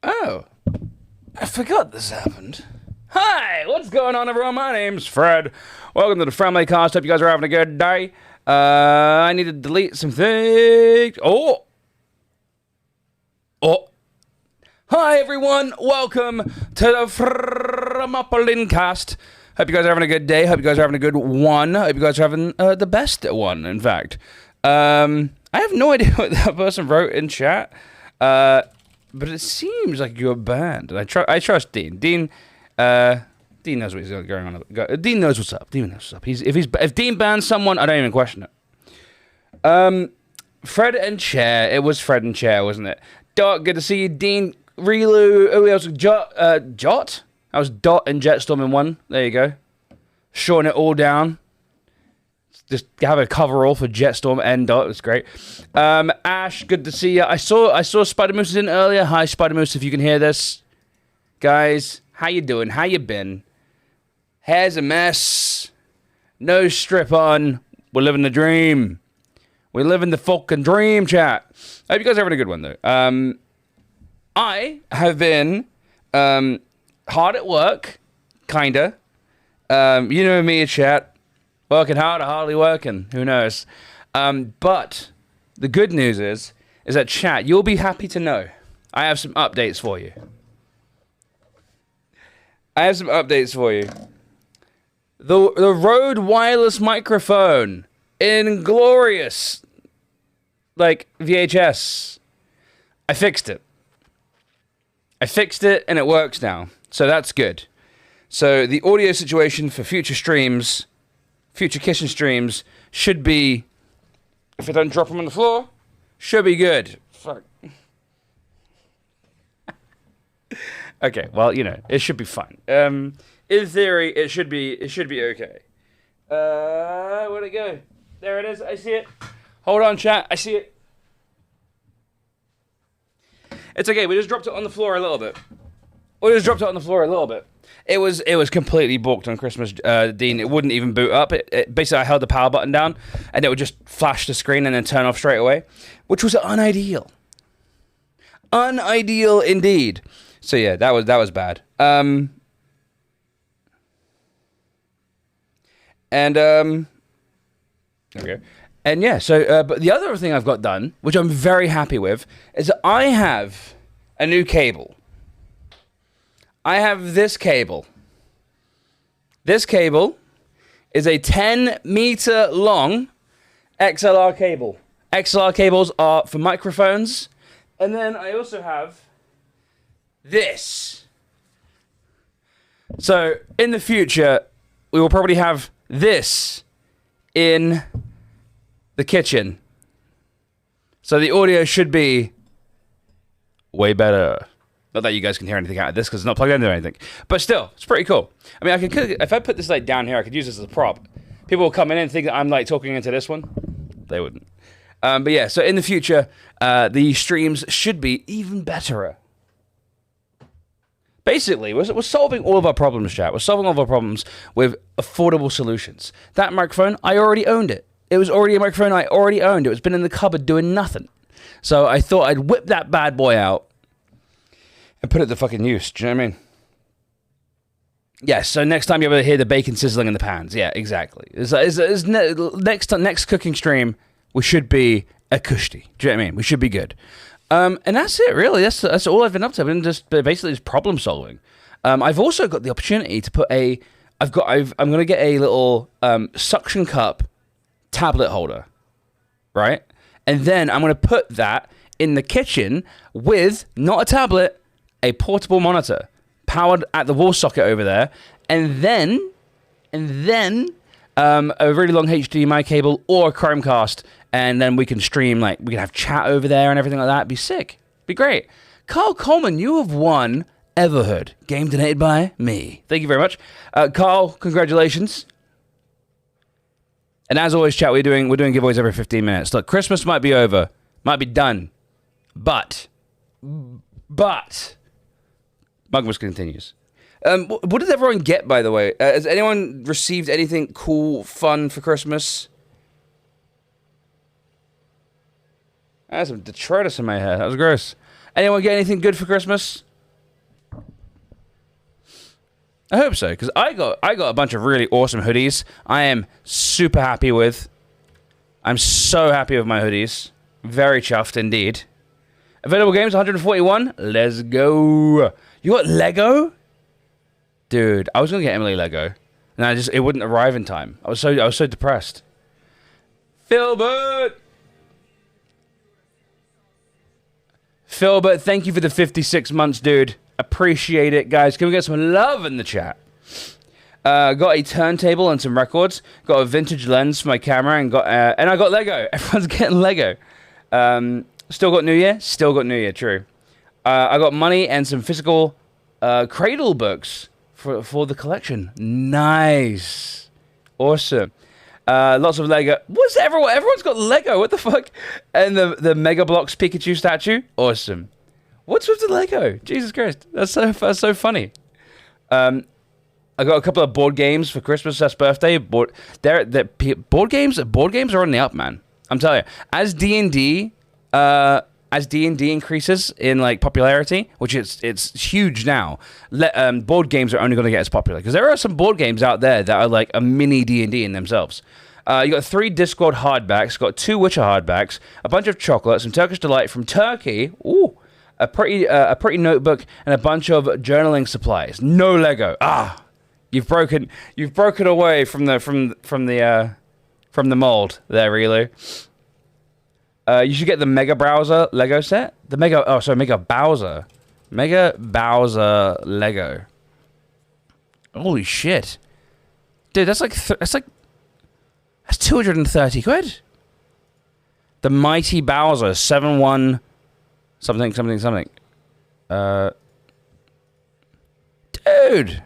Oh, I forgot this happened. Hi, what's going on, everyone? My name's Fred. Welcome to the Family Cast. Hope you guys are having a good day. I need to delete some things. Oh. Hi, everyone. Welcome to the Framapolin Cast. Hope you guys are having a good day. Hope you guys are having a good one. Hope you guys are having the best one, in fact. I have no idea what that person wrote in chat. But it seems like you're banned. And I trust Dean. Dean knows what he's going on. Dean knows what's up. Dean knows what's up. If Dean bans someone, I don't even question it. Fred and Chair. It was Fred and Chair, wasn't it? Dot, good to see you. Dean, Relu, who else? Jot? That was Dot and Jetstorm in one. There you go. Shorting it all down. Just have a coverall for Jetstorm and Dot. It's great. Ash, good to see you. I saw Spider Moose in earlier. Hi, Spider Moose, if you can hear this. Guys, how you doing? How you been? Hair's a mess. No strip on. We're living the dream. We're living the fucking dream, chat. I hope you guys are having a good one, though. I have been hard at work, kinda. You know me, chat. Working hard or hardly working. Who knows? But the good news is that, chat, you'll be happy to know I have some updates for you. The Rode wireless microphone in glorious, like, VHS. I fixed it. And it works now. So that's good. So the audio situation for future streams, future kitchen streams, should be, if I don't drop them on the floor, should be good. Fuck. Okay, well, you know, it should be fine. In theory, it should be okay. Where'd it go? There it is. I see it. Hold on, chat. I see it. It's okay. We just dropped it on the floor a little bit. It was completely balked on Christmas, Dean. It wouldn't even boot up. Basically, I held the power button down, and it would just flash the screen and then turn off straight away, which was unideal. Unideal indeed. So yeah, that was bad. Okay. And yeah, so but the other thing I've got done, which I'm very happy with, is that I have a new cable. I have this cable. This cable is a 10-meter long XLR cable. XLR cables are for microphones. And then I also have this. So in the future, we will probably have this in the kitchen. So the audio should be way better. Not that you guys can hear anything out of this because it's not plugged into anything. But still, it's pretty cool. I mean, if I put this like down here, I could use this as a prop. People will come in and think that I'm like talking into this one. They wouldn't. But yeah, so in the future, the streams should be even better. Basically, we're solving all of our problems, chat. We're solving all of our problems with affordable solutions. That microphone, I already owned it. It was already a microphone I already owned. It was been in the cupboard doing nothing. So I thought I'd whip that bad boy out and put it to fucking use. Do you know what I mean? Yeah, so next time you're able to hear the bacon sizzling in the pans. Yeah, exactly. Next cooking stream, we should be a kushti. Do you know what I mean? We should be good. And that's it, really. That's all I've been up to. I've been just basically just problem solving. I've also got the opportunity to put I'm going to get a little suction cup tablet holder, right? And then I'm going to put that in the kitchen with, not a tablet, a portable monitor powered at the wall socket over there, and then a really long HDMI cable or a Chromecast, and then we can stream, like, we can have chat over there and everything like that. It'd be sick. Be great. Carl Coleman, you have won Everhood. Game donated by me. Thank you very much. Carl, congratulations. And as always, chat, we're doing giveaways every 15 minutes. Look, Christmas might be over. Might be done. But Mugmas continues. What did everyone get, by the way? Has anyone received anything cool, fun for Christmas? I had some detritus in my hair. That was gross. Anyone get anything good for Christmas? I hope so, because I got a bunch of really awesome hoodies. I am super happy with. I'm so happy with my hoodies. Very chuffed indeed. Available games 141. Let's go. You got Lego? Dude, I was gonna get Emily Lego. And it wouldn't arrive in time. I was so depressed. Philbert, thank you for the 56 months, dude. Appreciate it, guys. Can we get some love in the chat? Got a turntable and some records. Got a vintage lens for my camera, and I got Lego. Everyone's getting Lego. Still got New Year. Still got New Year. True. I got money and some physical Cradle books for the collection. Nice, awesome. Lots of Lego. What's everyone? Everyone's got Lego. What the fuck? And the Mega Bloks Pikachu statue. Awesome. What's with the Lego? Jesus Christ, that's so funny. I got a couple of board games for Christmas. That's birthday. Board games are on the up, man. I'm telling you. As D&D increases in like popularity, which it's huge now, board games are only going to get as popular because there are some board games out there that are like a mini D&D in themselves. You got 3 Discworld hardbacks, got 2 Witcher hardbacks, a bunch of chocolate, some Turkish Delight from Turkey. Ooh, a pretty notebook, and a bunch of journaling supplies. No Lego. You've broken away from the mold there, Relu. You should get the Mega Browser Lego set. Mega Bowser Lego. Holy shit, dude! That's 230 quid. The Mighty Bowser 7-1 something. Dude,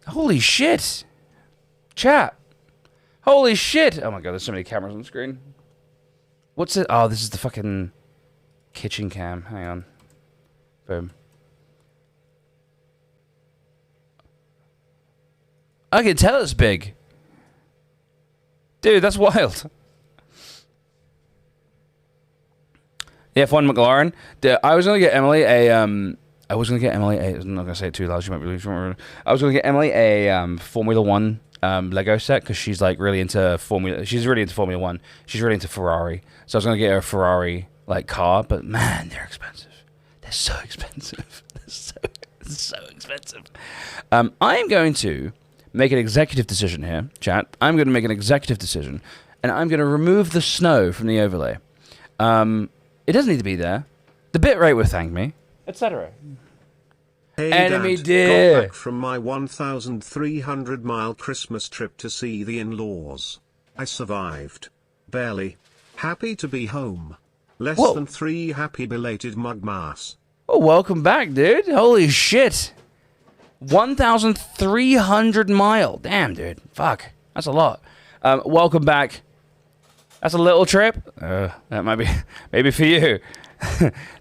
holy shit, chat. Holy shit! Oh my god, there's so many cameras on the screen. What's it? Oh, this is the fucking kitchen cam. Hang on. Boom. I can tell it's big. Dude, that's wild. The F1 McLaren. I was gonna get Emily a I'm not gonna say it too loud. She might be. I was gonna get Emily a Formula One Lego set because she's like really into Formula. She's really into Formula One. She's really into Ferrari. So I was gonna get her a Ferrari like car, but man, they're expensive. They're so expensive. They're so expensive. I am going to make an executive decision here, chat. I'm going to make an executive decision, and I'm going to remove the snow from the overlay. It doesn't need to be there. The bitrate will thank me, etc. Hey Enemy Dad, dear. got back from my 1,300-mile Christmas trip to see the in-laws. I survived. Barely. Happy to be home. Less than 3 happy belated Mugmas. Oh, welcome back, dude. Holy shit. 1,300 mile. Damn, dude. Fuck. That's a lot. Welcome back. That's a little trip. That might be maybe for you.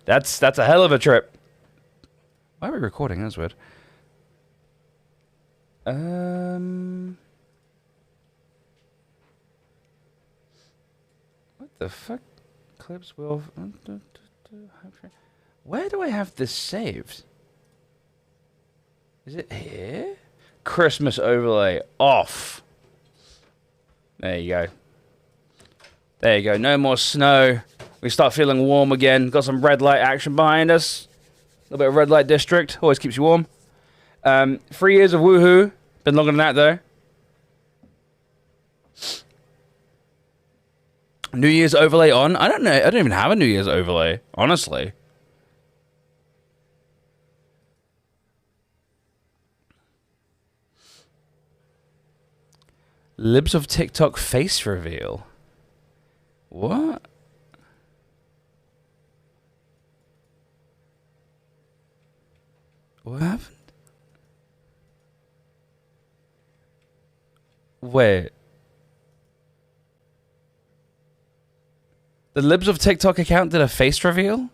That's a hell of a trip. Why are we recording? That's weird. What the fuck? Clips will. Where do I have this saved? Is it here? Christmas overlay off. There you go. There you go. No more snow. We start feeling warm again. Got some red light action behind us. A little bit of red light district. Always keeps you warm. 3 years of woohoo. Been longer than that though. New Year's overlay on? I don't know. I don't even have a New Year's overlay, honestly. Libs of TikTok face reveal. What? What happened? Wait. The Libs of TikTok account did a face reveal?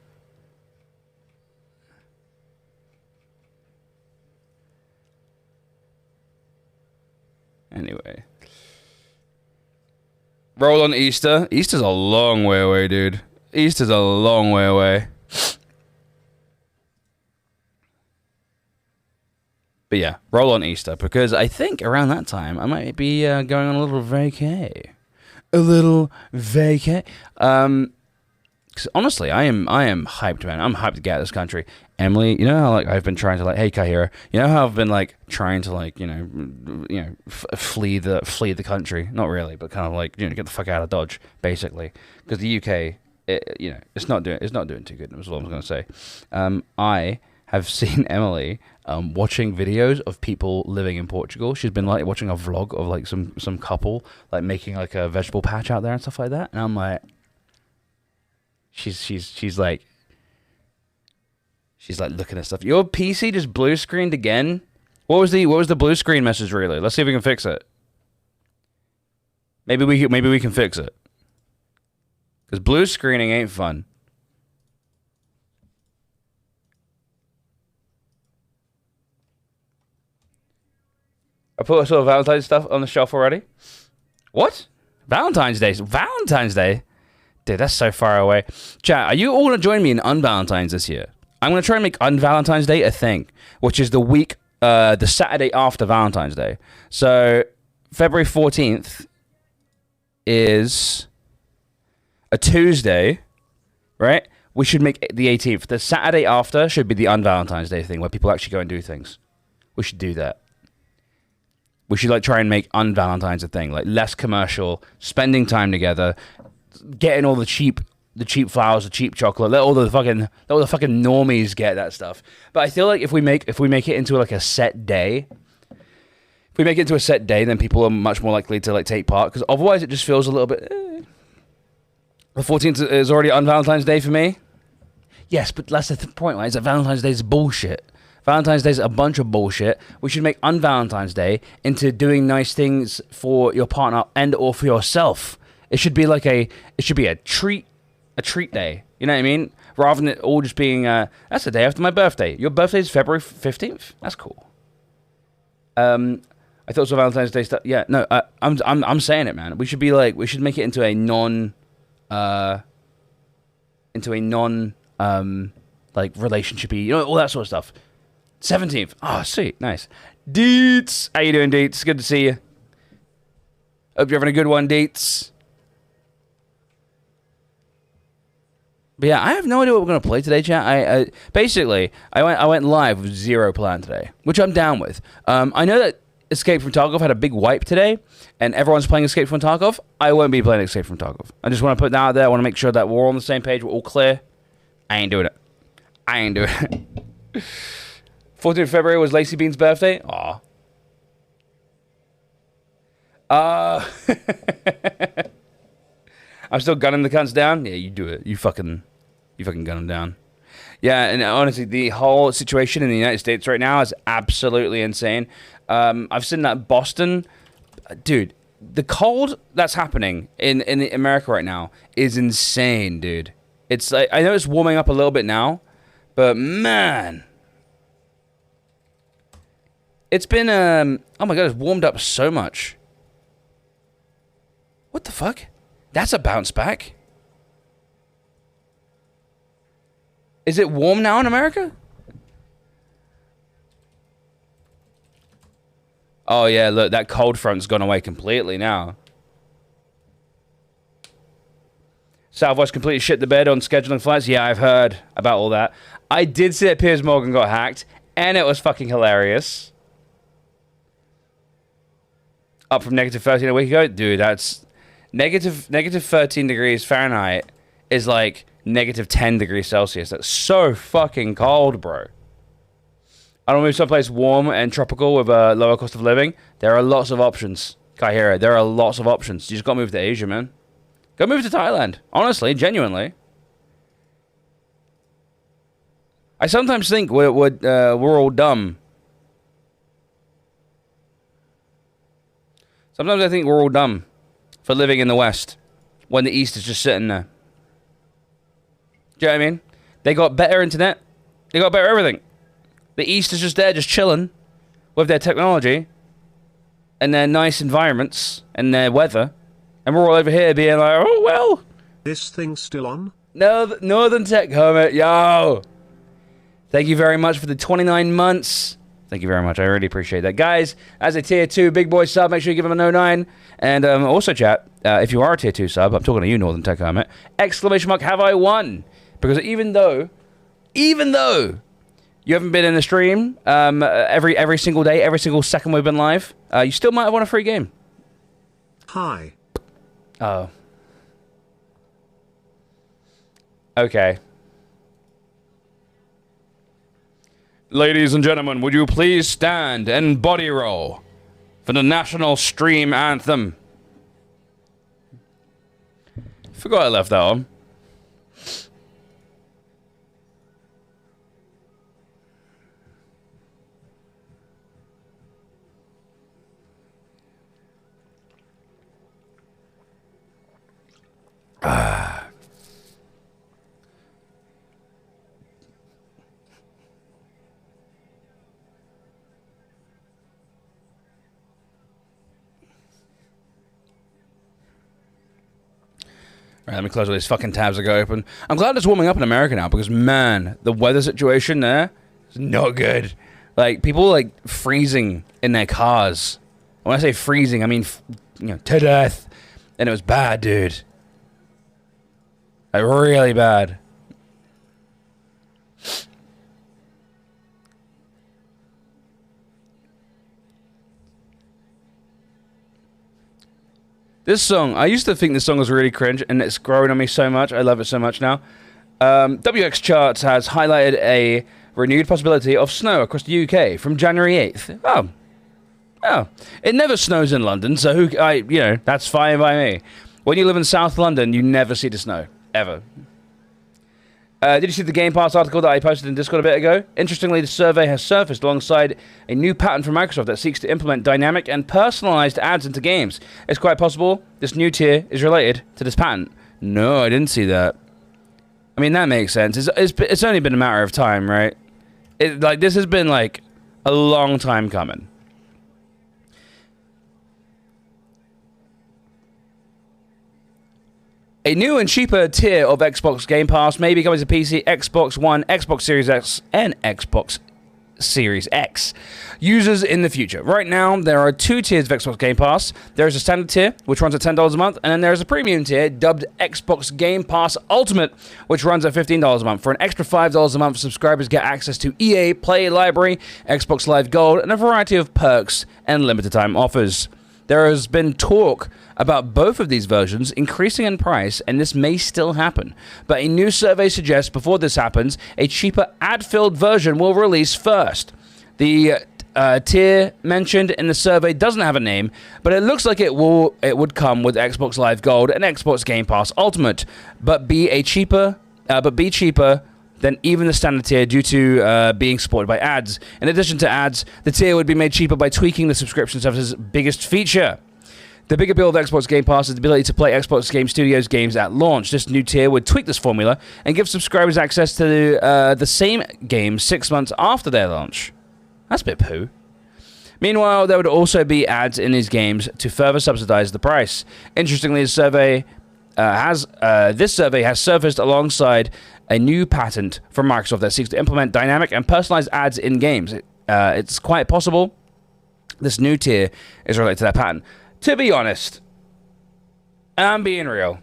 Anyway. Roll on Easter. Easter's a long way away, dude. Easter's a long way away. But yeah, roll on Easter, because I think around that time I might be going on a little vacay. A little vacay. Because honestly, I am hyped, man. I'm hyped to get out of this country. Emily, you know how like I've been trying to like, hey Kahira, you know how I've been like trying to like, flee the country. Not really, but kind of like, get the fuck out of Dodge, basically. Because the UK, it's not doing too good. That's what I was going to say. I have seen Emily watching videos of people living in Portugal. She's been like watching a vlog of like some couple like making like a vegetable patch out there and stuff like that. And I'm like, she's like looking at stuff. Your PC just blue screened again. What was the blue screen message really? Let's see if we can fix it. Maybe we can fix it. Because blue screening ain't fun. I put sort of Valentine's stuff on the shelf already. What? Valentine's Day? Valentine's Day? Dude, that's so far away. Chat, are you all going to join me in Unvalentine's this year? I'm going to try and make Unvalentine's Day a thing, which is the week, the Saturday after Valentine's Day. So, February 14th is a Tuesday, right? We should make the 18th. The Saturday after should be the Unvalentine's Day thing, where people actually go and do things. We should do that. We should like try and make Unvalentine's a thing, like less commercial, spending time together, getting all the cheap flowers, the cheap chocolate. Let all the fucking normies get that stuff. But I feel like if we make it into like a set day, then people are much more likely to like take part. Because otherwise, it just feels a little bit. The 14th is already on Valentine's Day for me. Yes, but that's the point, right? Is that Valentine's Day is bullshit. Valentine's Day is a bunch of bullshit. We should make Unvalentine's Day into doing nice things for your partner and or for yourself. It should be a treat day. You know what I mean? Rather than it all just being that's the day after my birthday. Your birthday is February 15th. That's cool. I thought it was Valentine's Day stuff. Yeah, no, I'm saying it, man. We should make it into a non like relationshipy, all that sort of stuff. 17th. Oh, sweet. Nice. Deets. How you doing, Deets? Good to see you. Hope you're having a good one, Deets. But yeah, I have no idea what we're going to play today, chat. I went live with zero plan today, which I'm down with. I know that Escape from Tarkov had a big wipe today, and everyone's playing Escape from Tarkov. I won't be playing Escape from Tarkov. I just want to put that out there. I want to make sure that we're all on the same page. We're all clear. I ain't doing it. 14th of February was Lacey Bean's birthday. Aw. I'm still gunning the cunts down. Yeah, you do it. You fucking gun them down. Yeah, and honestly, the whole situation in the United States right now is absolutely insane. I've seen that Boston, dude. The cold that's happening in America right now is insane, dude. It's like, I know it's warming up a little bit now, but man, it's been oh my god, it's warmed up so much. What the fuck? That's a bounce back. Is it warm now in America? Oh yeah, look, that cold front's gone away completely now. Southwest completely shit the bed on scheduling flights. Yeah, I've heard about all that. I did see that Piers Morgan got hacked, and it was fucking hilarious. Up from negative 13 a week ago? Dude, that's... Negative 13 degrees Fahrenheit is like negative 10 degrees Celsius. That's so fucking cold, bro. I don't move someplace warm and tropical with a lower cost of living. There are lots of options. Kaihira, there are lots of options. You just got to move to Asia, man. Go move to Thailand. Honestly, genuinely. I sometimes think we're all dumb. Sometimes I think we're all dumb for living in the West when the East is just sitting there. Do you know what I mean? They got better internet. They got better everything. The East is just there, just chilling with their technology and their nice environments and their weather. And we're all over here being like, oh, well. This thing's still on? No, Northern Tech Hermit, yo. Thank you very much for the 29 months. Thank you very much. I really appreciate that. Guys, as a tier 2 big boy sub, make sure you give him a 09. And also, chat, if you are a tier 2 sub, I'm talking to you, Northern Tech Hermit, exclamation mark, have I won? Because even though you haven't been in the stream every single day, every single second we've been live, you still might have won a free game. Hi. Oh. Okay. Ladies and gentlemen, would you please stand and body roll for the national stream anthem? Forgot I left that on. Right, let me close all these fucking tabs I got open. I'm glad it's warming up in America now because, man, the weather situation there is not good. Like, people, like, freezing in their cars. When I say freezing, I mean, to death. And it was bad, dude. Like, really bad. This song, I used to think this song was really cringe, and it's growing on me so much. I love it so much now. WX Charts has highlighted a renewed possibility of snow across the UK from January 8th. Oh. It never snows in London, so that's fine by me. When you live in South London, you never see the snow. Ever. Did you see the Game Pass article that I posted in Discord a bit ago? Interestingly, the survey has surfaced alongside a new patent from Microsoft that seeks to implement dynamic and personalized ads into games. It's quite possible this new tier is related to this patent. No, I didn't see that. I mean, that makes sense. It's only been a matter of time, right? This has been, like, a long time coming. A new and cheaper tier of Xbox Game Pass may be coming to PC, Xbox One, Xbox Series X, and Xbox Series X users in the future. Right now, there are 2 tiers of Xbox Game Pass. There is a standard tier, which runs at $10 a month, and then there is a premium tier dubbed Xbox Game Pass Ultimate, which runs at $15 a month. For an extra $5 a month, subscribers get access to EA Play Library, Xbox Live Gold, and a variety of perks and limited time offers. There has been talk about both of these versions increasing in price, and this may still happen. But a new survey suggests before this happens, a cheaper ad-filled version will release first. The tier mentioned in the survey doesn't have a name, but it looks like it would come with Xbox Live Gold and Xbox Game Pass Ultimate, but be cheaper than even the standard tier due to being supported by ads. In addition to ads, the tier would be made cheaper by tweaking the subscription service's biggest feature. The big appeal of Xbox Game Pass is the ability to play Xbox Game Studios games at launch. This new tier would tweak this formula and give subscribers access to the same games 6 months after their launch. That's a bit poo. Meanwhile, there would also be ads in these games to further subsidize the price. Interestingly, this survey has surfaced alongside a new patent from Microsoft that seeks to implement dynamic and personalized ads in games. It's quite possible this new tier is related to that patent. To be honest, and I'm being real,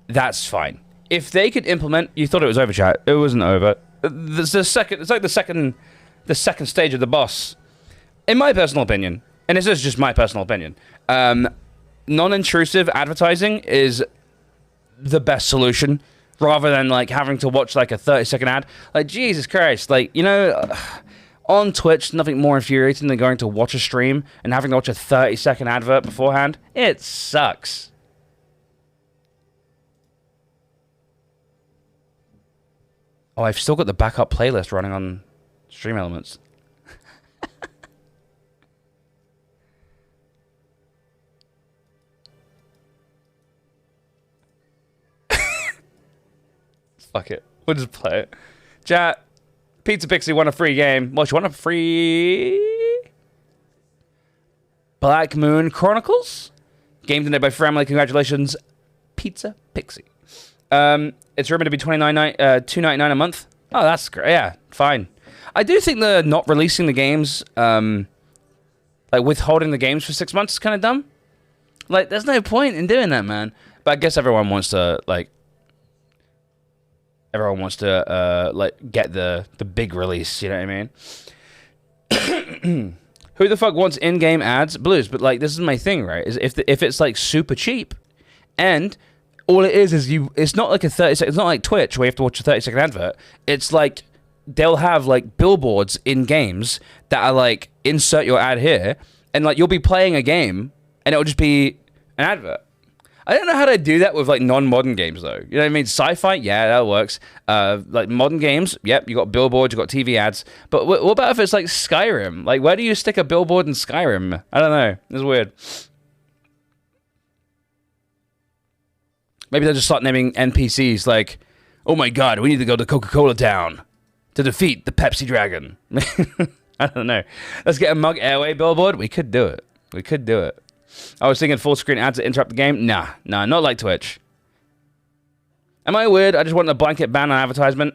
that's fine. If they could implement, you thought it was over, chat. It wasn't over. It's like the second stage of the boss. In my personal opinion, and this is just my personal opinion, non-intrusive advertising is the best solution, rather than like having to watch like a 30-second ad. Like, Jesus Christ, like, on Twitch, nothing more infuriating than going to watch a stream and having to watch a 30-second advert beforehand. It sucks. Oh, I've still got the backup playlist running on Stream Elements. Fuck it. We'll just play it. Chat. Pizza Pixie won a free game. Well, she won a free Black Moon Chronicles? Game donated by family. Congratulations, Pizza Pixie. It's rumored to be $2.99 a month. Oh, that's great. Yeah, fine. I do think the not releasing the games, like withholding the games for 6 months is kind of dumb. Like, there's no point in doing that, man. But I guess everyone wants to, like, get the big release, you know what I mean? Who the fuck wants in-game ads? Blues. But, like, this is my thing, right? Is if it's, like, super cheap, and all it is it's not like a 30-second, it's not like Twitch where you have to watch a 30-second advert. It's like, they'll have, like, billboards in games that are, like, insert your ad here, and, like, you'll be playing a game, and it'll just be an advert. I don't know how to do that with, like, non-modern games, though. You know what I mean? Sci-fi, yeah, that works. Like, modern games, yep, you got billboards, you got TV ads. But what about if it's, like, Skyrim? Like, where do you stick a billboard in Skyrim? I don't know. It's weird. Maybe they'll just start naming NPCs, like, oh my god, we need to go to Coca-Cola Town to defeat the Pepsi Dragon. I don't know. Let's get a Mug Airway billboard. We could do it. We could do it. I was thinking full screen ads that interrupt the game. Nah, not like Twitch. Am I weird? I just want a blanket ban on advertisement.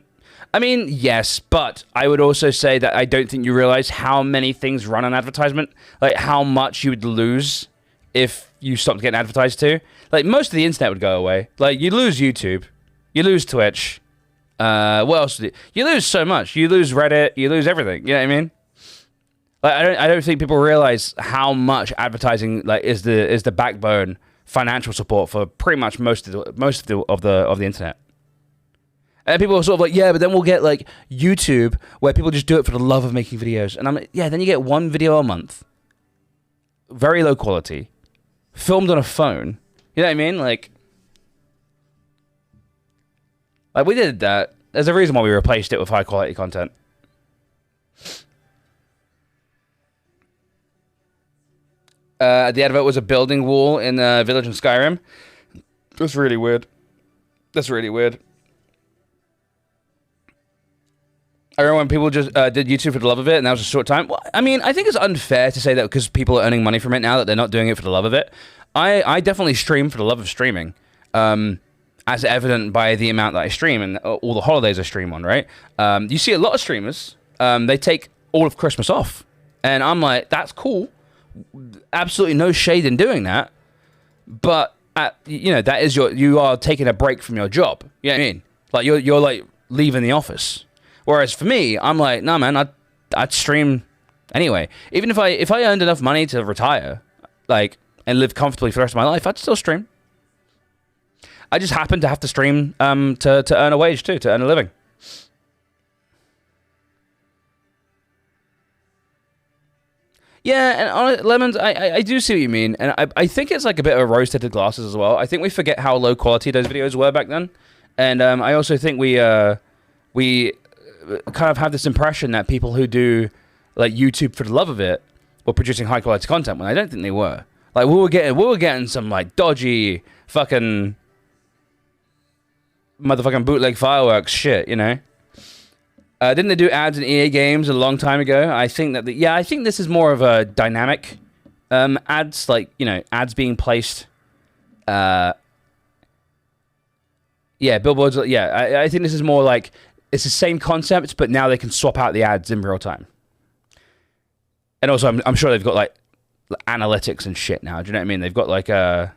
I mean, yes, but I would also say that I don't think you realize how many things run on advertisement. Like, how much you would lose if you stopped getting advertised to. Like, most of the internet would go away. Like, you lose YouTube. You lose Twitch. What else? You lose so much. You lose Reddit. You lose everything. You know what I mean? Like, I don't think people realize how much advertising, like, is the backbone financial support for pretty much most of the internet. And people are sort of like, yeah, but then we'll get, like, YouTube where people just do it for the love of making videos. And I'm like, yeah, then you get one video a month, very low quality, filmed on a phone. You know what I mean? Like we did that. There's a reason why we replaced it with high quality content. The advert was a building wall in a village in Skyrim. That's really weird. That's really weird. I remember when people just did YouTube for the love of it, and that was a short time. Well, I mean, I think it's unfair to say that because people are earning money from it now that they're not doing it for the love of it. I definitely stream for the love of streaming, as evident by the amount that I stream and all the holidays I stream on, right? You see a lot of streamers, they take all of Christmas off, and I'm like, that's cool. Absolutely no shade in doing that, but you know, that is you are taking a break from your job. You know what I mean? Like you're like leaving the office. Whereas for me, I'm like, nah, man, I'd stream anyway. Even if I earned enough money to retire, like, and live comfortably for the rest of my life, I'd still stream. I just happen to have to stream to earn a wage too, to earn a living. Yeah, and Lemons, I do see what you mean, and I think it's like a bit of rose-tinted glasses as well. I think we forget how low quality those videos were back then, and I also think we kind of have this impression that people who do like YouTube for the love of it were producing high quality content when I don't think they were. Like we were getting some like dodgy fucking motherfucking bootleg fireworks shit, you know. Didn't they do ads in EA games a long time ago? I think that I think this is more of a dynamic ads, like, you know, ads being placed. Yeah, billboards. Yeah, I think this is more like it's the same concept, but now they can swap out the ads in real time. And also, I'm sure they've got like analytics and shit now. Do you know what I mean? They've got like I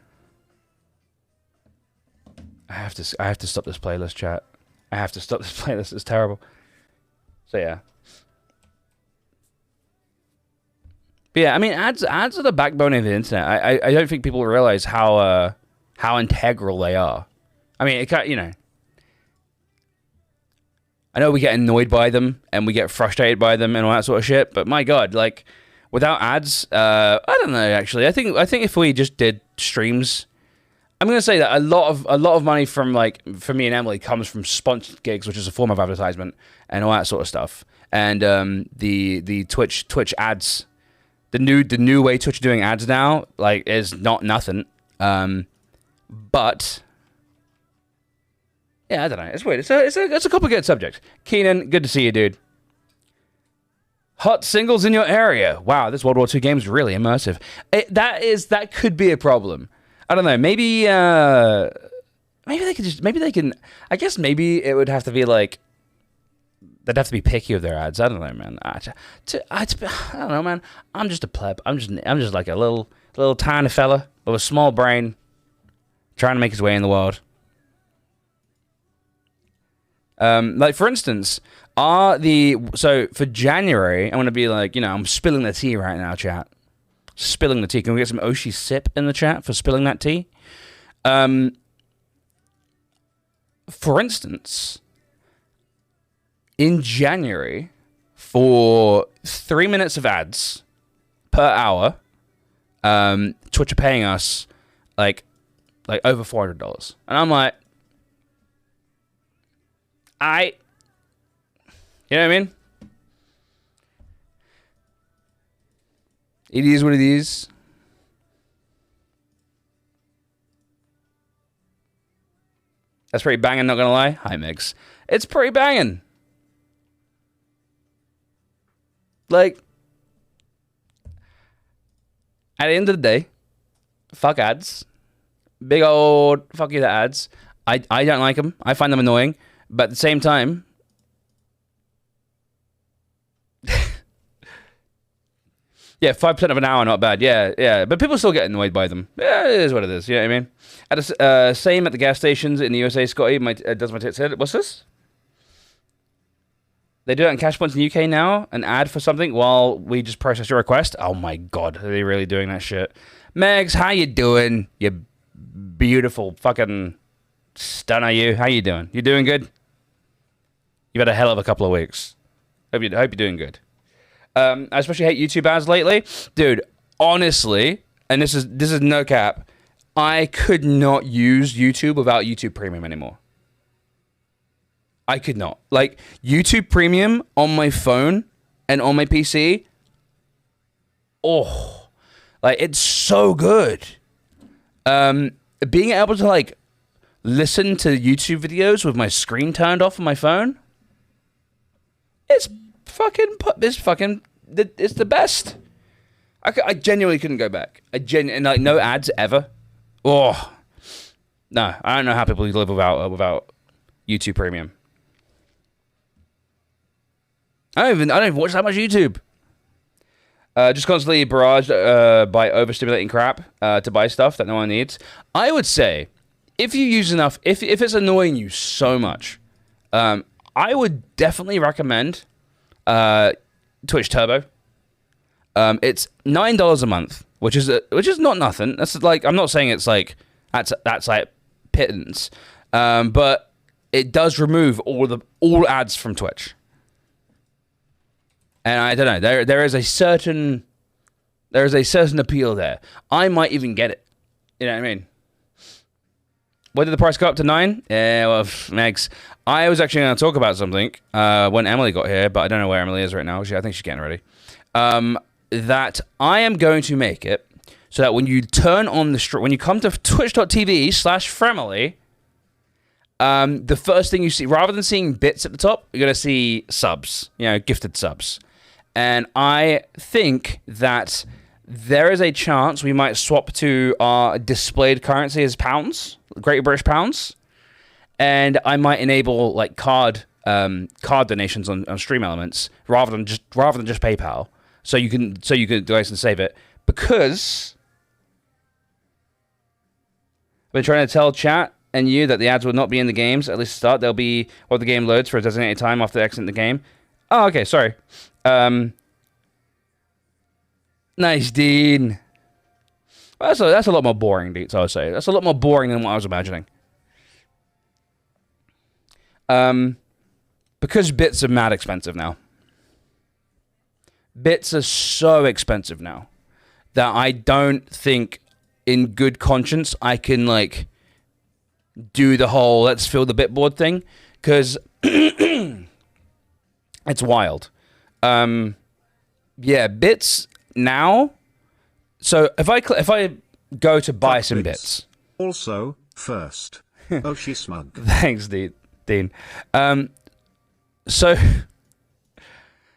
have to stop this playlist, chat. I have to stop this playlist. It's terrible. So yeah. But yeah, I mean, ads are the backbone of the internet. I don't think people realize how integral they are. I mean, you know, I know we get annoyed by them and we get frustrated by them and all that sort of shit, but my God, like, without ads, I don't know, actually. I think if we just did streams, I'm going to say that a lot of money from, like, for me and Emily comes from sponsored gigs, which is a form of advertisement and all that sort of stuff. And the Twitch ads, the new way Twitch are doing ads now, like, is not nothing. But yeah, I don't know. It's weird. It's a complicated subject. Keenan, good to see you, dude. Hot singles in your area. Wow, this World War II game is really immersive. That could be a problem. I don't know. Maybe they can. I guess maybe it would have to be like They'd have to be picky with their ads. I don't know, man. I don't know, man. I'm just a pleb. I'm just like a little tiny fella with a small brain, trying to make his way in the world. Like for instance, so for January, I'm gonna be like, I'm spilling the tea right now, chat. Spilling the tea. Can we get some Oshi sip in the chat for spilling that tea? For instance, in January, for 3 minutes of ads per hour, Twitch are paying us like over $400, and I'm like, you know what I mean? It is what it is. That's pretty banging, not gonna lie. Hi, Mix. It's pretty banging. Like, at the end of the day, fuck ads. Big old fuck you to ads. I don't like them. I find them annoying. But at the same time, yeah, 5% of an hour, not bad. Yeah. But people still get annoyed by them. Yeah, it is what it is. You know what I mean? Same at the gas stations in the USA. Scotty does my tits head. What's this? They do it in cash points in the UK now. An ad for something while we just process your request. Oh my god, are they really doing that shit? Megs, how you doing? You beautiful fucking stunner. You. How you doing? You doing good? You've had a hell of a couple of weeks. Hope you're doing good. I especially hate YouTube ads lately, dude. Honestly, and this is no cap. I could not use YouTube without YouTube Premium anymore. I could not. Like, YouTube Premium on my phone and on my PC, oh, like, it's so good. Being able to, like, listen to YouTube videos with my screen turned off on my phone, it's the best. I genuinely couldn't go back. And like, no ads ever. Oh, no, I don't know how people live without YouTube Premium. I don't even watch that much YouTube. Just constantly barraged by overstimulating crap to buy stuff that no one needs. I would say, if you use enough, if it's annoying you so much, I would definitely recommend Twitch Turbo. It's $9 a month, which is not nothing. That's like, I'm not saying it's like that's like pittance, but it does remove all ads from Twitch. And I don't know, there is a certain appeal there. I might even get it. You know what I mean? When did the price go up to 9? Yeah, well, Megs. I was actually going to talk about something when Emily got here, but I don't know where Emily is right now. I think she's getting ready. That I am going to make it so that when you turn on the stream, when you come to twitch.tv/Fremily, the first thing you see, rather than seeing bits at the top, you're going to see subs, gifted subs. And I think that there is a chance we might swap to our displayed currency as pounds, Great British pounds, and I might enable like card donations on Stream Elements rather than just PayPal, so you can donate and save it. Because I've been trying to tell chat and you that the ads will not be in the games at least to start. They'll be while the game loads for a designated time after exiting the game. Oh, okay, sorry. Nice, Dean. Well, that's a lot more boring, Deets, I would say. That's a lot more boring than what I was imagining. Because bits are mad expensive now. Bits are so expensive now that I don't think in good conscience I can, like, do the whole let's fill the bitboard thing, because it's wild. Yeah, bits now. So if I go to buy some bits. Also, first. Oh, she's smug. Thanks, Dean.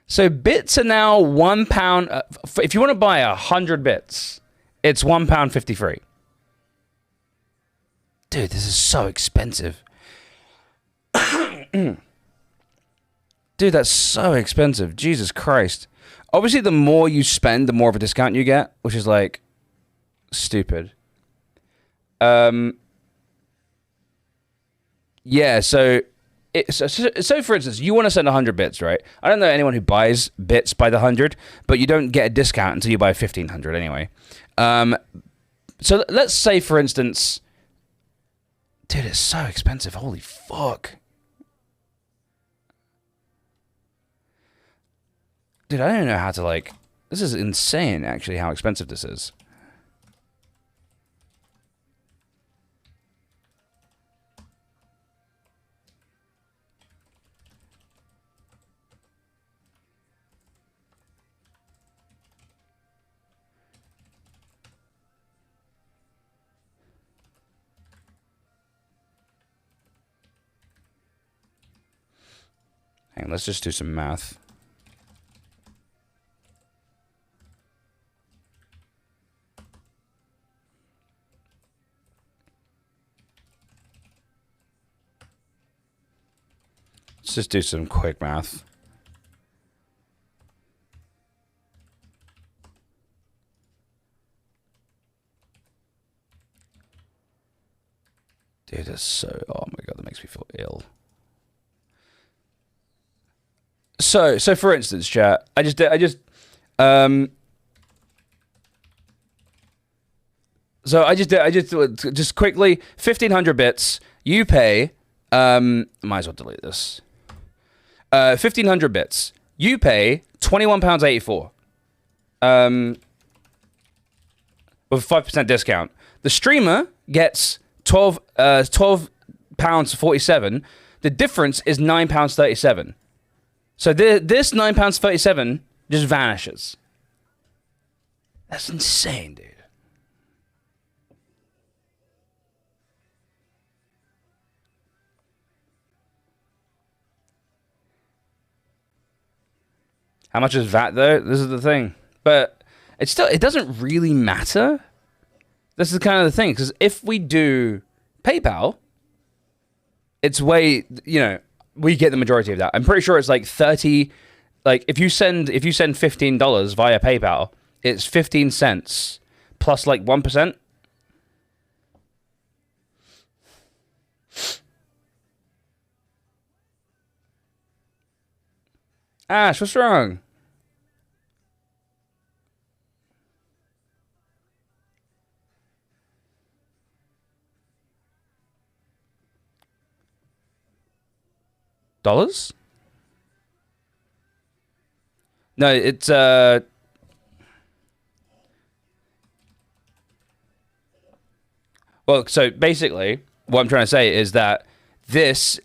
So bits are now £1. If you want to buy 100 bits, it's £1.53. Dude, this is so expensive. Dude, that's so expensive. Jesus Christ. Obviously, the more you spend, the more of a discount you get, which is like stupid. Yeah, so for instance, you want to send 100 bits, right? I don't know anyone who buys bits by the 100, but you don't get a discount until you buy 1,500 anyway. So let's say, for instance, dude, it's so expensive. Holy fuck. Dude, I don't know how to, like... This is insane, actually, how expensive this is. Hang on, let's just do some math. Let's just do some quick math. Dude, that's so... Oh my god, that makes me feel ill. So for instance, chat, I just quickly 1,500 bits. You pay. Might as well delete this. 1,500 bits. You pay £21.84. With a 5% discount. The streamer gets £12.47. The difference is £9.37. So this £9.37 just vanishes. That's insane, dude. How much is VAT though? This is the thing. But it doesn't really matter. This is kind of the thing, because if we do PayPal, it's way, we get the majority of that. I'm pretty sure it's like 30, like if you send $15 via PayPal, it's 15 cents plus like 1%. Ash, what's wrong? $? No, it's well, so basically what I'm trying to say is that this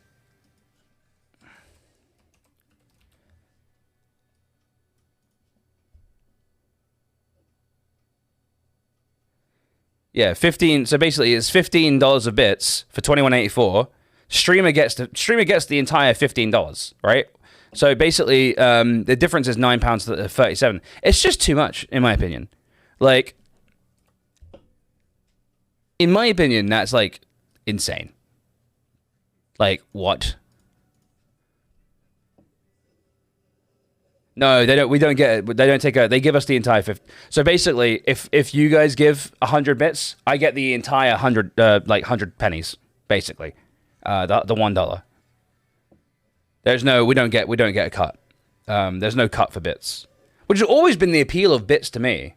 yeah, 15, so basically it's $15 of bits for $21.84. Streamer gets the entire $15, right? So basically, the difference is £9.37. It's just too much, in my opinion. Like, in my opinion, that's like insane. Like, what? No, they don't. We don't get it. They don't take a. They give us the entire 50. So basically, if you guys give 100 bits, I get the entire 100, like 100 pennies, basically. The $1. We don't get a cut. There's no cut for bits, which has always been the appeal of bits to me.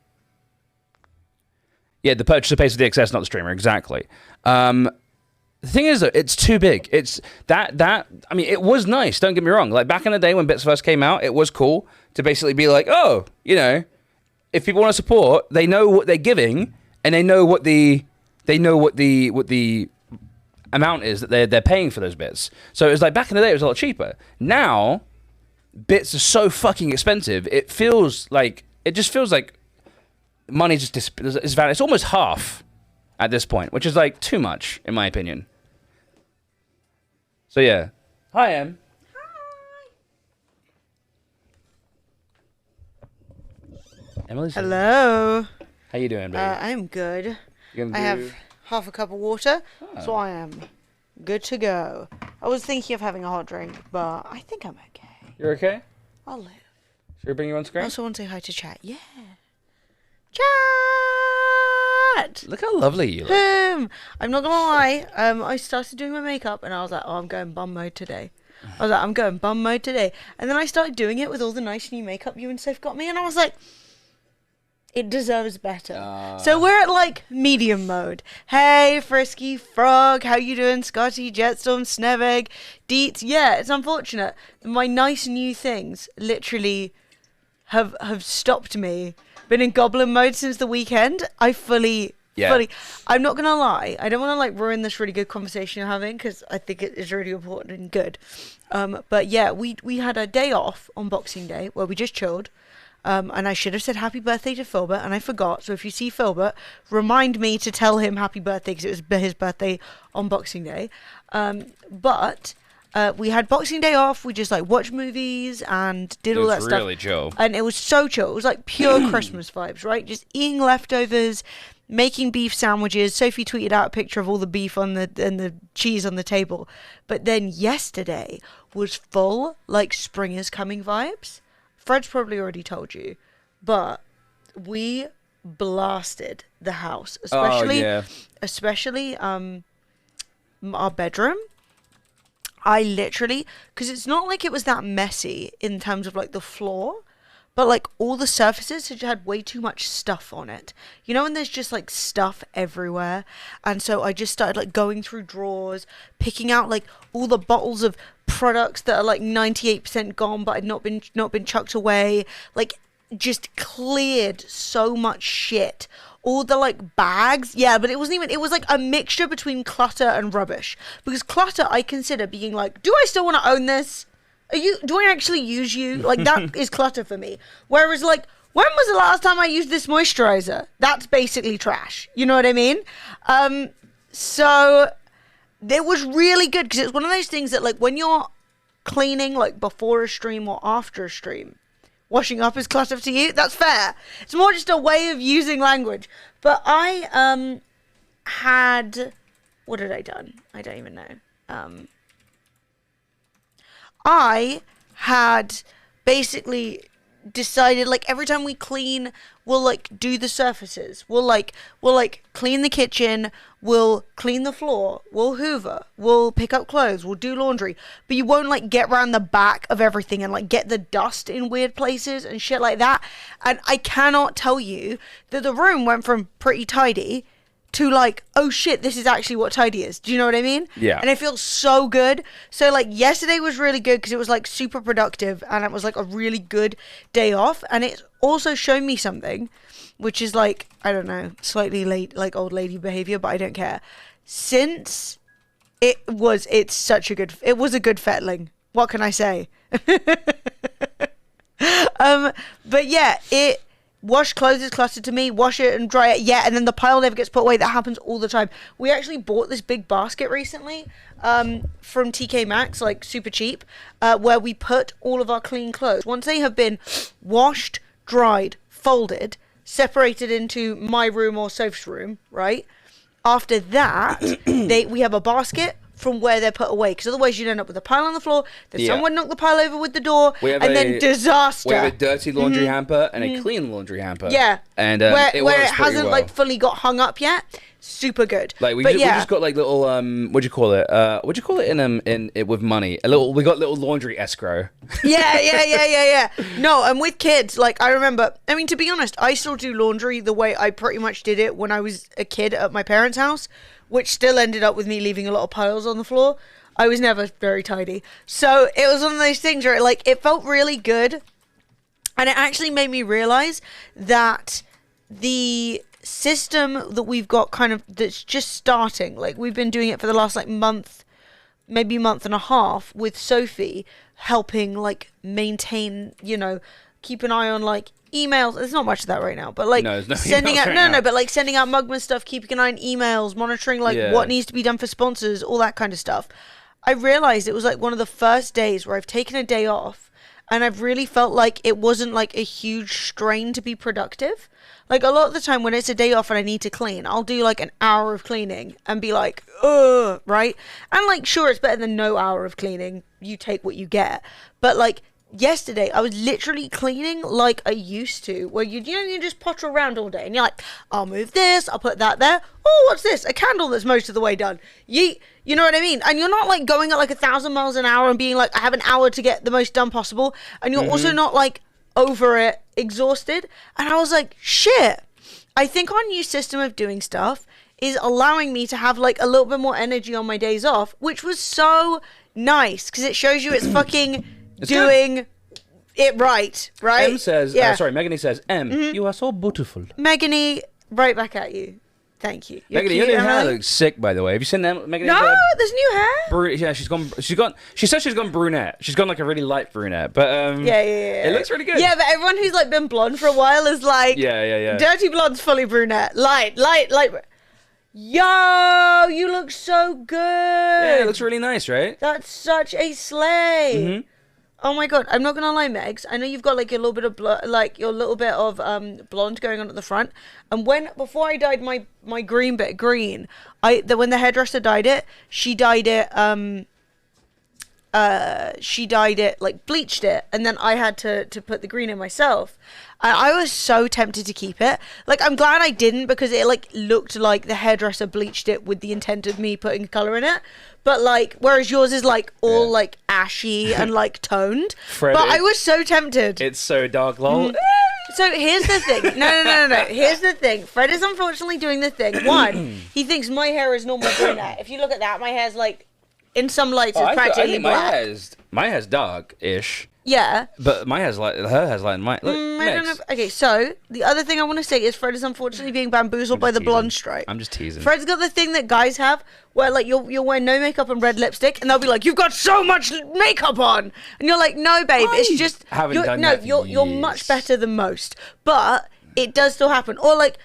Yeah, the purchaser pays for the excess, not the streamer. Exactly. The thing is, though, it's too big. It's that. I mean, it was nice. Don't get me wrong. Like back in the day when bits first came out, it was cool to basically be like, oh, if people want to support, they know what they're giving, and they know what the amount is that they're paying for those bits. So it was like back in the day, it was a lot cheaper. Now, bits are so fucking expensive. It just feels like money just is valued. It's almost half at this point, which is like too much in my opinion. So yeah. Hi, Em. Hi. Emily's Hello. How you doing, baby? I'm good. I have half a cup of water, so I am good to go. I was thinking of having a hot drink, but I think I'm okay. You're okay? I'll live. Should we bring you on I screen? also want to say hi to chat. Yeah. Chat! Look how lovely you look. I'm not gonna lie. I started doing my makeup and I was like, oh, I'm going bum mode today. And then I started doing it with all the nice new makeup you and Soph got me, and I was like, it deserves better. So we're at like medium mode. Hey, Frisky Frog, how you doing? Scotty, Jetstorm, Sneveg, Deets. Yeah, it's unfortunate. My nice new things literally have stopped me. Been in goblin mode since the weekend. I fully. I'm not gonna lie. I don't want to like ruin this really good conversation you're having because I think it is really important and good. But yeah, we had a day off on Boxing Day where we just chilled. And I should have said happy birthday to Filbert, and I forgot. So if you see Filbert, remind me to tell him happy birthday because it was his birthday on Boxing Day. But we had Boxing Day off. We just like watched movies and did all that stuff. It was really chill. And it was so chill. It was like pure Christmas vibes, right? Just eating leftovers, making beef sandwiches. Sophie tweeted out a picture of all the beef and the cheese on the table. But then yesterday was full like spring is coming vibes. Fred's probably already told you, but we blasted the house, especially our bedroom. I literally, because it's not like it was that messy in terms of like the floor, but like all the surfaces had way too much stuff on it. You know, and there's just like stuff everywhere. And so I just started like going through drawers, picking out like all the bottles of products that are like 98% gone but had not been chucked away. Like just cleared so much shit. All the like bags, yeah, but it was like a mixture between clutter and rubbish. Because clutter I consider being like, do I still want to own this? Do I actually use you? Like that is clutter for me. Whereas like, when was the last time I used this moisturizer? That's basically trash. You know what I mean? So it was really good because it's one of those things that like when you're cleaning like before a stream or after a stream, washing up is clutter to you. That's fair. It's more just a way of using language. But I had, what had I done? I don't even know. I had basically decided like every time we clean, we'll like do the surfaces. We'll like clean the kitchen, we'll clean the floor, we'll hoover, we'll pick up clothes, we'll do laundry. But you won't like get around the back of everything and like get the dust in weird places and shit like that. And I cannot tell you that the room went from pretty tidy to like, oh shit, this is actually what tidy is. Do you know what I mean? Yeah. And it feels so good. So like yesterday was really good because it was like super productive and it was like a really good day off. And it also showed me something, which is like, I don't know, slightly late, like old lady behavior, but I don't care. Since it was a good fettling. What can I say? But yeah, wash clothes is cluttered to me. Wash it and dry it. Yeah, and then the pile never gets put away. That happens all the time. We actually bought this big basket recently from TK Maxx, like super cheap, where we put all of our clean clothes. Once they have been washed, dried, folded, separated into my room or Soph's room, right? After that, we have a basket from where they're put away, because otherwise you'd end up with a pile on the floor, then someone knocked the pile over with the door, and then disaster. We have a dirty laundry hamper and a clean laundry hamper. Yeah. And where it hasn't like fully got hung up yet. Super good. Like we just got like little what do you call it in with money? We got little laundry escrow. Yeah. No, and with kids, like I remember, I mean, to be honest, I still do laundry the way I pretty much did it when I was a kid at my parents' house, which still ended up with me leaving a lot of piles on the floor. I was never very tidy. So it was one of those things where it felt really good. And it actually made me realize that the system that we've got that's just starting, like we've been doing it for the last like month, maybe month and a half with Sophie, helping like maintain, keep an eye on like emails. There's not much of that right now, but like sending out but sending out Mugman stuff, keeping an eye on emails, monitoring like what needs to be done for sponsors, all that kind of stuff. I realized it was like one of the first days where I've taken a day off and I've really felt like it wasn't like a huge strain to be productive. Like a lot of the time when it's a day off and I need to clean, I'll do like an hour of cleaning and be like, ugh, right? And like, sure, it's better than no hour of cleaning. You take what you get. But like yesterday I was literally cleaning like I used to, where you just potter around all day and you're like, I'll move this, I'll put that there. Oh, what's this? A candle that's most of the way done. You know what I mean? And you're not like going at like 1,000 miles an hour and being like, I have an hour to get the most done possible. And you're also not like over it, exhausted. And I was like, shit, I think our new system of doing stuff is allowing me to have like a little bit more energy on my days off, which was so nice because it shows you it's fucking doing it right? M says, Megany says, you are so beautiful. Megany, right back at you. Thank you. Megany, your new hair looks sick, by the way. Have you seen them? Megany, no, there's new hair. Yeah, she says she's gone brunette. She's gone like a really light brunette, but yeah. It looks really good. Yeah, but everyone who's like been blonde for a while is like, yeah. Dirty blonde's fully brunette. Light. Yo, you look so good. Yeah, it looks really nice, right? That's such a slay. Oh my god, I'm not gonna lie, Megs. I know you've got like a little bit of blonde going on at the front. And before I dyed my green bit green, when the hairdresser dyed it, she dyed it like bleached it, and then I had to put the green in myself. I was so tempted to keep it. Like, I'm glad I didn't, because it like looked like the hairdresser bleached it with the intent of me putting color in it. But like, whereas yours is like all like ashy and like toned. Fred, but I was so tempted. It's so dark, lol. So here's the thing. No. Here's the thing. Fred is unfortunately doing the thing. One, he thinks my hair is normal brunette. If you look at that, my hair's like, in some lights, it's practically black. My hair's dark-ish. Yeah. But her hair's light than mine. Look, I don't know. Okay, so the other thing I want to say is Fred is unfortunately being bamboozled by the blonde stripe. I'm just teasing. Fred's got the thing that guys have, where like you'll wear no makeup and red lipstick, and they'll be like, "You've got so much makeup on," and you're like, "No, babe, it's just you're much better than most." But it does still happen, or like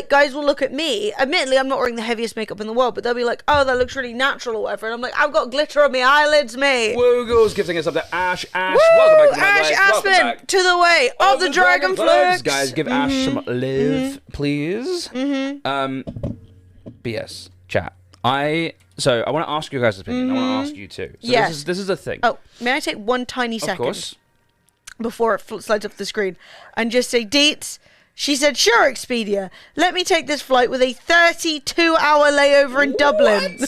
guys will look at me. Admittedly, I'm not wearing the heaviest makeup in the world, but they'll be like, "Oh, that looks really natural," or whatever. And I'm like, "I've got glitter on my eyelids, mate." Woo goes gifting us up to Ash. Woo! Welcome back to Ash Aspen to the way of the Dragonflux. Guys, give Ash some love, please. BS chat. I want to ask you guys' opinion. I want to ask you too. So this is a thing. Oh, may I take one tiny second? Of course. Before it slides off the screen, and just say, Deets. She said, "Sure, Expedia. Let me take this flight with a 32-hour layover in Dublin."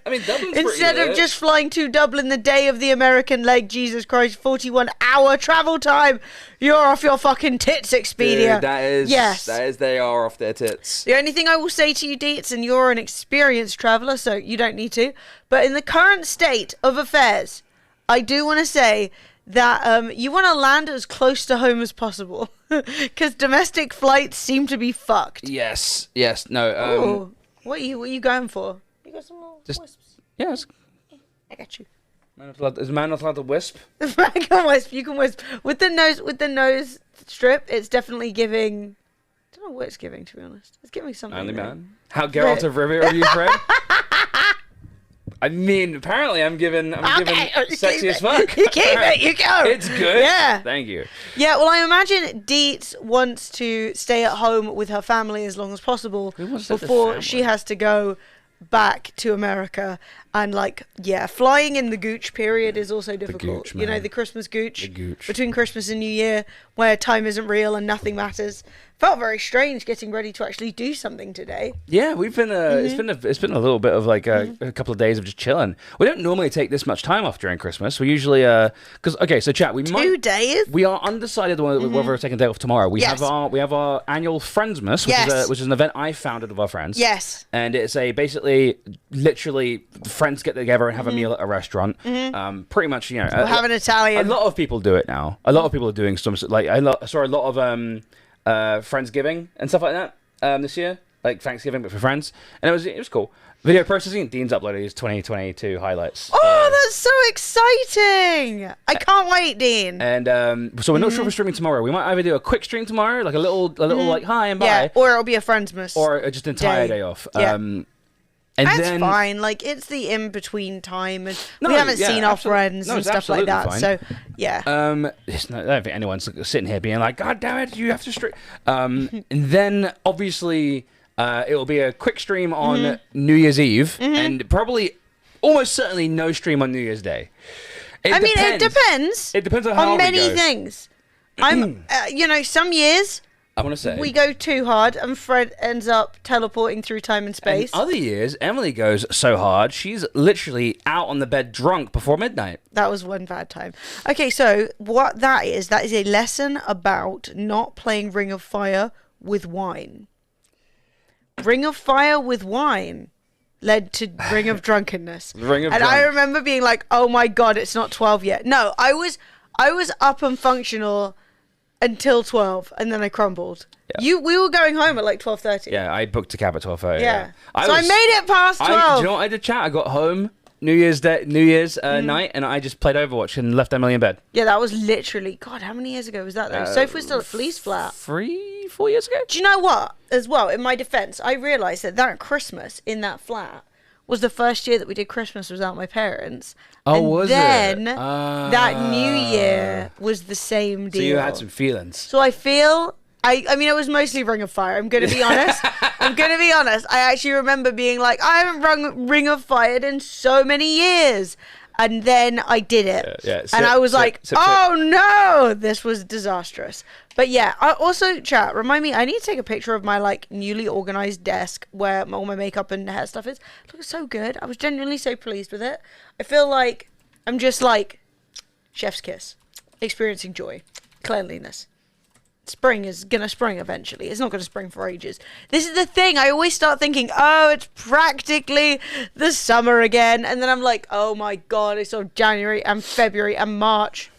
I mean, Dublin's instead of just flying to Dublin the day of the American leg. Jesus Christ, 41-hour travel time. You're off your fucking tits, Expedia. Dude, they are off their tits. The only thing I will say to you, Deets, and you're an experienced traveller, so you don't need to, but in the current state of affairs, I do want to say that you want to land as close to home as possible, because domestic flights seem to be fucked. Yes, no. Ooh, what are you going for? You got some more wisps? Yes. I got you. Is man not allowed to wisp? I can wisp. You can wisp with the nose strip. It's definitely giving. I don't know what it's giving, to be honest. It's giving something. Only man. How Geralt of Rivia are you, Fred? I mean, apparently I'm giving sexy as fuck. You keep it, you go. It's good. Yeah. Thank you. Yeah, well, I imagine Deet wants to stay at home with her family as long as possible before she has to go back to America. And flying in the gooch period is also difficult. Gooch, you know, the Christmas gooch. Between Christmas and New Year, where time isn't real and nothing matters. Felt very strange getting ready to actually do something today. Yeah, we've been it's been a little bit of like a couple of days of just chilling. We don't normally take this much time off during Christmas. We usually so chat, 2 days. We are undecided whether we're taking a day off tomorrow. We have our annual Friendsmas, which is an event I founded with our friends. Yes. And it's literally friends get together and have a meal at a restaurant. Pretty much, you know, we'll have an Italian. A lot of people do it now. A lot of people are doing some I saw a lot of Friendsgiving and stuff like that this year, like Thanksgiving but for friends, and it was cool. Video processing, Dean's uploaded his 2022 highlights. Oh, that's so exciting! I can't wait, Dean. And so we're not sure if we're streaming tomorrow. We might either do a quick stream tomorrow, like a little like hi and bye, yeah, or it'll be a Friendsmas, or just an entire day off. Yeah. And that's then, fine. Like, it's the in-between time, and we haven't seen our friends and stuff like that. Fine. So, yeah. I don't think anyone's sitting here being like, "God damn it, you have to stream." And then, obviously, it will be a quick stream on New Year's Eve, and probably, almost certainly, no stream on New Year's Day. It depends. It depends on how on many we go. things. I'm, some years I want to say we go too hard, and Fred ends up teleporting through time and space. And other years, Emily goes so hard, she's literally out on the bed drunk before midnight. That was one bad time. Okay, so what that is a lesson about not playing Ring of Fire with wine. Ring of Fire with wine led to Ring of Drunkenness. I remember being like, oh my God, it's not 12 yet. No, I was up and functional until 12, and then I crumbled. Yeah. We were going home at like 12:30. Yeah, I booked a cab at 12:30. Yeah. I made it past 12. Do you know what I did, chat? I got home New Year's night, and I just played Overwatch and left Emily in bed. Yeah, that was literally, God, how many years ago was that though? Sophie was still at Fleece Flat. 3-4 years ago? Do you know what? As well, in my defense, I realised that Christmas in that flat was the first year that we did Christmas without my parents. Oh, and was then it? That New Year was the same deal. So you had some feelings. So I feel... I mean, it was mostly Ring of Fire. I'm going to be honest. I actually remember being like, I haven't rung Ring of Fire in so many years. And then I did it. Yeah. And I was like, oh no, this was disastrous. But yeah, I also, chat, remind me, I need to take a picture of my like newly organized desk where all my makeup and hair stuff is. It looks so good. I was genuinely so pleased with it. I feel like I'm just like chef's kiss, experiencing joy, cleanliness. Spring is gonna spring eventually. It's not gonna spring for ages. This is the thing. I always start thinking, oh, it's practically the summer again. And then I'm like, oh my God, it's all January and February and March.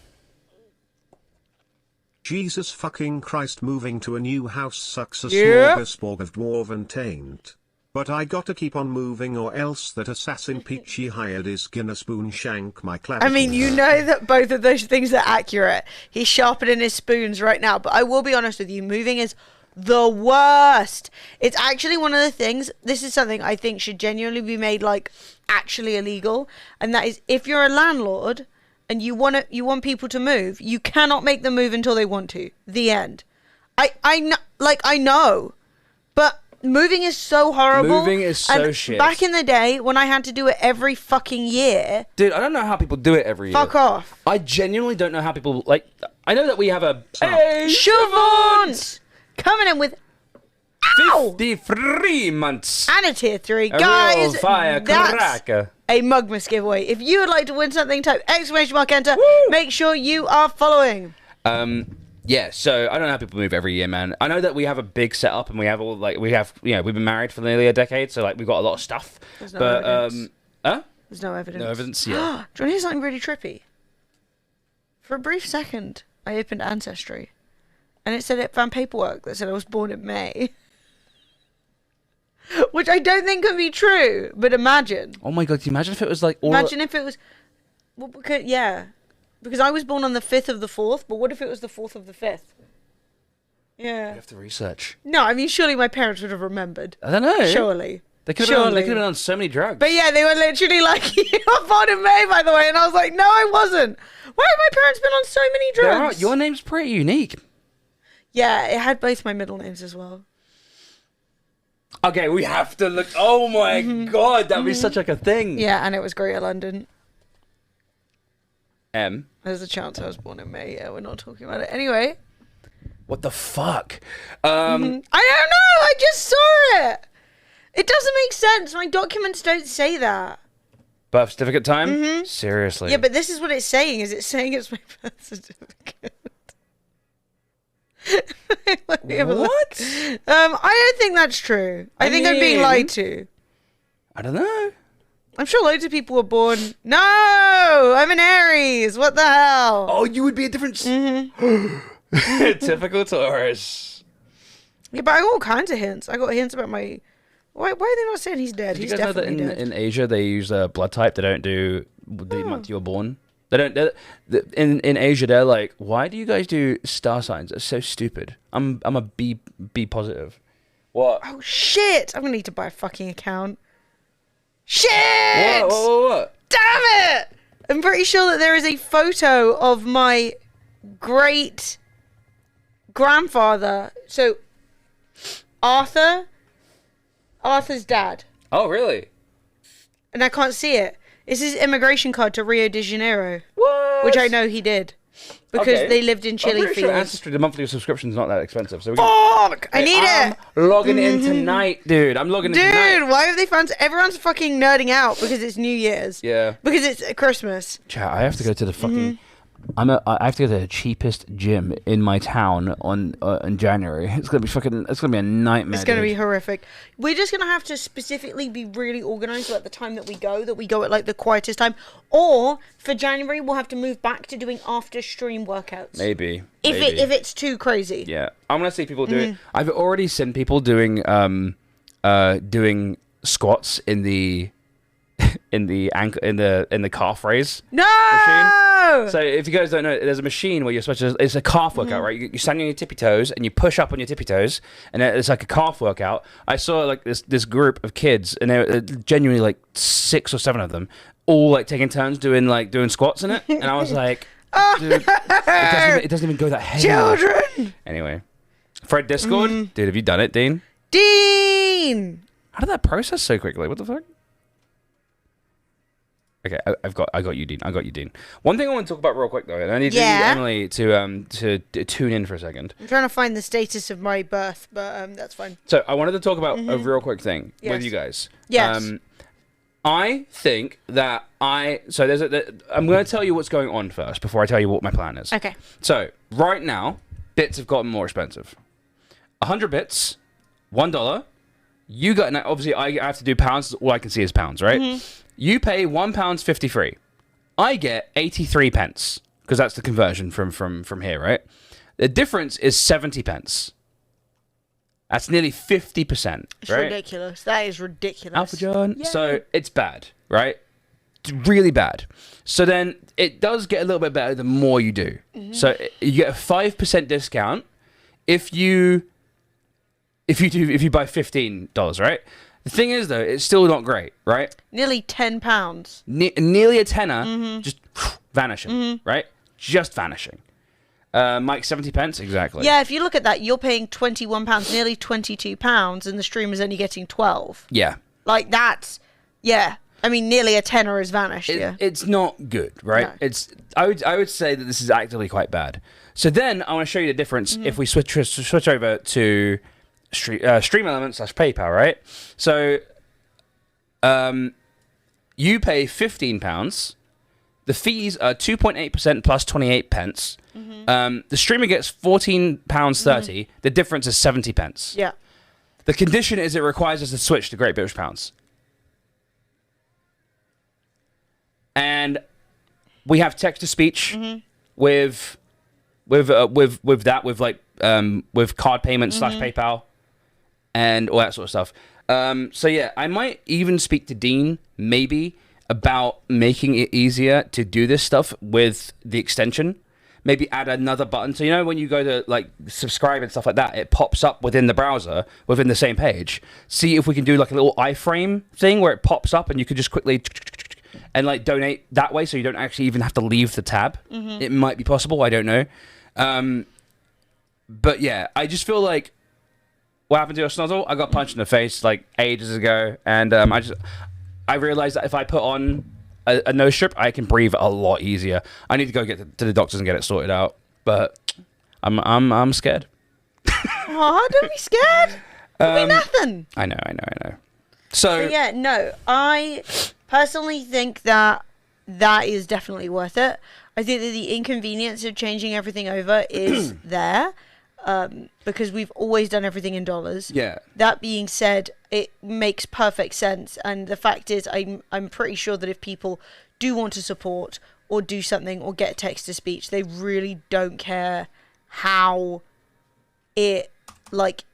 Jesus fucking Christ, moving to a new house sucks a smorgasbord of dwarven taint. But I gotta keep on moving or else that assassin Peachy hired is gonna spoon shank my clavicle. I mean, you know that both of those things are accurate. He's sharpening his spoons right now. But I will be honest with you, moving is the worst. It's actually one of the things, this is something I think should genuinely be made like actually illegal. And that is, if you're a landlord and you want people to move, you cannot make them move until they want to. The end. I know. But moving is so horrible. Moving is so shit. Back in the day, when I had to do it every fucking year... Dude, I don't know how people do it every year. Fuck off. I genuinely don't know how people... Like, I know that we have a... Hey, Siobhan! Coming in with... 53 months. And a tier 3. A Guys, real firecracker. A Mugmas giveaway. If you would like to win something, type !enter. Woo! Make sure you are following. Yeah, so I don't know how people move every year, man. I know that we have a big setup and we have all like we've been married for nearly a decade, so like we've got a lot of stuff. There's no evidence. There's no evidence. No evidence, yeah. Do you want to hear something really trippy? For a brief second, I opened Ancestry, and it said it found paperwork that said I was born in May. Which I don't think can be true, but imagine. Oh my God, can you imagine if it was like all... Imagine if it was... Well, because I was born on the 5th of the 4th, but what if it was the 4th of the 5th? Yeah. You have to research. No, I mean, surely my parents would have remembered. I don't know. Surely. They could have been on so many drugs. But yeah, they were literally like, you were born in May, by the way. And I was like, no, I wasn't. Why have my parents been on so many drugs? Your name's pretty unique. Yeah, it had both my middle names as well. Okay, we have to look... Oh my God, that would be such like a thing. Yeah, and it was Greater London. M. There's a chance I was born in May. Yeah, we're not talking about it. Anyway. What the fuck? I don't know. I just saw it. It doesn't make sense. My documents don't say that. Birth certificate time? Seriously. Yeah, but this is what it's saying. Is it saying it's my birth certificate? What? I don't think that's true. I think I'm being lied to. I don't know. I'm sure loads of people were born... No! I'm an Aries! What the hell? Oh, you would be a different... Typical Taurus. Yeah, but I got all kinds of hints. I got hints about my... Why are they not saying he's dead? Did you guys know that in Asia they use a blood type? They don't do the month you were born. They don't... In Asia, they're like, why do you guys do star signs? That's so stupid. I'm a B positive. What? Oh, shit! I'm going to need to buy a fucking account. Shit! What? Damn it! I'm pretty sure that there is a photo of my great grandfather. So, Arthur's dad. Oh, really? And I can't see it. It's his immigration card to Rio de Janeiro. What? which I know he did. Because they lived in chili I'm pretty sure fields. Ancestry, the monthly subscription's not that expensive. So Fuck! I need it! I'm logging in tonight, dude. I'm logging in tonight. Dude, why have they found... Everyone's fucking nerding out because it's New Year's. Yeah. Because it's Christmas. Chat, I have to go to the fucking... I have to go to the cheapest gym in my town in January. It's gonna be a nightmare. It's gonna be horrific. We're just gonna have to specifically be really organised at the time that we go at like the quietest time. Or for January we'll have to move back to doing after stream workouts. Maybe. If it's too crazy. Yeah. I'm gonna see people do it. I've already seen people doing squats in the calf raise. No. Machine. So if you guys don't know, there's a machine where you're supposed to. It's a calf workout, right? You stand on your tippy toes and you push up on your tippy toes, and it's like a calf workout. I saw like this group of kids, and they were genuinely like 6 or 7 of them, all like taking turns doing squats in it, and I was like, dude, it doesn't even go that heavy. Children. Anyway, Fred Discord, dude, have you done it, Dean? Dean. How did that process so quickly? What the fuck? Okay, I got you, Dean. One thing I want to talk about real quick though, and I need Emily to tune in for a second. I'm trying to find the status of my birth, but that's fine. So I wanted to talk about a real quick thing with you guys. Yes. I think that I'm going to tell you what's going on first before I tell you what my plan is. Okay. So right now, bits have gotten more expensive. 100 bits, $1. You got now. Obviously, I have to do pounds. All I can see is pounds, right? You pay £1.53. I get 83 pence because that's the conversion from here, right? The difference is 70 pence. That's nearly 50%. It's right? ridiculous. That is ridiculous. Alpha John. Yay. So it's bad, right? It's really bad. So then it does get a little bit better the more you do. So you get a 5% discount if you buy $15, right? The thing is, though, it's still not great, right? Nearly £10. Nearly a tenner, just vanishing, right? Just vanishing. Mike, 70 pence, exactly. Yeah, if you look at that, you're paying £21, nearly £22, and the streamer's only getting 12. Yeah. Like that's, yeah. I mean, nearly a tenner has vanished. It's not good, right? No. I would say that this is actively quite bad. So then I want to show you the difference if we switch over to Stream Elements / PayPal, right? So you pay £15. The fees are 2.8% plus 28 pence. The streamer gets £14.30. The difference is 70 pence. Yeah. The condition is it requires us to switch to Great British Pounds. And we have text to speech with card payments / PayPal and all that sort of stuff. So yeah, I might even speak to Dean maybe about making it easier to do this stuff with the extension. Maybe add another button. So, you know, when you go to like subscribe and stuff like that, it pops up within the browser, within the same page. See if we can do like a little iframe thing where it pops up and you could just quickly and like donate that way, so you don't actually even have to leave the tab. It might be possible. I don't know. But yeah, I just feel like what happened to a snozzle? I got punched in the face like ages ago, and I realized that if I put on a nose strip, I can breathe a lot easier. I need to go get to the doctors and get it sorted out, but I'm scared. Oh, don't be scared. It'll be nothing. I know. So yeah, no, I personally think that is definitely worth it. I think that the inconvenience of changing everything over is there, because we've always done everything in dollars. Yeah. That being said, it makes perfect sense, and the fact is, I'm pretty sure that if people do want to support or do something or get text to speech, they really don't care how it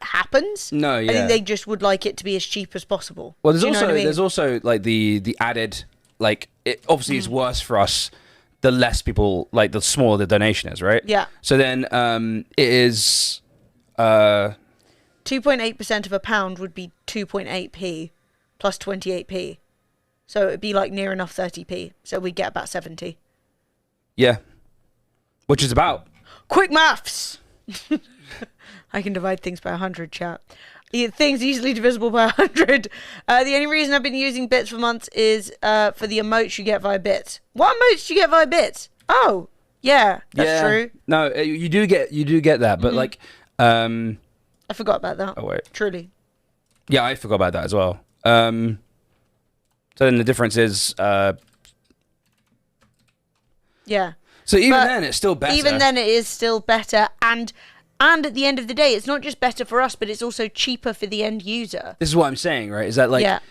happens. No, yeah. I think they just would like it to be as cheap as possible. Well, there's also like the added, like, it obviously is worse for us the less people, like the smaller the donation is, right? Yeah. So then it is 2.8% of a pound would be 2.8p plus 28p. So it'd be like near enough 30p. So we'd get about 70. Yeah. Which is about Quick maths! I can divide things by 100, chat. Things easily divisible by 100. The only reason I've been using bits for months is for the emotes you get via bits. What emotes do you get via bits? Oh, yeah, that's true. No, you do get that, but like, I forgot about that. oh wait, Truly. yeah, I forgot about that as well. So then the difference is, yeah. so even But then it's still better. Even then, it is still better, and at the end of the day, it's not just better for us, but it's also cheaper for the end user. This is what I'm saying, right? Is that like,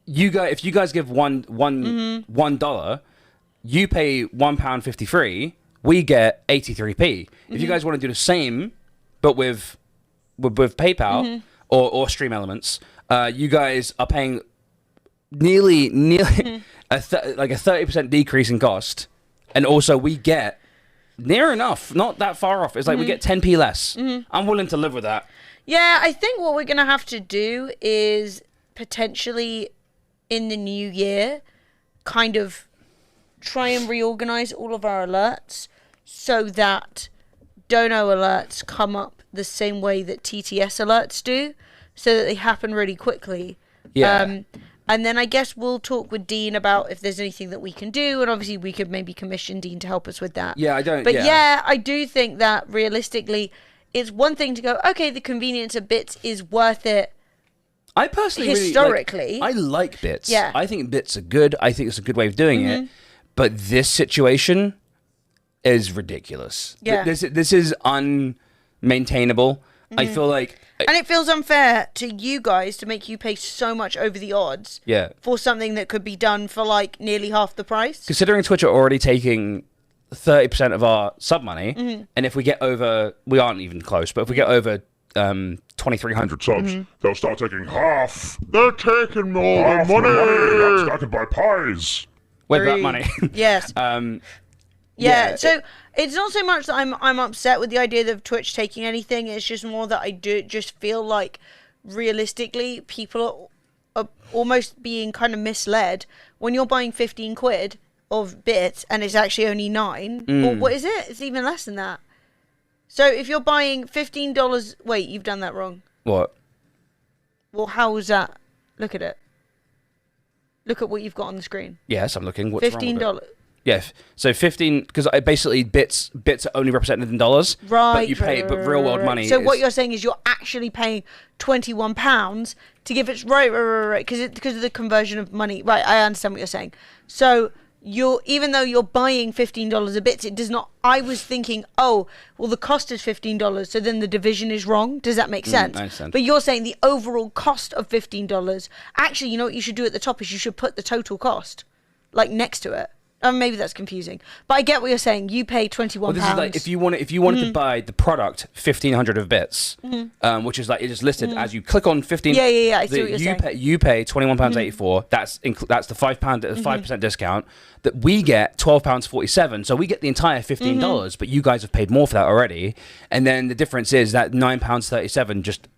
if you guys give $1, you pay £1.53, we get 83p. If you guys want to do the same, but with PayPal or Stream Elements, you guys are paying nearly a 30% decrease in cost, and also we get near enough, not that far off. It's like we get 10p less. I'm willing to live with that. Yeah, I think what we're gonna have to do is potentially in the new year, kind of try and reorganize all of our alerts so that dono alerts come up the same way that TTS alerts do, so that they happen really quickly. Yeah. And then I guess we'll talk with Dean about if there's anything that we can do, and obviously we could maybe commission Dean to help us with that. Yeah, I don't. But I do think that realistically, it's one thing to go, okay, the convenience of bits is worth it. I personally historically, I like bits. Yeah. I think bits are good. I think it's a good way of doing it. But this situation is ridiculous. Yeah. This is unmaintainable. I feel like, and it feels unfair to you guys to make you pay so much over the odds for something that could be done for like nearly half the price. Considering Twitch are already taking 30% of our sub money, and if we get over, we aren't even close, but if we get over 2,300 subs, they'll start taking half. They're taking all the money. I can buy pies. with that money. Yes. Yeah, so it's not so much that I'm upset with the idea of Twitch taking anything. It's just more that I do just feel like realistically people are almost being kind of misled when you're buying 15 quid of bits and it's actually only 9. Or what is it? It's even less than that. So if you're buying $15, wait, you've done that wrong. What? Well, how was that? Look at it. Look at what you've got on the screen. Yes, I'm looking. What's wrong with $15. it? Yeah, so 15, because basically bits are only represented in dollars, right? But you pay, but real world money. So what you're saying is you're actually paying £21 to give it right, because of the conversion of money. Right, I understand what you're saying. So even though you're buying $15 a bit, it does not. I was thinking, oh, well, the cost is $15, so then the division is wrong. Does that make sense? I understand. But you're saying the overall cost of $15. Actually, you know what you should do at the top is you should put the total cost, like next to it. Maybe that's confusing, but I get what you're saying. You pay £21. Well, this is like if you wanted to buy the product 1,500 of bits, which is like it is listed as you click on 15. Yeah. I see what you're saying. You pay £21.84. That's the £5% discount. That we get £12.47. So we get the entire $15, but you guys have paid more for that already. And then the difference is that £9.37 just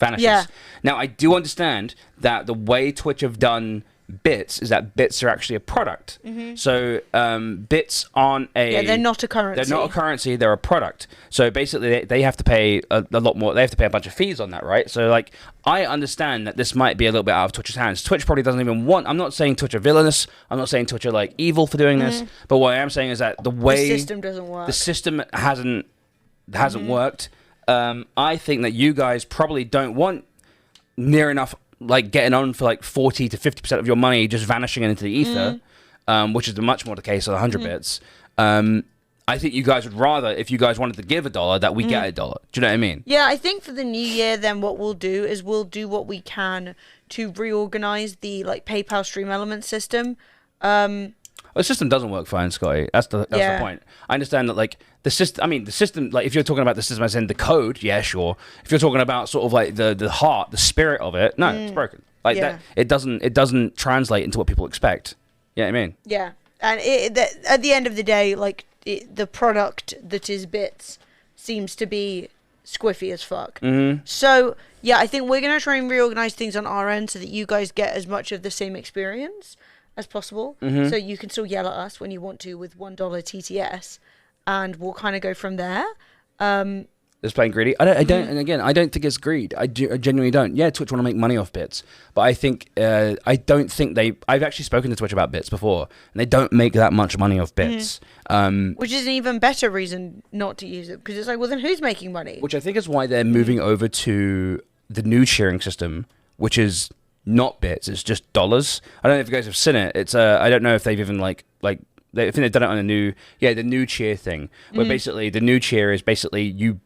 vanishes. Yeah. Now I do understand that the way Twitch have done bits is that bits are actually a product. So bits aren't they're not a currency. They're not a currency, they're a product. So basically they have to pay a lot more. They have to pay a bunch of fees on that, right? So like I understand that this might be a little bit out of Twitch's hands. Twitch probably doesn't even want. I'm not saying Twitch are villainous. I'm not saying Twitch are like evil for doing this. But what I am saying is that the way the system doesn't work. The system hasn't worked. I think that you guys probably don't want near enough like getting on for like 40 to 50% of your money just vanishing into the ether, which is much more the case of 100 bits. I think you guys would rather, if you guys wanted to give $1, that we get $1. Do you know what I mean? Yeah, I think for the new year, then what we'll do is we'll do what we can to reorganize the like PayPal Stream Element system. The system doesn't work fine, Scotty. That's the point. I understand that, like, the system, like, if you're talking about the system as in the code, yeah, sure. If you're talking about sort of, like, the heart, the spirit of it, no, it's broken. Like, that, it doesn't translate into what people expect. You know what I mean? Yeah. And at the end of the day, like, the product that is bits seems to be squiffy as fuck. So, yeah, I think we're going to try and reorganize things on our end so that you guys get as much of the same experience as possible. So you can still yell at us when you want to with $1 TTS, and we'll kind of go from there. is playing greedy. I don't, and again, I don't think it's greed. I genuinely don't. Yeah, Twitch want to make money off bits, but I think I don't think I've actually spoken to Twitch about bits before, and they don't make that much money off bits. Which is an even better reason not to use it, because it's like, well, then who's making money? Which I think is why they're moving over to the new cheering system, which is not bits, it's just dollars. I don't know if you guys have seen it. It's I don't know if they've even I think they've done it on the new cheer thing, where basically the new cheer is basically you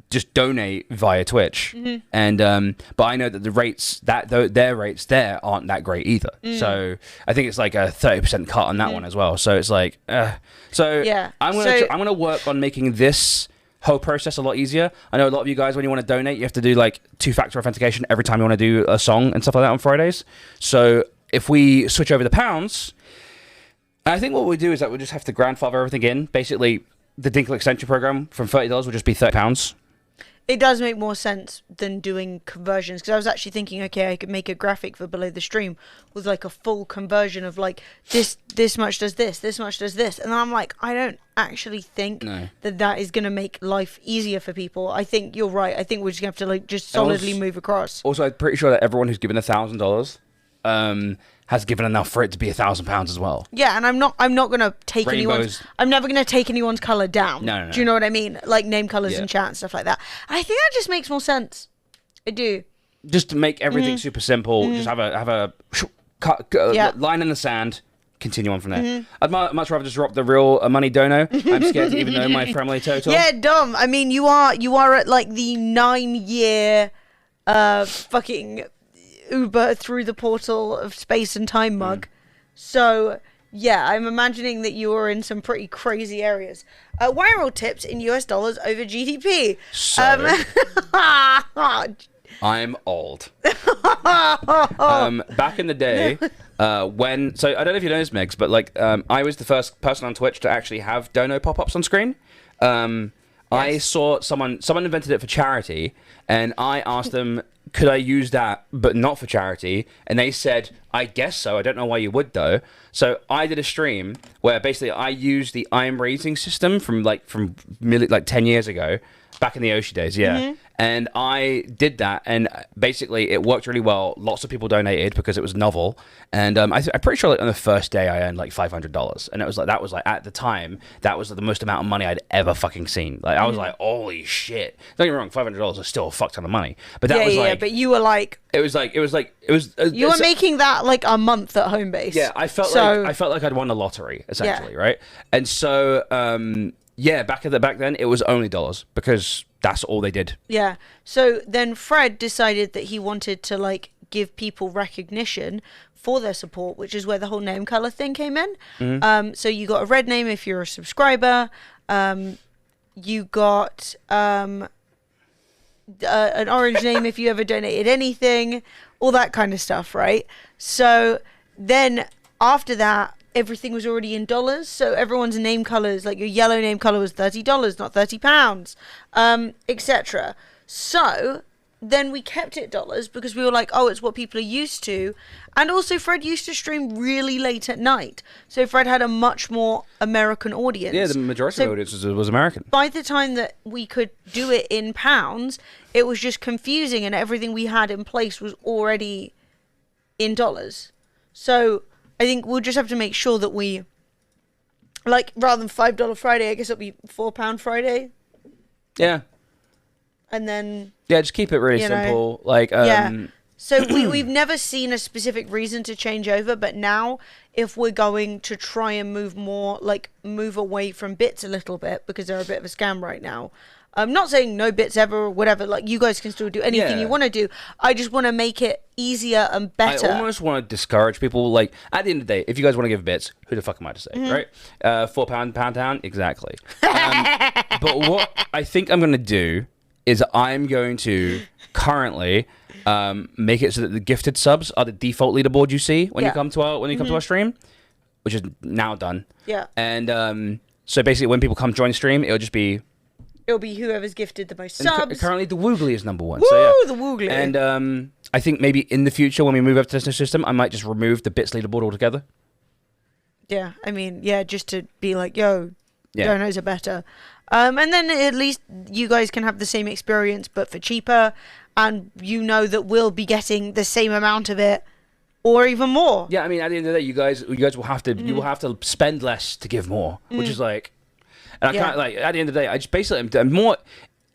just donate via Twitch, and but I know that the rates their rates there aren't that great either. So I think it's like a 30% cut on that one as well. So it's like, Yeah. I'm gonna work on making this whole process a lot easier. I know a lot of you guys, when you want to donate, you have to do like 2-factor authentication every time you want to do a song and stuff like that on Fridays. So if we switch over the pounds, I think what we'll do is that we'll just have to grandfather everything in. Basically, the Dinkle extension program from $30 will just be £30. It does make more sense than doing conversions, because I was actually thinking, okay, I could make a graphic for below the stream with like a full conversion of like this much does this much does this, and I'm like, I don't actually think that is going to make life easier for people. I think you're right. I think we're just going to have to like just solidly move across. Also, I'm pretty sure that everyone who's given $1,000 has given enough for it to be £1,000 as well. Yeah, and I'm not gonna take I'm never gonna take anyone's colour down. No. Do you know what I mean? Like name colours in chat and stuff like that. I think that just makes more sense. I do. Just to make everything super simple, just have a line in the sand. Continue on from there. I'd much rather just drop the real money dono. I'm scared to even know my family total. Yeah, Dom. I mean, you are at like the 9-year fucking Uber through the portal of space and time mug. So yeah, I'm imagining that you are in some pretty crazy areas. Viral tips in US dollars over GDP. So I'm old. Back in the day, so I don't know if you know this, Megs, but like I was the first person on Twitch to actually have dono pop-ups on screen. I saw someone invented it for charity, and I asked them, could I use that but not for charity? And they said, I guess so. I don't know why you would though. So I did a stream where basically I used the I'm rating system from 10 years ago, back in the Oshi days, And I did that, and basically it worked really well. Lots of people donated because it was novel, and I'm pretty sure like on the first day I earned like $500, and that was at the time that was the most amount of money I'd ever fucking seen. Like I was like, holy shit! Don't get me wrong, $500 is still a fuck ton of money, but that was like, but you were like, it was you were making that like a month at home base. Yeah, I felt like I'd won the lottery essentially, right? And so back then it was only dollars because that's all they did. Yeah. So then Fred decided that he wanted to like give people recognition for their support, which is where the whole name color thing came in. So you got a red name if you're a subscriber. You got an orange name if you ever donated anything, all that kind of stuff, right? So then after that, everything was already in dollars, so everyone's name colors, like your yellow name color, was $30, not £30, etc. So then we kept it dollars because we were like, oh, it's what people are used to. And also Fred used to stream really late at night, so Fred had a much more American audience. Yeah, the majority of the audience was American. By the time that we could do it in pounds, it was just confusing, and everything we had in place was already in dollars. So I think we'll just have to make sure that we, like, rather than $5 Friday, I guess it'll be £4 Friday. Yeah. And then... yeah, just keep it really simple. Like, So we've never seen a specific reason to change over, but now if we're going to try and move away from bits a little bit, because they're a bit of a scam right now. I'm not saying no bits ever or whatever, like you guys can still do anything you want to do. I just want to make it easier and better. I almost want to discourage people. Like, at the end of the day, if you guys want to give bits, who the fuck am I to say, right? £4, pound town, exactly. But what I think I'm going to do is I'm going to currently make it so that the gifted subs are the default leaderboard you see when you come to our stream, which is now done. Yeah. And so basically, when people come join the stream, it'll be whoever's gifted the most subs. Currently, the Woogly is number one. Woo, so yeah. The Woogly. And I think maybe in the future, when we move up to this new system, I might just remove the bits leaderboard altogether. Yeah, I mean, just to be like, yo, donos are better. And then at least you guys can have the same experience, but for cheaper, and you know that we'll be getting the same amount of it, or even more. Yeah, I mean, at the end of the day, you guys will have to you will have to spend less to give more, which is like, and I can't like at the end of the day, I just basically I'm more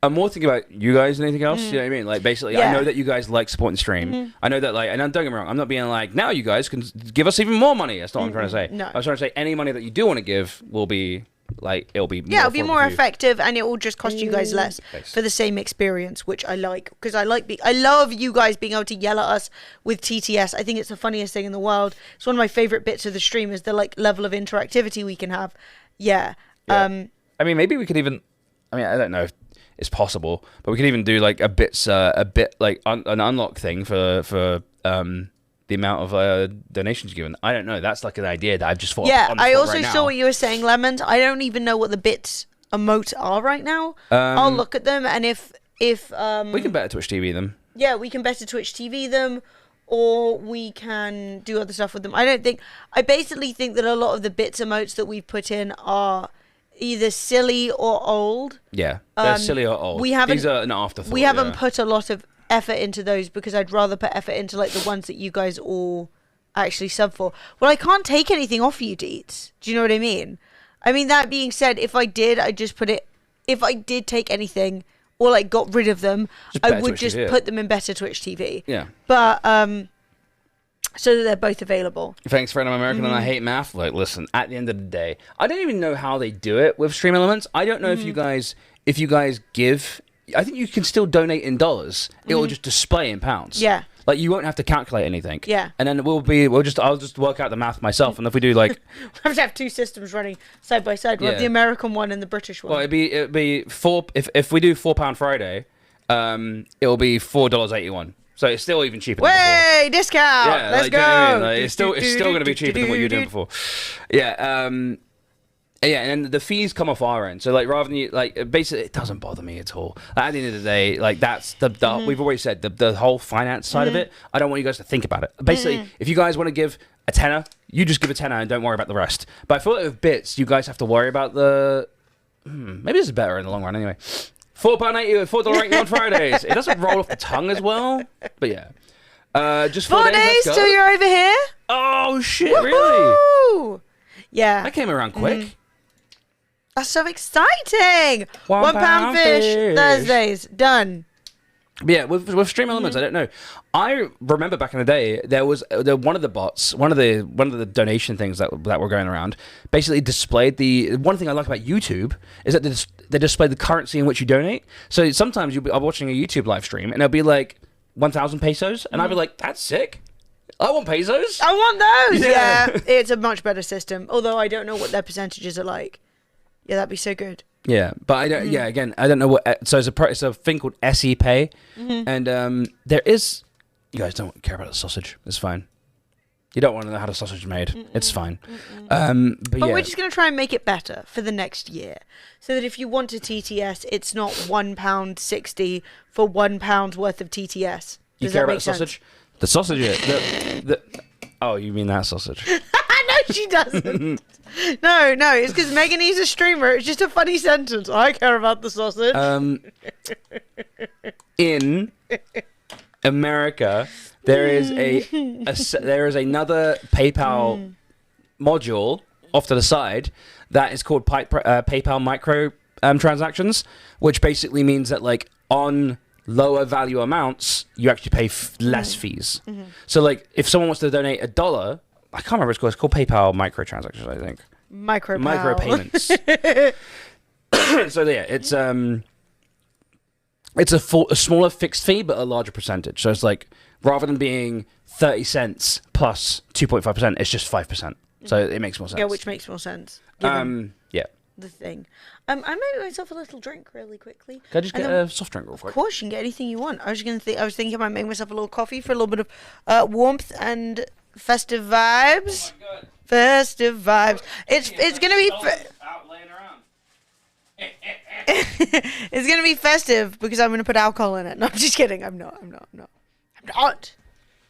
thinking about you guys than anything else. You know what I mean? Like basically, I know that you guys like supporting the stream. I know that like, and don't get me wrong, I'm not being like now you guys can give us even more money. That's not what I'm trying to say. No. I was trying to say any money that you do want to give will be. Like it'll be more effective, and it will just cost you guys less for the same experience, which I like, because I love you guys being able to yell at us with TTS. I think it's the funniest thing in the world. It's one of my favorite bits of the stream is the like level of interactivity we can have. Yeah. I mean, maybe we could even. I mean, I don't know if it's possible, but we could even do like a bit like an unlock thing for the amount of donations given. I don't know. That's like an idea that I've just thought. Yeah, on the I spot also right saw now. what you were saying, Lemons. I don't even know what the bits emotes are right now. I'll look at them, and if we can better Twitch TV them. Yeah, we can better Twitch TV them, or we can do other stuff with them. I basically think that a lot of the bits emotes that we've put in are either silly or old. Yeah, they're silly or old. These are an afterthought. We haven't put a lot of effort into those, because I'd rather put effort into like the ones that you guys all actually sub for. Well, I can't take anything off you, Deets. Do you know what I mean? I mean, that being said, if I did, I'd just put it. If I did take anything or like got rid of them, I would just put them in better Twitch TV. Yeah. But so that they're both available. Thanks, friend. I'm American and I hate math. Like, listen, at the end of the day, I don't even know how they do it with Stream Elements. I don't know if you guys give. I think you can still donate in dollars. It will just display in pounds. Yeah. Like you won't have to calculate anything. Yeah. And then I'll just work out the math myself. And if we do like, we have to have two systems running side by side. We have the American one and the British one. Well, it'd be four. If we do £4 Friday, it'll be $4.81. So it's still even cheaper. Way discount. Yeah, Let's go. You know what I mean? Like, it's still going to be cheaper than what you were doing before. Yeah. Yeah, and the fees come off our end. So, like, rather than you, like, basically, it doesn't bother me at all. Like, at the end of the day, like, that's the we've always said, the whole finance side of it, I don't want you guys to think about it. Basically, if you guys want to give a tenner, you just give a tenner and don't worry about the rest. But I feel like with bits, you guys have to worry about the... maybe this is better in the long run anyway. £4.80, $4.80 on Fridays. It doesn't roll off the tongue as well, but yeah. Just 4 days till you're over here? Oh, shit, Woo-hoo! really? Yeah. That came around quick. That's so exciting! £1 £1 fish, Thursdays, done. But yeah, with Stream Elements, I don't know. I remember back in the day, there was one of the bots, one of the donation things that were going around, basically displayed the one thing I like about YouTube is that they display the currency in which you donate. So sometimes I'm watching a YouTube live stream and it'll be like 1,000 pesos, and I'll be like, that's sick. I want pesos. I want those. Yeah, it's a much better system. Although I don't know what their percentages are like. Yeah, that'd be so good. Yeah, but I don't. Yeah, again, I don't know what. So it's a thing called SE Pay, and there is. You guys don't care about the sausage. It's fine. You don't want to know how the sausage is made. It's fine. But yeah. We're just going to try and make it better for the next year, so that if you want a TTS, it's not £1.60 for £1 worth of TTS. You care about the sausage? The sausage. Oh, you mean that sausage? No, she doesn't. No, it's because Megan is a streamer. It's just a funny sentence. I care about the sausage. In America, there is there is another PayPal module off to the side that is called PayPal micro transactions, which basically means that like on lower value amounts, you actually pay less fees. So like if someone wants to donate $1, I can't remember what it's called PayPal microtransactions, I think. Micro payments. So yeah, it's a smaller fixed fee, but a larger percentage. So it's like, rather than being 30 cents plus 2.5%, it's just 5%. So it makes more sense. Yeah, which makes more sense. Yeah. The thing. I made myself a little drink really quickly. Can I just get a soft drink real quick? Of course, you can get anything you want. I was thinking about making myself a little coffee for a little bit of warmth and festive vibes. Oh my God. Festive vibes. It's gonna be. Out laying around. It's gonna be festive because I'm gonna put alcohol in it. No, I'm just kidding. I'm not.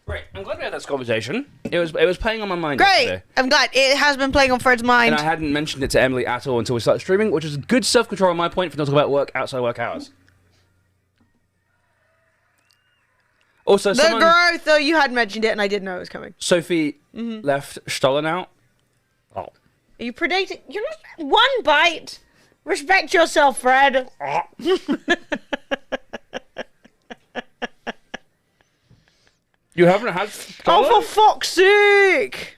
Right. I'm glad we had this conversation. It was playing on my mind Great. yesterday. I'm glad it has been playing on Fred's mind. And I hadn't mentioned it to Emily at all until we started streaming, which is good self-control on my point for not talking about work outside work hours. Also, the growth, though, you had mentioned it, and I didn't know it was coming. Sophie left Stollen out. Oh. Are you predating? You're not one bite. Respect yourself, Fred. You haven't had Stollen? Oh, for fuck's sake!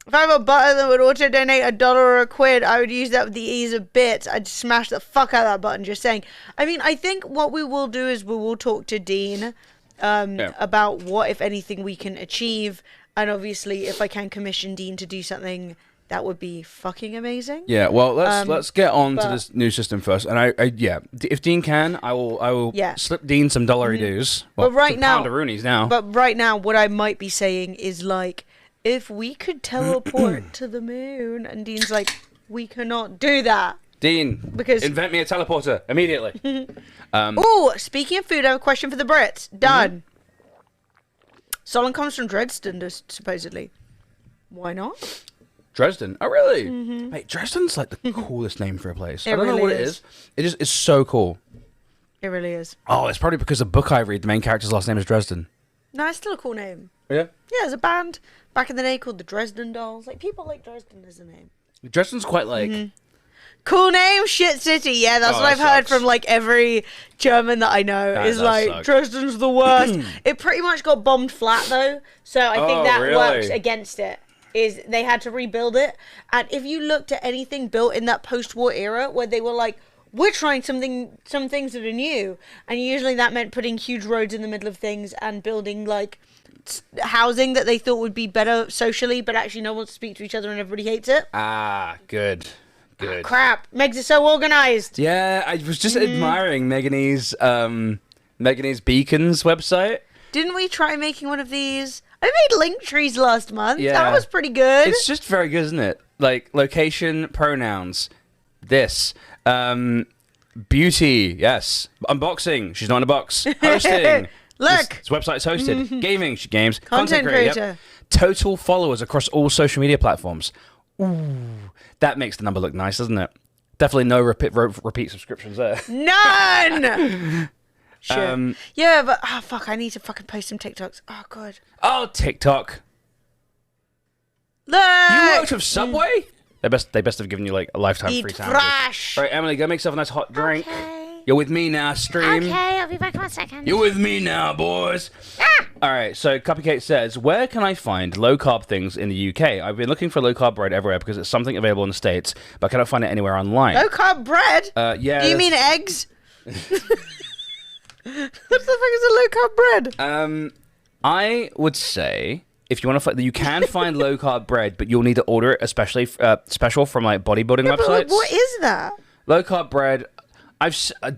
If I have a button that would auto-donate $1 or £1, I would use that with the ease of bits. I'd smash the fuck out of that button, just saying. I mean, I think what we will do is we will talk to Dean about what, if anything, we can achieve. And obviously, if I can commission Dean to do something, that would be fucking amazing. Yeah, well, let's get on to this new system first. And I if Dean can, I will slip Dean some dollary dues. Well, but right now, poundaroonies now. But right now, what I might be saying is like, if we could teleport to the moon, and Dean's like, we cannot do that. Dean, because invent me a teleporter immediately. Oh, speaking of food, I have a question for the Brits. Done. Solon comes from Dresden, supposedly. Why not? Dresden? Oh, really? Mate, Dresden's like the coolest name for a place. I don't know really what it is. It just is so cool. It really is. Oh, it's probably because the book I read, the main character's last name is Dresden. No, it's still a cool name. Yeah? Yeah, there's a band back in the day called the Dresden Dolls. Like, people like Dresden as a name. Dresden's quite like... Cool name, shit city. Yeah, that's what I've heard from like every German that I know. Is like suck. Dresden's the worst. It pretty much got bombed flat though, so I think that works against it. Is they had to rebuild it, and if you looked at anything built in that post-war era where they were like, we're trying some things that are new, and usually that meant putting huge roads in the middle of things and building like housing that they thought would be better socially, but actually no one wants to speak to each other and everybody hates it. Ah, good. Good. Crap, Megs is so organized. Yeah, I was just admiring Meganese Beacons website. Didn't we try making one of these? I made link trees last month. Yeah. That was pretty good. It's just very good, isn't it? Like, location, pronouns, this, beauty, yes, unboxing, she's not in a box, hosting, Look. this website's hosted, gaming, she games, Content creator. Yep. Total followers across all social media platforms. Ooh, that makes the number look nice, doesn't it? Definitely no repeat subscriptions there. None! Sure. Yeah, but, fuck, I need to fucking post some TikToks. Oh, God. Oh, TikTok. Look! You worked with Subway? They best have given you, like, a lifetime Eat free sandwich. trash! Right, Emily, go make yourself a nice hot drink. Okay. You're with me now, stream. Okay, I'll be back in 1 second. You're with me now, boys. All right, so Cupcake says, where can I find low-carb things in the UK? I've been looking for low-carb bread everywhere because it's something available in the States, but I cannot find it anywhere online. Low-carb bread? Yeah. Do you mean eggs? What the fuck is a low-carb bread? I would say, if you want to find, you can find low-carb bread, but you'll need to order it especially special from, like, bodybuilding websites. But, like, what is that? Low-carb bread...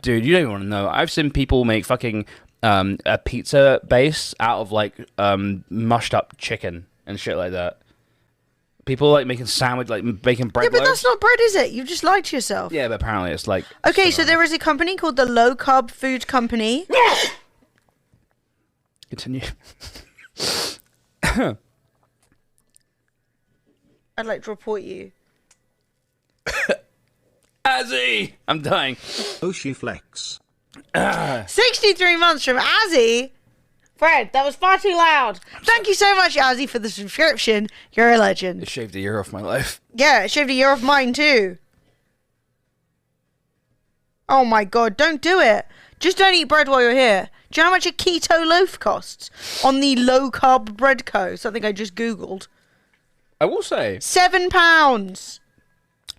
dude, you don't even want to know. I've seen people make fucking a pizza base out of like mushed up chicken and shit like that. People like making sandwich, like making bread. Yeah, but loaves. that's not bread, is it? You've just lied to yourself. Yeah, but apparently it's like. Okay, so there is a company called the Low Carb Food Company. Continue. I'd like to report you. Azzy! I'm dying. Oshiflex. 63 months from Azzy. Fred, that was far too loud. Thank you so much, Azzy, for the subscription. You're a legend. It shaved a year off my life. Yeah, it shaved a year off mine, too. Oh, my God, don't do it. Just don't eat bread while you're here. Do you know how much a keto loaf costs? On the Low Carb Bread Co., something I just Googled. I will say, £7.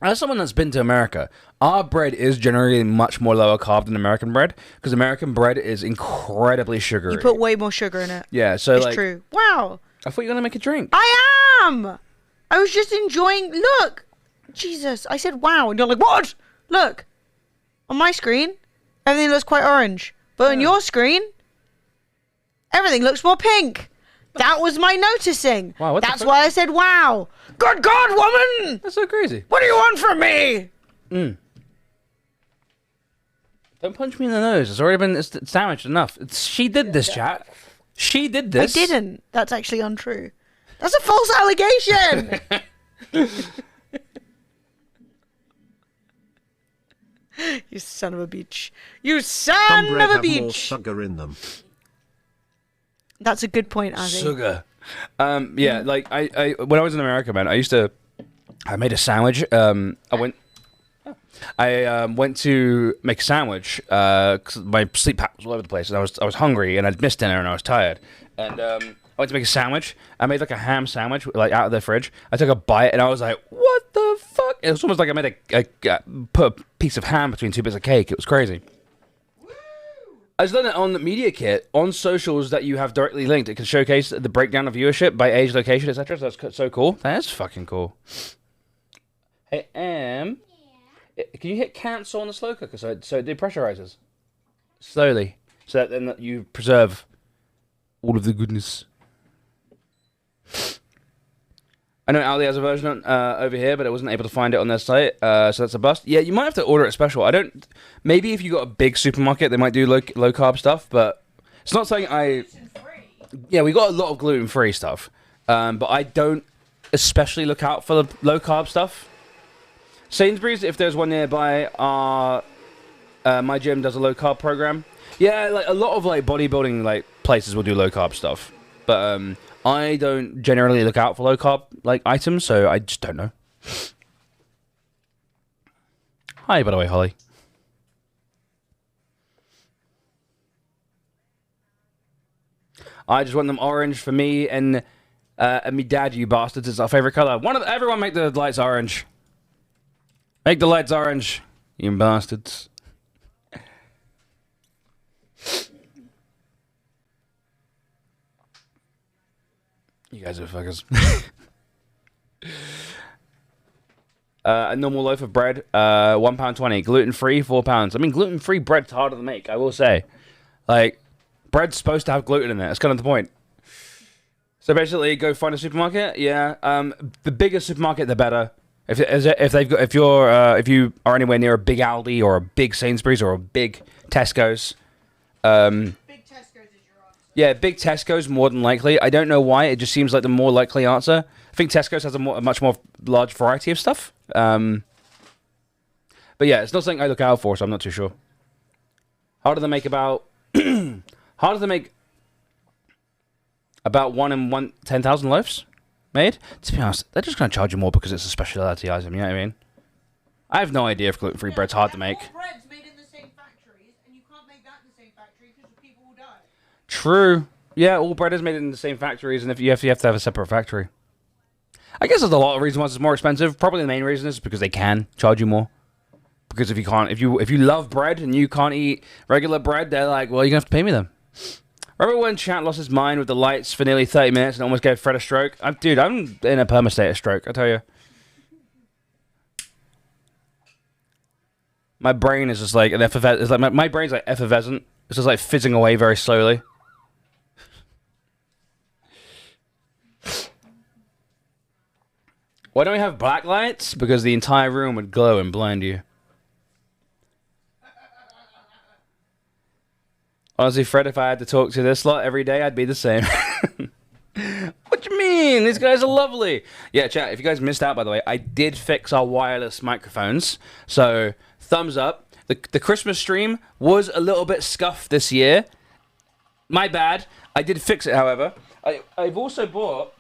as someone that's been to America, our bread is generally much more lower carb than American bread, because American bread is incredibly sugary. You put way more sugar in it. Yeah, so It's like, true. Wow. I thought you were gonna make a drink. I am. I was just enjoying. Look, Jesus. I said wow, and you're like, what? Look, on my screen, everything looks quite orange, but on your screen, everything looks more pink. That was my noticing. Wow, what the That's fuck? why I said wow. Good God, woman! That's so crazy. What do you want from me? Don't punch me in the nose. It's already been damaged enough. She did this, chat. She did this. I didn't. That's actually untrue. That's a false allegation. You son of a bitch. You Some son bread of a have more bitch. sugar in them. That's a good point, Azzy. Sugar. Yeah, like I when I was in America, man, I made a sandwich. I went to make a sandwich because my sleep pattern was all over the place, and I was hungry, and I'd missed dinner, and I was tired, and I went to make a sandwich. I made like a ham sandwich, like out of the fridge. I took a bite, and I was like, "What the fuck?" It was almost like I made put a piece of ham between two bits of cake. It was crazy. I just learned that on the Media Kit, on socials that you have directly linked, it can showcase the breakdown of viewership by age, location, etc. So that's so cool. That's fucking cool. Hey, can you hit cancel on the slow cooker so it depressurizes slowly, so that then you preserve all of the goodness. I know Aldi has a version over here, but I wasn't able to find it on their site, so that's a bust. Yeah, you might have to order it special. Maybe if you got a big supermarket, they might do low carb stuff, but it's not something Yeah, we got a lot of gluten-free stuff, but I don't especially look out for the low carb stuff. Sainsbury's, if there's one nearby, my gym does a low carb program. Yeah, like a lot of like bodybuilding like places will do low carb stuff, but I don't generally look out for low carb like items, so I just don't know. Hi, by the way, Holly. I just want them orange for me and me dad, you bastards. It's our favorite color. Everyone make the lights orange. Make the lights orange, you bastards. You guys are fuckers. A normal loaf of bread, £1.20. Gluten-free, £4. I mean, gluten-free bread's harder to make, I will say. Like, bread's supposed to have gluten in it. That's kind of the point. So basically, go find a supermarket. Yeah, the bigger supermarket, the better. If you are anywhere near a big Aldi or a big Sainsbury's or a big Tesco's, Big Tesco's is your answer. Yeah, big Tesco's more than likely. I don't know why. It just seems like the more likely answer. I think Tesco's has a much more large variety of stuff. But yeah, it's not something I look out for, so I'm not too sure. How do they make about? How do they make about 10,000 loaves made? To be honest, they're just going to charge you more because it's a specialty item. You know what I mean? I have no idea if gluten-free bread's hard to make. All bread's made in the same factories, and you can't make that in the same factory because people will die. True. Yeah, all bread is made in the same factories, and if you have to have a separate factory. I guess there's a lot of reasons why it's more expensive. Probably the main reason is because they can charge you more. Because if you love bread and you can't eat regular bread, they're like, well, you're gonna have to pay me then. Remember when Chat lost his mind with the lights for nearly 30 minutes and almost gave Fred a stroke? Dude, I'm in a perma state of stroke, I tell you. My brain is just like it's like my brain's like effervescent. It's just like fizzing away very slowly. Why don't we have black lights? Because the entire room would glow and blind you. Honestly, Fred, if I had to talk to this lot every day, I'd be the same. What do you mean? These guys are lovely. Yeah, chat, if you guys missed out, by the way, I did fix our wireless microphones. So, thumbs up. The Christmas stream was a little bit scuffed this year. My bad. I did fix it, however. I've also bought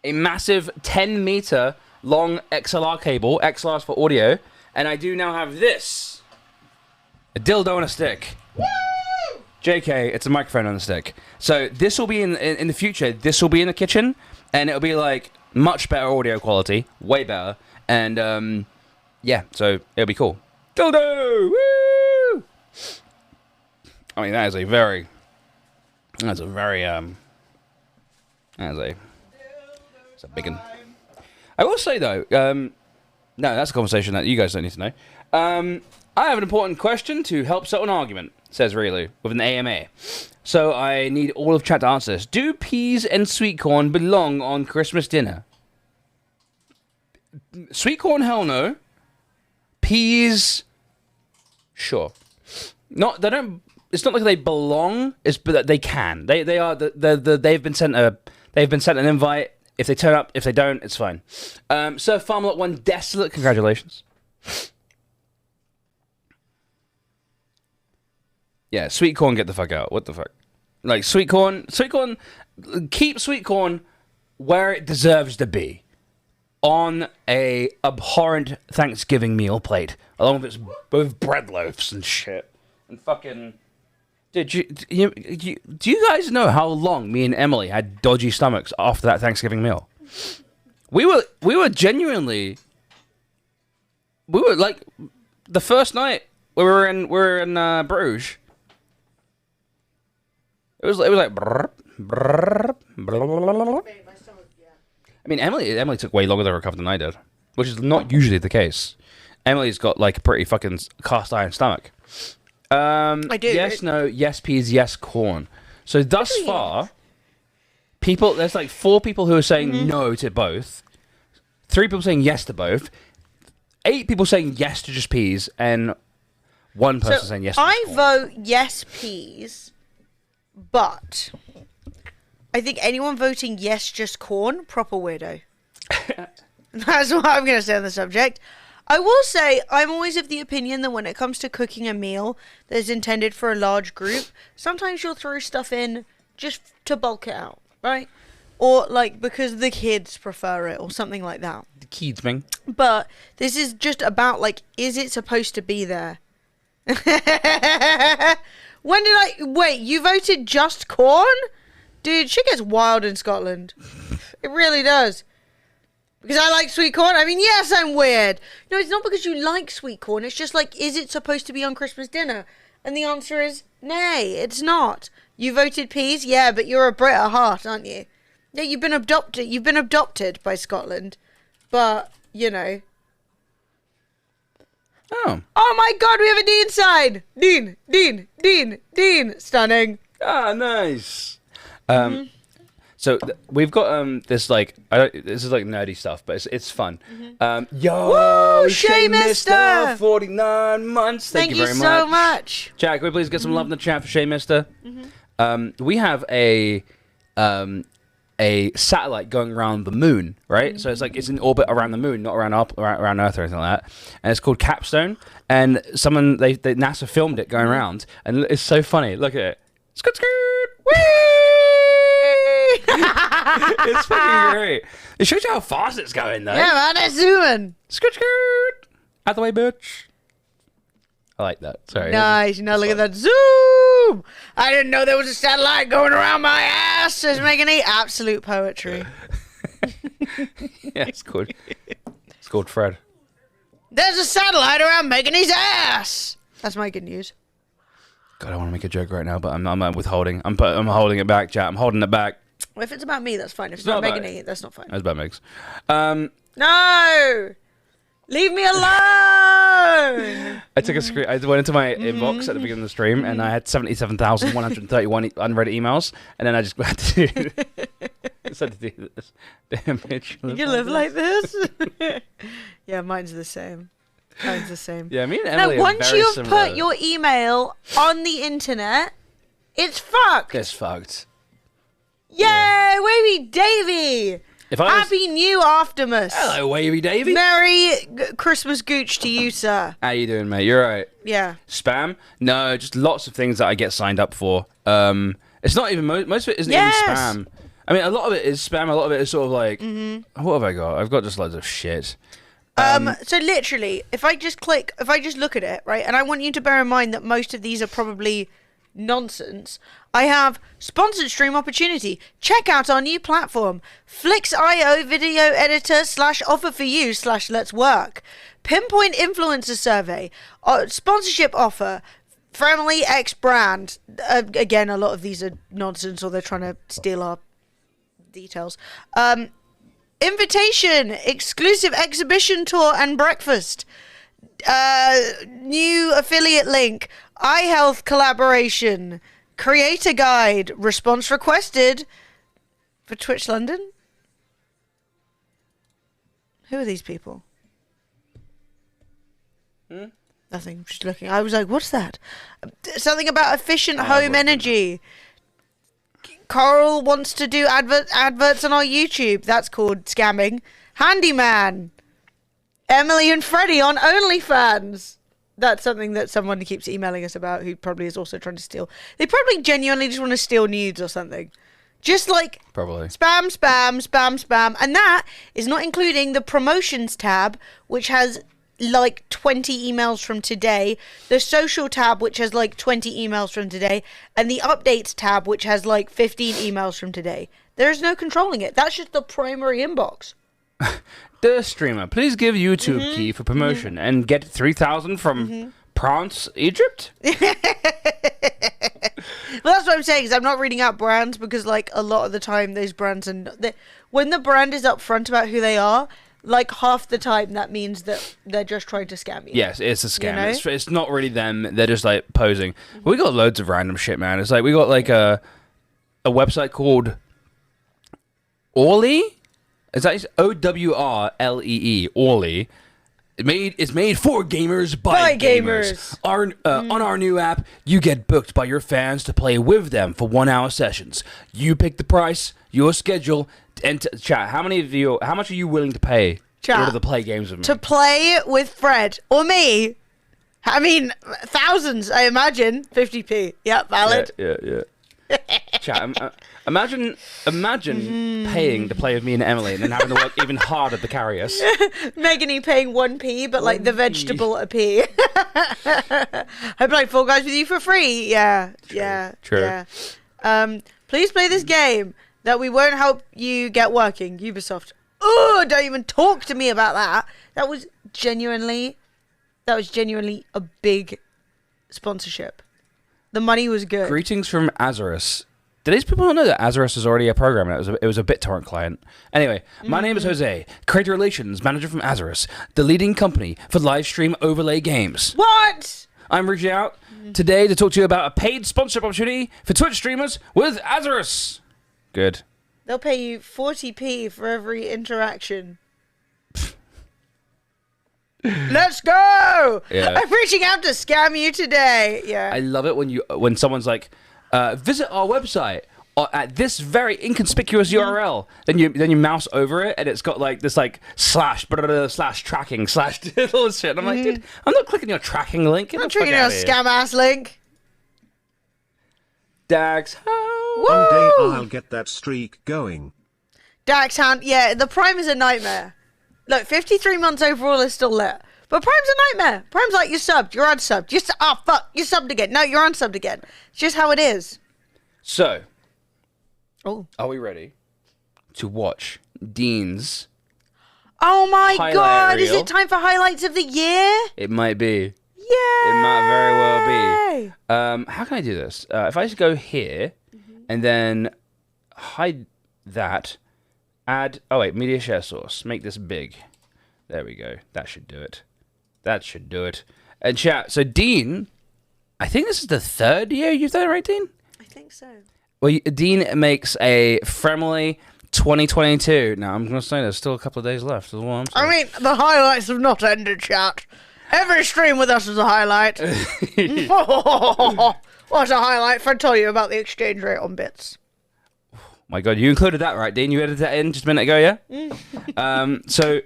a massive 10-meter long XLR cable. XLR's for audio. And I do now have this. A dildo on a stick. Woo! JK, it's a microphone on a stick. So this will be in the future. This will be in the kitchen, and it'll be like much better audio quality, way better. And yeah, so it'll be cool. Dildo, woo! I mean, it's a big one. I will say though, no, that's a conversation that you guys don't need to know. I have an important question to help settle an argument, says Relu, with an AMA. So I need all of chat to answer this. Do peas and sweet corn belong on Christmas dinner? Sweet corn, hell no. Peas, sure. They don't. It's not like they belong. It's but they can. They are. They've been sent an invite If they turn up, if they don't, it's fine. Sir Farmlot 1 Desolate, congratulations. Yeah, sweet corn, get the fuck out. What the fuck? Like, sweet corn, keep sweet corn where it deserves to be. On a abhorrent Thanksgiving meal plate, along with bread loaves and shit. And fucking... Dude, do you guys know how long me and Emily had dodgy stomachs after that Thanksgiving meal? We were genuinely... We were, like... The first night we were in Bruges... It was like... Brrr, brrr, brrr. I mean, Emily took way longer to recover than I did, which is not usually the case. Emily's got, like, a pretty fucking cast iron stomach. I do. Yes, no, yes, peas, yes, corn. So thus far, there's like 4 people who are saying no to both, 3 people saying yes to both, 8 people saying yes to just peas, and 1 person saying yes to I corn. vote yes, peas, but I think anyone voting yes, just corn, proper weirdo. That's what I'm going to say on the subject. I will say, I'm always of the opinion that when it comes to cooking a meal that is intended for a large group, sometimes you'll throw stuff in just to bulk it out, right? Or, like, because the kids prefer it or something like that. The kids, man. But this is just about, like, is it supposed to be there? Wait, you voted just corn? Dude, shit gets wild in Scotland. It really does. Because I like sweet corn? I mean, yes, I'm weird. No, it's not because you like sweet corn. It's just like, is it supposed to be on Christmas dinner? And the answer is, nay, it's not. You voted peas? Yeah, but you're a Brit at heart, aren't you? Yeah, you've been adopted. You've been adopted by Scotland. But, you know. Oh. Oh my god, we have a Dean sign! Dean! Stunning. Ah, nice. So we've got this like this is like nerdy stuff, but it's fun. Yo, Woo, Shay Mister! 49 months. Thank you very so much. Chat, can we please get some love in the chat for Shay Mister? We have a satellite going around the moon, right? So it's in orbit around the moon, not around Earth or anything like that. And it's called Capstone. And NASA filmed it going around, and it's so funny. Look at it. Scoot, whee! It's fucking great. It shows you how fast it's going, though. Yeah, man, it's zooming. Scoot. Out the way, bitch. I like that. Sorry. Nice. Now look at that zoom. I didn't know there was a satellite going around my ass. It's making absolute poetry. Yeah, it's called Fred. There's a satellite around making his ass. That's my good news. God, I want to make a joke right now, but I'm withholding. I'm holding it back, chat. I'm holding it back. Well, if it's about me, that's fine. If it's not Megan E, that's not fine. That's about Megs. No! Leave me alone! I took a screen. I went into my inbox at the beginning of the stream, and I had 77,131 unread emails, and then I just had to do this. Damn bitch. You live like this? Yeah, mine's the same. Yeah, me and Emily now, are once very you've similar. put your email on the internet, it's fucked. It's fucked. Yay, Wavy Davy! Happy New Optimus! Hello, Wavy Davy. Merry Christmas gooch to you, sir. How you doing, mate? You're right. Yeah. Spam? No, just lots of things that I get signed up for. It's not even most of it isn't even spam. I mean, a lot of it is spam. A lot of it is sort of like, what have I got? I've got just loads of shit. So literally, if I just look at it, right, and I want you to bear in mind that most of these are probably nonsense. I have sponsored stream opportunity. Check out our new platform. Flix.io video editor / offer for you / let's work. Pinpoint influencer survey. Sponsorship offer. Family X brand. Again, a lot of these are nonsense or they're trying to steal our details. Invitation. Exclusive exhibition tour and breakfast. New affiliate link. iHealth collaboration. Creator guide. Response requested. For Twitch London? Who are these people? Nothing. Just looking. I was like, what's that? Something about efficient home energy. Coral wants to do adverts on our YouTube. That's called scamming. Handyman. Emily and Freddie on OnlyFans. That's something that someone keeps emailing us about who probably is also trying to steal. They probably genuinely just want to steal nudes or something. Just like Probably. spam, spam, spam, spam. And that is not including the promotions tab, which has like 20 emails from today, the social tab, which has like 20 emails from today, and the updates tab, which has like 15 emails from today. There's no controlling it. That's just the primary inbox. The streamer, please give YouTube key for promotion and get 3,000 from France, Egypt? Well, that's what I'm saying, is I'm not reading out brands because, like, a lot of the time those brands are... when the brand is upfront about who they are, like, half the time that means that they're just trying to scam you. Yes, it's a scam. You know? It's not really them. They're just, like, posing. We got loads of random shit, man. It's like, we got, like, a website called Orly? Is that Owrlee? Orly. It's made for gamers by gamers. On our new app, you get booked by your fans to play with them for 1 hour sessions. You pick the price, your schedule, and chat. How much are you willing to pay in order to play games with me? To play with Fred or me. I mean, thousands, I imagine. 50p. Yep, valid. Yeah. Chat. Imagine paying to play with me and Emily and then having to work even harder to carry us. Megan paying 1p, but like the vegetable a p. I played Fall Guys with you for free. Yeah. True. Yeah. Please play this game that we won't help you get working. Ubisoft. Oh, don't even talk to me about that. That was genuinely a big sponsorship. The money was good. Greetings from Azarus. Do these people not know that Azarus is already a programmer? It was a BitTorrent client. Anyway, my name is Jose, Creator Relations Manager from Azarus, the leading company for live stream overlay games. What? I'm reaching out today to talk to you about a paid sponsorship opportunity for Twitch streamers with Azarus. Good. They'll pay you 40p for every interaction. Let's go! Yeah. I'm reaching out to scam you today. Yeah. I love it when someone's like, visit our website at this very inconspicuous URL. Then you mouse over it and it's got like this like slash tracking / all this shit. And I'm like, dude, I'm not clicking your tracking link. I'm clicking your scam ass link. Dax. One day I'll get that streak going. Dax Hound, yeah, the Prime is a nightmare. Look, 53 months overall is still lit. But Prime's a nightmare. Prime's like, you're subbed, you're unsubbed. Oh, fuck, you're subbed again. No, you're unsubbed again. It's just how it is. So, are we ready to watch Dean's Oh my god, reel? Is it time for highlights of the year? It might be. Yay! It might very well be. How can I do this? If I just go here and then hide that, add... Oh, wait, media share source. Make this big. There we go. That should do it. And chat. So, Dean, I think this is the third year you've done it, right, Dean? I think so. Well, Dean makes a Fremley 2022. Now, I'm going to say there's still a couple of days left. Is all I'm saying. I mean, the highlights have not ended, chat. Every stream with us is a highlight. What's a highlight? Fred told you about the exchange rate on bits. My God, you included that, right, Dean? You edited that in just a minute ago, yeah? So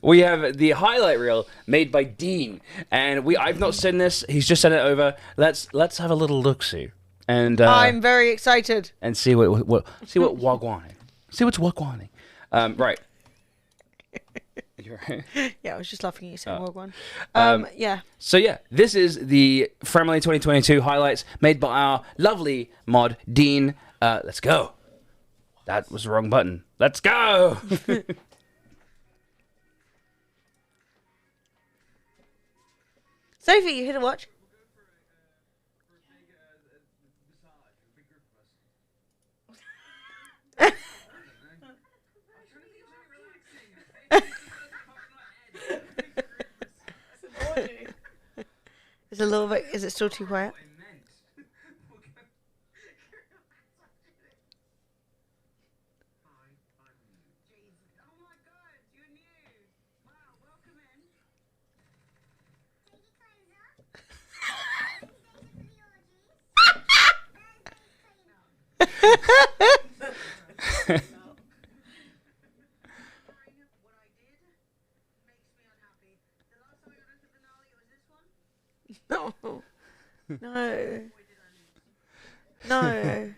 we have the highlight reel made by Dean, and I've not seen this. He's just sent it over. Let's have a little look-see, and I'm very excited. And see what wagwaning. See what's wagwaning. Right. You're right. Yeah, I was just laughing at you saying Wagwan. Yeah. So yeah, this is the Fremley 2022 highlights made by our lovely mod Dean. Let's go. That was the wrong button. Let's go. Sophie, you hit a watch. It's a little bit. Is it still too quiet? No. No. No.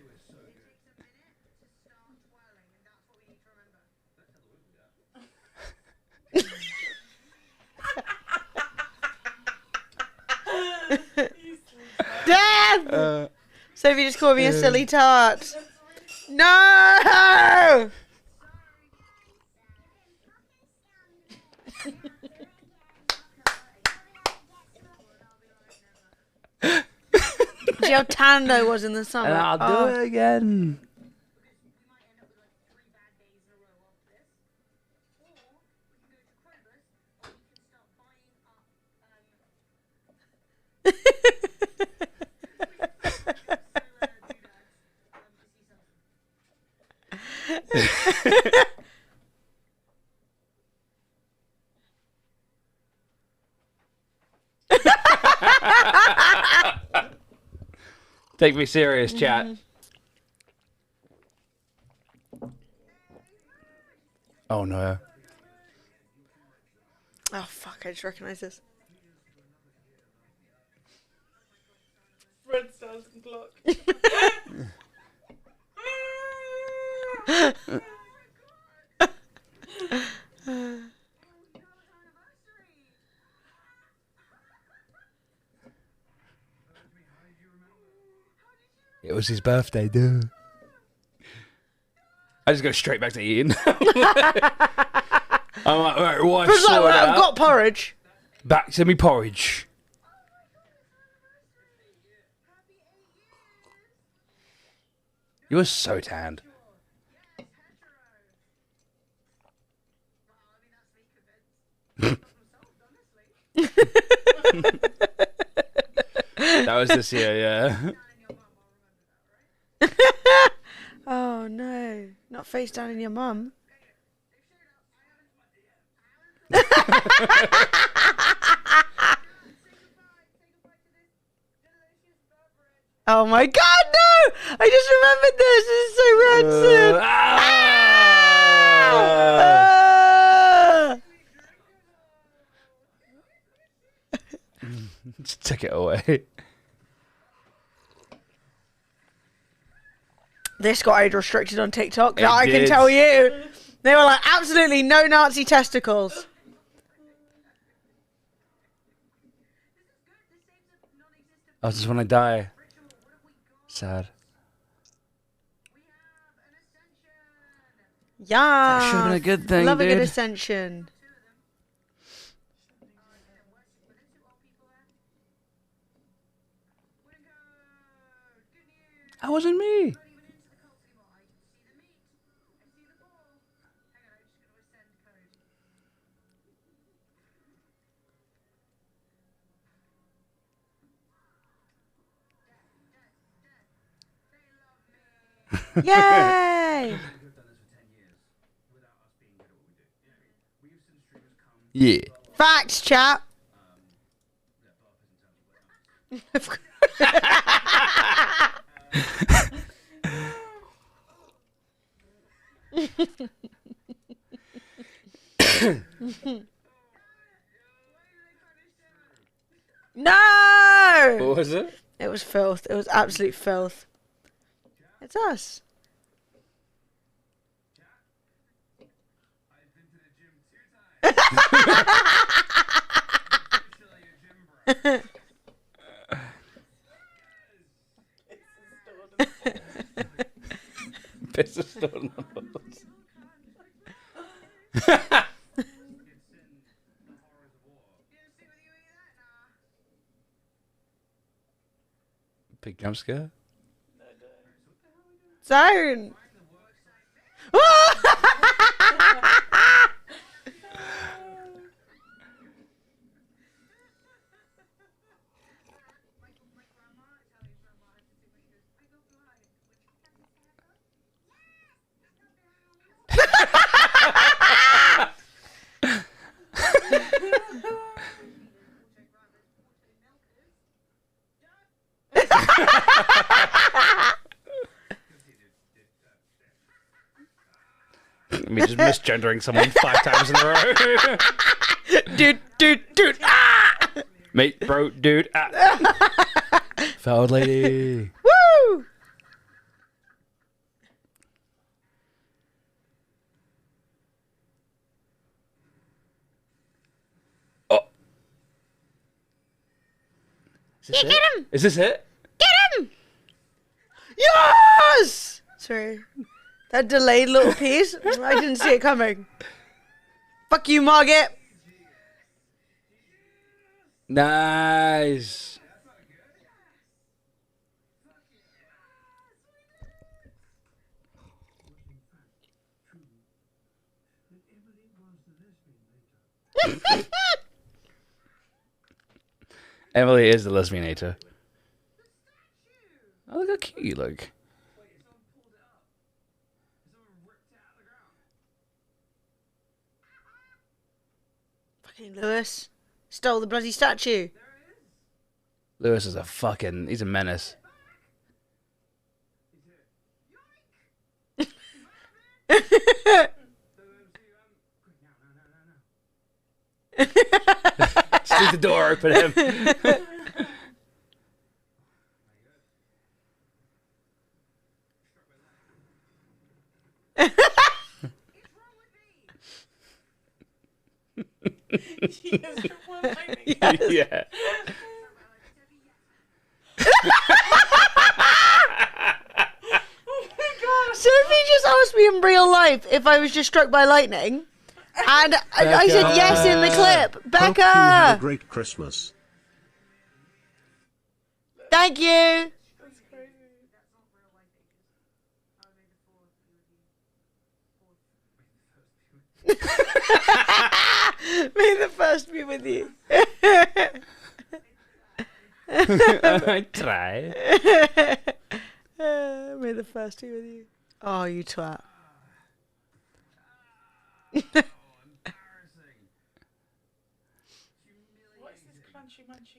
Dad! Sophie just called me a silly tart. No! See how tanned I was in the summer. And I'll do it again. Take me serious, chat. Oh no. Oh fuck, I just recognise this. Red Stars and Clock. It was his birthday, dude. I just go straight back to eating. I'm like, right, wife, sort it I've out. got porridge. Back to me porridge. You were so tanned. That was this year, yeah. Oh no, not face down in your mum. Oh my god, no! I just remembered this. This is so rancid. Just took it away. This got age restricted on TikTok. That I can did. tell you. They were like, absolutely no Nazi testicles. I just want to die. Sad. Yeah. That should have been a good thing, Love a good dude. ascension. That wasn't me. Yay! Yeah. Facts, chat. No! What was it? It was filth. It was absolute filth. It's us. Piss is still on the balls. Big jump scare. Zone. Me just misgendering someone 5 times in a row. Dude. Ah! Mate, bro, dude. Ah. Fat old lady. Woo! Oh. Get him! Is this it? Get him! Yes! Sorry. That delayed little piece, I didn't see it coming. Fuck you, Margaret. Nice. Emily is the lesbianator. Oh, look how cute you look. Fucking Lewis. Stole the bloody statue. Lewis is he's a menace. Just leave the door open, him. Yeah. Sophie just asked me in real life if I was just struck by lightning. And I said yes in the clip. Hope you had a Becca! great Christmas. Thank you! May the first be with you. I try. May the first be with you. Oh, you twat.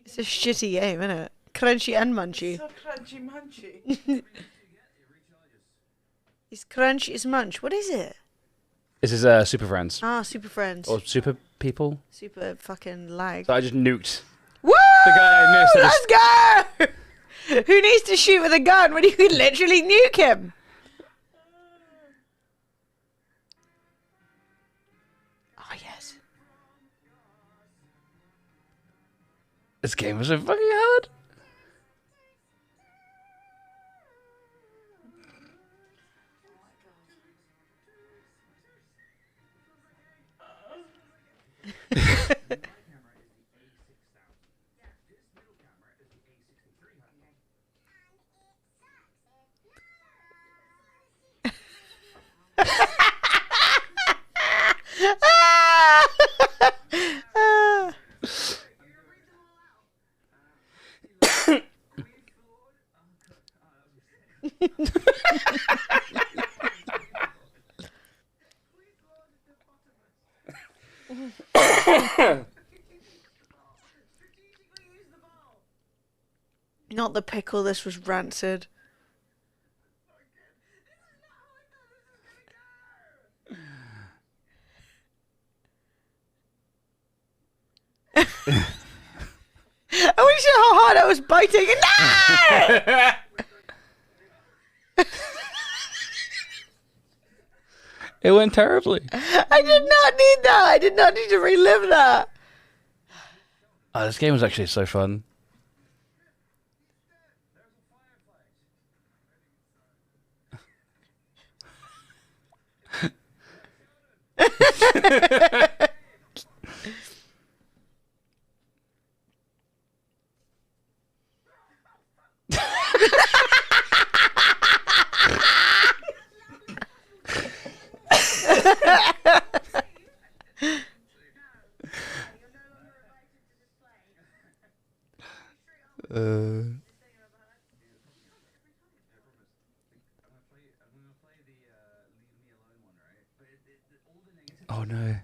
It's a shitty game, isn't it? Crunchy and munchy. So crunchy munchy. It's crunch, it's munch. What is it? This is Super Friends. Ah, Super Friends. Or Super People. Super fucking lag. So I just nuked. Woo! The guy I missed. Let's go! Who needs to shoot with a gun when you can literally nuke him? Oh, yes. This game was so fucking hard. Not the pickle, this was rancid. I wish you how hard I was biting. No! It went terribly. I did not need that. I did not need to relive that. Oh, this game was actually so fun. Oh no.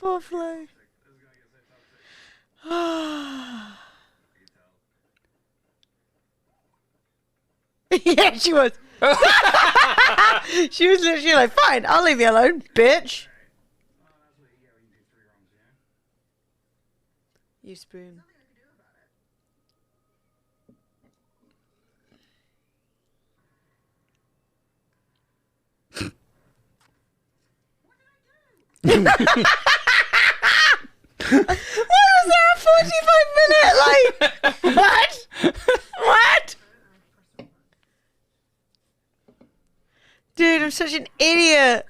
Poor Flo. Yeah, she was. She was literally like, fine, I'll leave you alone, bitch. You spoon. Why was there a 45-minute, like, what? What? Dude, I'm such an idiot.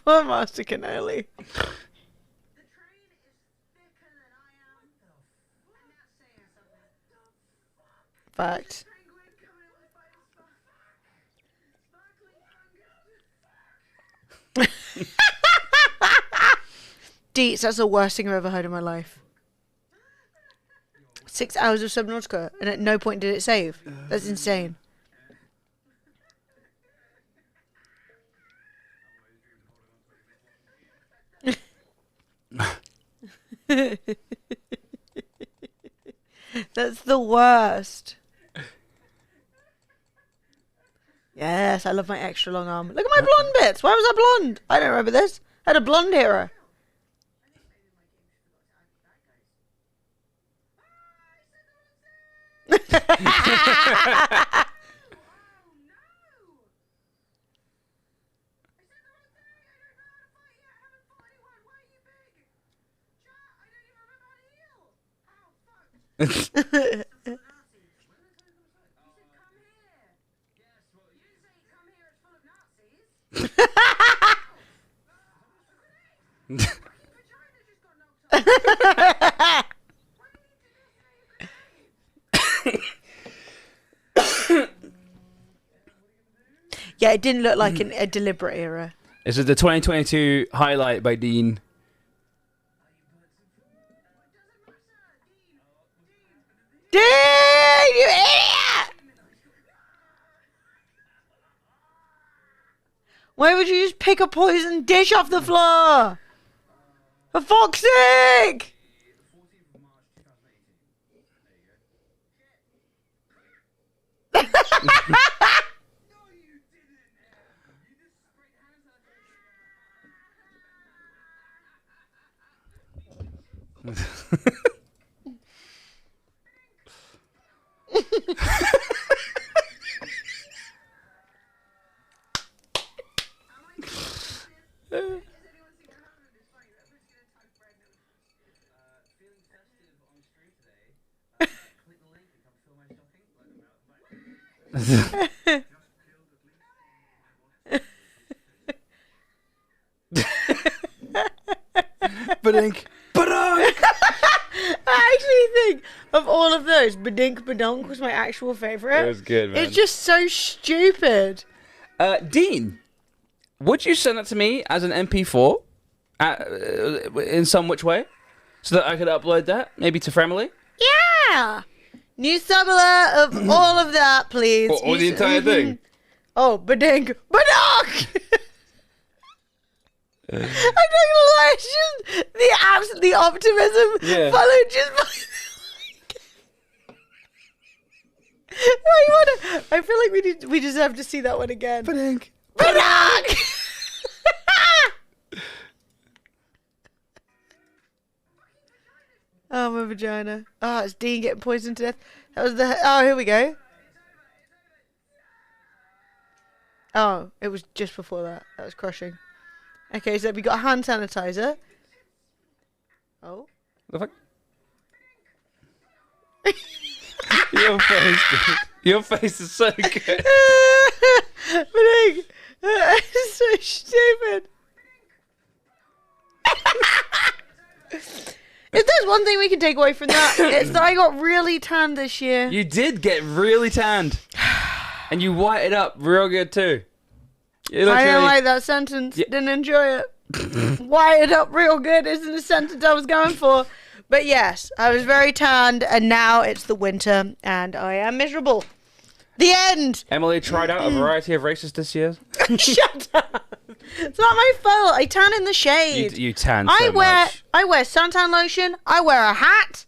Poor Master Cannoli. Fact. Deets, that's the worst thing I've ever heard in my life. 6 hours of Subnautica, and at no point did it save. That's insane. That's the worst. Yes, I love my extra long arm. Look at my blonde bits. Why was I blonde? I don't remember this. I had a blonde hero. Yeah, it didn't look like a deliberate error. This is the 2022 highlight by Dean. Dude, you idiot! Why would you just pick a poisoned dish off the floor? For fuck's sake! Badink. Badunk. I actually think of all of those, Badink Badonk was my actual favourite. It was good, man. It's just so stupid. Dean, would you send that to me as an MP4 in some which way? So that I could upload that, maybe to Fremily? Yeah! New sub alert of all of that, please. Or the entire thing? Oh, Badink Badonk! I'm not gonna lie, it's just the optimism followed just by I feel like we deserve to see that one again. Badink. Badonk! Oh, my vagina. Oh, it's Dean getting poisoned to death. That was the... Oh, here we go. Oh, it was just before that. That was crushing. Okay, so we got hand sanitizer. Oh. The fuck? Your face, dude. Your face is so good. Badink! It's so stupid. If there's one thing we can take away from that, it's that I got really tanned this year. You did get really tanned. And you whited up real good too. I didn't like that sentence. Didn't enjoy it. Whited up real good isn't the sentence I was going for. But yes, I was very tanned, and now it's the winter, and I am miserable. The end. Emily tried out a variety of races this year. Shut up. It's not my fault. I tan in the shade. You tan so much. I wear suntan lotion. I wear a hat.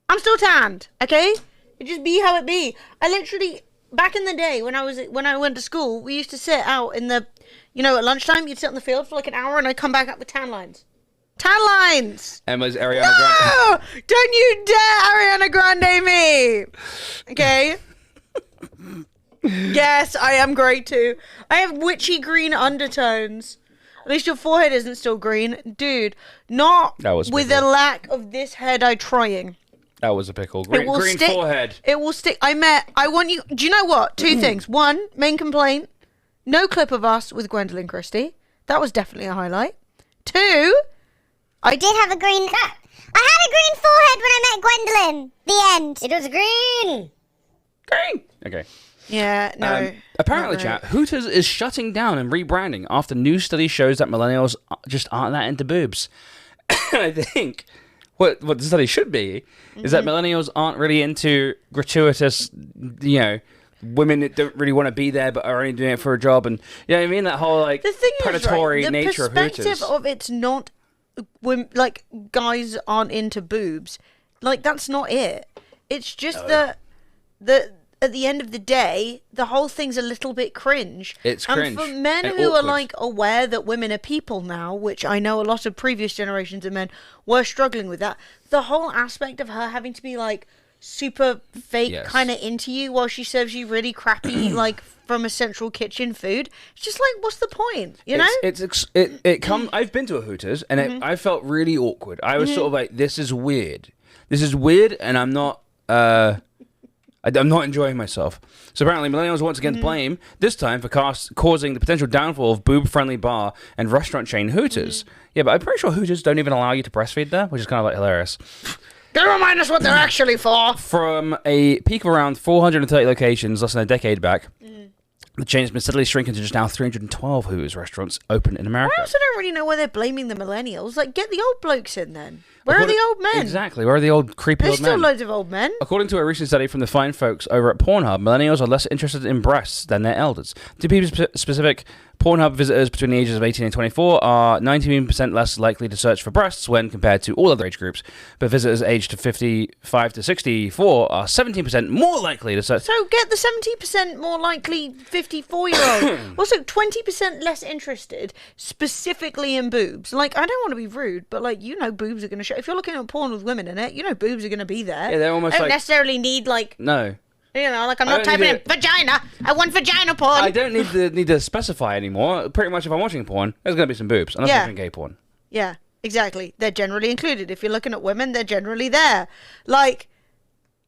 I'm still tanned. Okay? It just be how it be. I literally, back in the day when I went to school, we used to sit out in the, at lunchtime, you'd sit on the field for like an hour and I'd come back up with tan lines. Tan lines! Emma's Ariana Grande. No! Don't you dare Ariana Grande me! Okay? Yes, I am great too. I have witchy green undertones. At least your forehead isn't still green. Dude, not with a lack of this hair-dye trying. That was a pickle. Green forehead. It will stick. I want you... Do you know what? Two things. One, main complaint. No clip of us with Gwendolyn Christie. That was definitely a highlight. Two... I did have a green... I had a green forehead when I met Gwendolyn. The end. It was green. Green. Okay. Yeah, no. Apparently, chat, Hooters is shutting down and rebranding after new study shows that millennials just aren't that into boobs. I think what the study should be is that millennials aren't really into gratuitous, women that don't really want to be there but are only doing it for a job. And, I mean? That whole, the thing predatory is, right, nature of Hooters. The perspective of it's not... when guys aren't into boobs, that's not it. It's just that at the end of the day, the whole thing's a little bit cringe. It's cringe. And for men who are aware that women are people now, which I know a lot of previous generations of men were struggling with that, the whole aspect of her having to be super fake kind of into you while she serves you really crappy from a central kitchen food. It's just what's the point? I've been to a Hooters and I felt really awkward. I was sort of this is weird. This is weird, and I'm not enjoying myself. So apparently millennials once again blame, this time for causing the potential downfall of boob-friendly bar and restaurant chain Hooters. Yeah, but I'm pretty sure Hooters don't even allow you to breastfeed there, which is kind of hilarious. Don't remind us what they're actually for. From a peak of around 430 locations less than a decade back, the chain has been steadily shrinking to just now 312 Hooters restaurants open in America. I also don't really know why they're blaming the millennials. Get the old blokes in then. Where are the old men? Exactly. Where are the old creepy old men? There's still loads of old men. According to a recent study from the fine folks over at Pornhub, millennials are less interested in breasts than their elders. To be specific, Pornhub visitors between the ages of 18 and 24 are 19% less likely to search for breasts when compared to all other age groups, but visitors aged 55 to 64 are 17% more likely to search. So get the 70% more likely 54-year-old. Also, 20% less interested specifically in boobs. I don't want to be rude, but boobs are going to show. If you're looking at porn with women in it, boobs are going to be there. Yeah, they're almost I don't necessarily need No. I'm not typing in vagina. I want vagina porn. I don't need to specify anymore. Pretty much if I'm watching porn, there's going to be some boobs. Unless I'm watching gay porn. Yeah, exactly. They're generally included. If you're looking at women, they're generally there. Not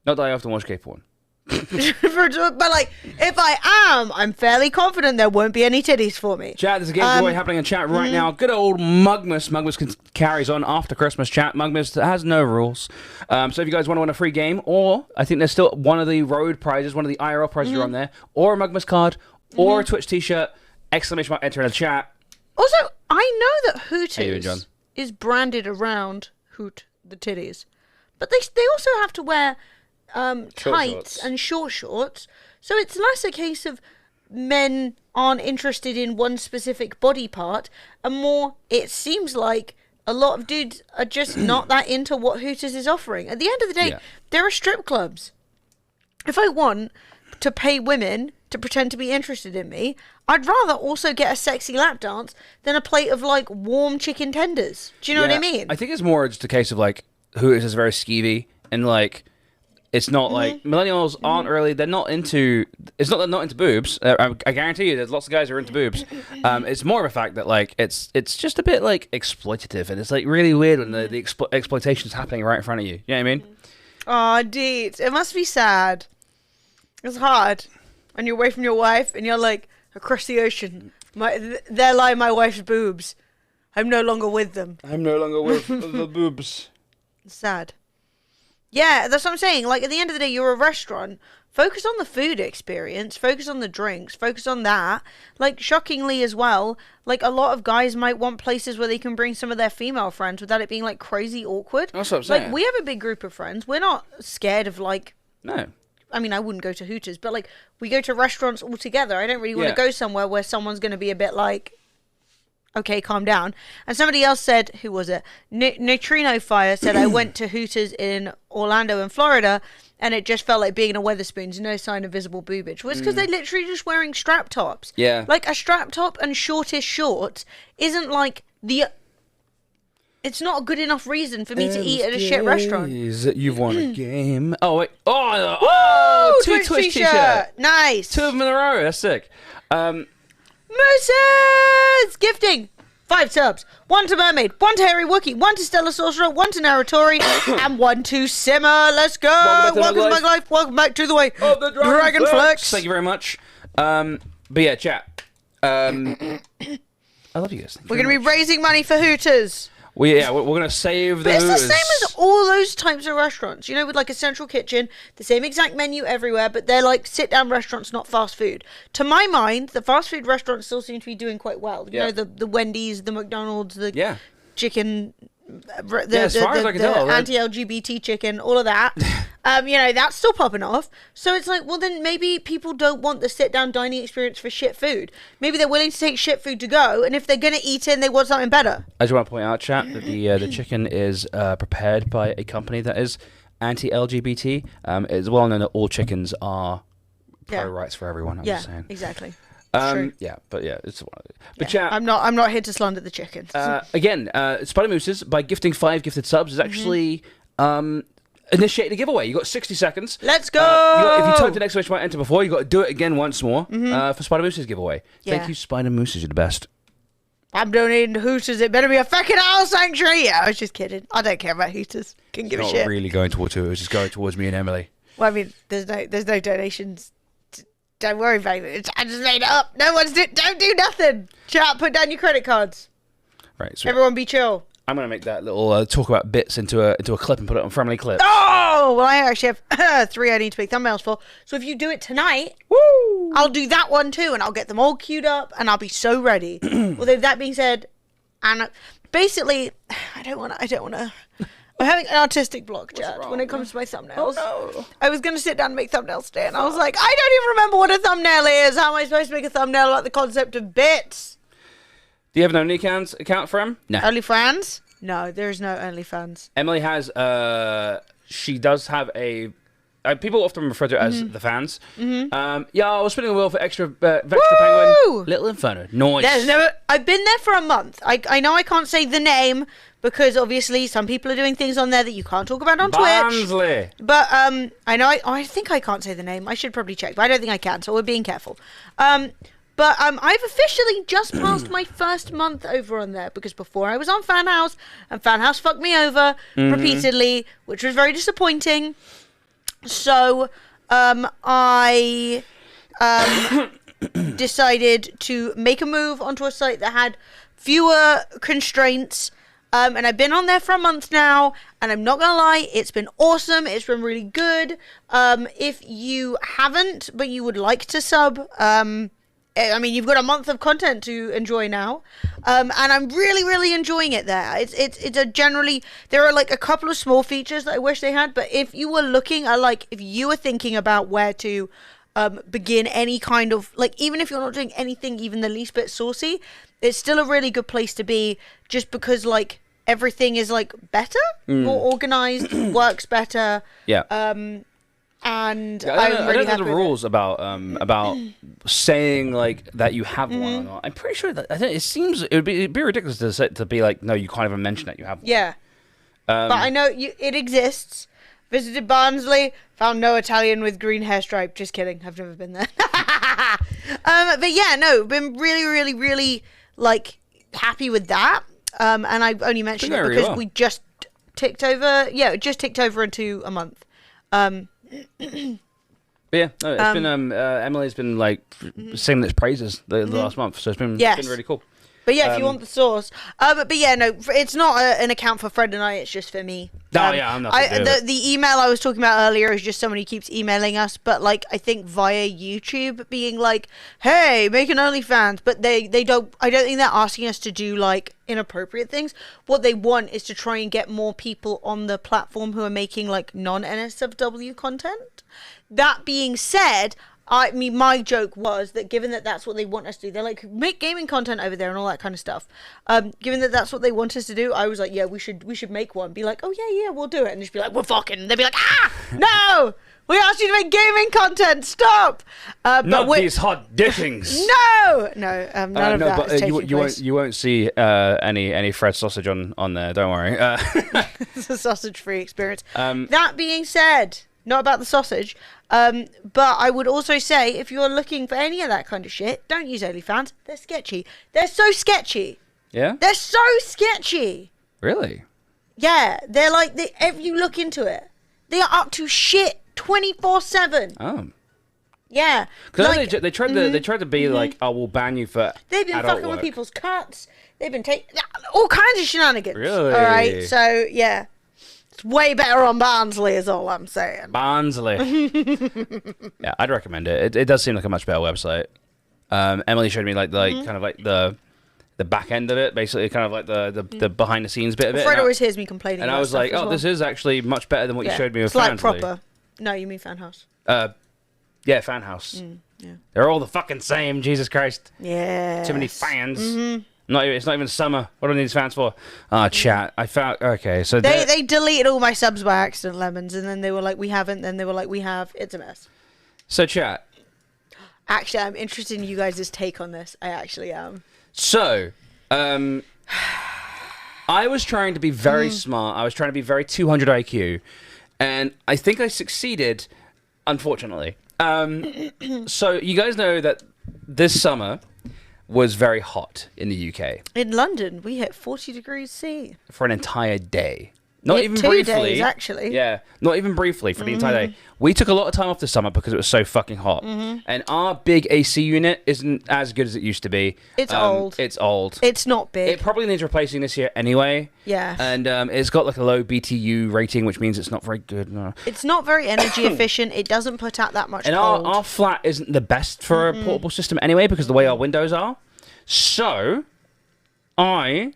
that I often watch gay porn. But if I am, I'm fairly confident there won't be any titties for me. Chat, there's a game boy happening in chat right now. Good old Mugmas. Mugmas carries on after Christmas. Chat, Mugmas has no rules. So if you guys want to win a free game, or I think there's still one of the road prizes, one of the IRL prizes are on there, or a Mugmas card, or a Twitch t-shirt, exclamation mark, enter in the chat. Also, I know that Hooters is branded around Hoot the titties, but they also have to wear tights and short shorts, so it's less a case of men aren't interested in one specific body part and more it seems like a lot of dudes are just not that into what Hooters is offering. At the end of the day, there are strip clubs. If I want to pay women to pretend to be interested in me, I'd rather also get a sexy lap dance than a plate of warm chicken tenders. Do you know what I mean? I think it's more just a case of Hooters is very skeevy and it's not millennials aren't really, they're not into, it's not that they're not into boobs. I guarantee you there's lots of guys who are into boobs. It's more of a fact that it's just a bit exploitative, and it's really weird when the exploitation is happening right in front of you. You know what I mean? Oh, Deet, it must be sad. It's hard. And you're away from your wife and you're across the ocean. There lie my wife's boobs. I'm no longer with them. I'm no longer with the boobs. It's sad. Yeah, that's what I'm saying. At the end of the day, you're a restaurant. Focus on the food experience. Focus on the drinks. Focus on that. Shockingly as well, a lot of guys might want places where they can bring some of their female friends without it being, crazy awkward. That's what I'm saying. We have a big group of friends. We're not scared of, No. I mean, I wouldn't go to Hooters, but like we go to restaurants all together. I don't really want to go somewhere where someone's going to be a bit like, okay, calm down. And somebody else said, who was it? Neutrino Fire said, I went to Hooters in Orlando in Florida, and it just felt like being in a Weatherspoons, no sign of visible boobage. Well, it's because they're literally just wearing strap tops. Yeah. Like a strap top and shortish shorts isn't like it's not a good enough reason for me to eat at a shit restaurant. You've won a game. Oh, wait. Oh, two Twitch t-shirt. Nice. 2 of them in a row. That's sick. Mooses! Gifting. 5 subs. 1 to Mermaid, 1 to Harry Wookie, 1 to Stella Sorcerer, 1 to Narratori, and 1 to Simmer. Let's go. Welcome to my life. Welcome back to the way of the Dragonflex. Thank you very much. But yeah, chat. I love you guys. We're going to be raising money for Hooters. We're going to save the But it's Hooters. the same as all those types of restaurants, you know, with like a central kitchen, the same exact menu everywhere, but they're like sit-down restaurants, not fast food. To my mind, the fast food restaurants still seem to be doing quite well. You know, the Wendy's, the McDonald's, the chicken, the anti-LGBT chicken, all of that. You know, that's still popping off. So it's like, well, then maybe people don't want the sit-down dining experience for shit food. Maybe they're willing to take shit food to go, and if they're going to eat it, they want something better. I just want to point out, chat, that the chicken is prepared by a company that is anti-LGBT. It's well known that all chickens are pro-rights for everyone. I'm just saying. Exactly. True. Yeah, but yeah, it's chat. I'm not here to slander the chickens. Again, Spider Mooses, by gifting 5 gifted subs, is actually initiate a giveaway. You got 60 seconds. Let's go. If you typed an exclamation mark enter before, you got to do it again once more for Spider Moose's giveaway. Thank you, Spider Mooses. You're the best. I'm donating to Hooters. It better be a fucking owl sanctuary. Yeah, I was just kidding. I don't care about Hooters. Couldn't give a shit. Not really going towards Hooters. It's going towards me and Emily. Well, I mean, there's no donations. Don't worry about it. I just made it up. No one's don't do nothing. Chat, put down your credit cards. Right. So everyone be chill. I'm going to make that little talk about bits into a clip and put it on Family Clips. Oh, well, I actually have 3 I need to make thumbnails for. So if you do it tonight, I'll do that one too, and I'll get them all queued up, and I'll be so ready. Although that being said, and basically, I don't want to. I'm having an artistic block, Chad, when it comes to my thumbnails. Oh, no. I was going to sit down and make thumbnails today, and I was like, I don't even remember what a thumbnail is. How am I supposed to make a thumbnail like the concept of bits? Do you have an OnlyFans account for him? No. OnlyFans? No, there's no OnlyFans. Emily has, she does have a, people often refer to it as the fans. I was spinning the wheel for extra Penguin. Little Inferno. Nice. I've been there for a month. I know I can't say the name, because obviously some people are doing things on there that you can't talk about on Twitch. But I know I think I can't say the name. I should probably check, but I don't think I can, so we're being careful. But I've officially just passed my first month over on there, because before I was on Fan House, and Fan House fucked me over repeatedly, which was very disappointing. So I decided to make a move onto a site that had fewer constraints. And I've been on there for a month now, and I'm not gonna lie, it's been awesome. It's been really good. If you haven't, but you would like to sub, I mean, you've got a month of content to enjoy now, and I'm really, really enjoying it there. It's a generally, there are like a couple of small features that I wish they had, but if you were looking at, like, if you were thinking about where to begin any kind of, like, even if you're not doing anything even the least bit saucy, it's still a really good place to be, just because, like, everything is, like, better, more organized, works better. Yeah. And I don't know the rules about saying, like, that you have one or not. I'm pretty sure that it'd be ridiculous to be like, no, you can't even mention that you have one. Yeah. But I know it exists. Visited Barnsley, found no Italian with green hair stripe. Just kidding, I've never been there. But yeah, no, been really, really, really, like, happy with that. And I've only mentioned it because we just ticked over. Yeah, it just ticked over into a month. Yeah, no, it's been Emily's been like singing its praises the last month, so it's been really cool. But yeah, if you want the source, but yeah, no, it's not an account for Fred and I. It's just for me. Oh, yeah, I'm not gonna do it. The email I was talking about earlier is just someone who keeps emailing us, but like I think via YouTube being like, "Hey, make an OnlyFans," but they don't. I don't think they're asking us to do like inappropriate things. What they want is to try and get more people on the platform who are making like non-NSFW content. That being said, I mean, my joke was that given that that's what they want us to do, they're like, make gaming content over there and all that kind of stuff. Given that that's what they want us to do, I was like, yeah, we should make one. Be like, oh yeah, we'll do it. And just be like, we're fucking. They'd be like, no, we asked you to make gaming content. Stop. Not these hot dishings. No, none of that but is taking place. you won't see any Fred sausage on there. Don't worry. It's a sausage-free experience. That being said, not about the sausage. But I would also say, if you're looking for any of that kind of shit, don't use OnlyFans. They're sketchy. They're so sketchy. Yeah? They're so sketchy. Really? Yeah. They're like, if you look into it, they are up to shit 24/7. Oh. Yeah. Because like, they tried to be like, oh, we'll ban you for they've been adult fucking work. with people's cuts. They've been taking all kinds of shenanigans. Really? All right. So, yeah. It's way better on Barnsley is all I'm saying. Barnsley. Yeah, I'd recommend it. It does seem like a much better website. Emily showed me like kind of like the back end of it, basically kind of like the behind the scenes bit of it. Fred always hears me complaining. And about I was stuff like, as oh, well. this is actually much better than what you showed me with It's like Fansley. proper. No, you mean Fan House. Yeah, Fan House. Yeah. They're all the fucking same. Jesus Christ. Yeah. Too many fans. It's not even summer. What do I need these fans for? Chat. I found. Okay, so they deleted all my subs by accident, Lemons, and then they were like, we haven't. Then they were like, we have. It's a mess. So chat. Actually, I'm interested in you guys' take on this. I actually am. So, I was trying to be very smart. I was trying to be very 200 IQ, and I think I succeeded. Unfortunately, so you guys know that this summer was very hot in the UK. In London, we hit 40 degrees C. For an entire day. Not Hit even 2 briefly. days, actually. Yeah, not even briefly for the entire day. We took a lot of time off this summer because it was so fucking hot. And our big AC unit isn't as good as it used to be. It's old. It's old. It's not big. It probably needs replacing this year anyway. Yeah. And it's got like a low BTU rating, which means it's not very good. No. It's not very energy efficient. It doesn't put out that much And cold. our flat isn't the best for a portable system anyway because of the way our windows are. So, I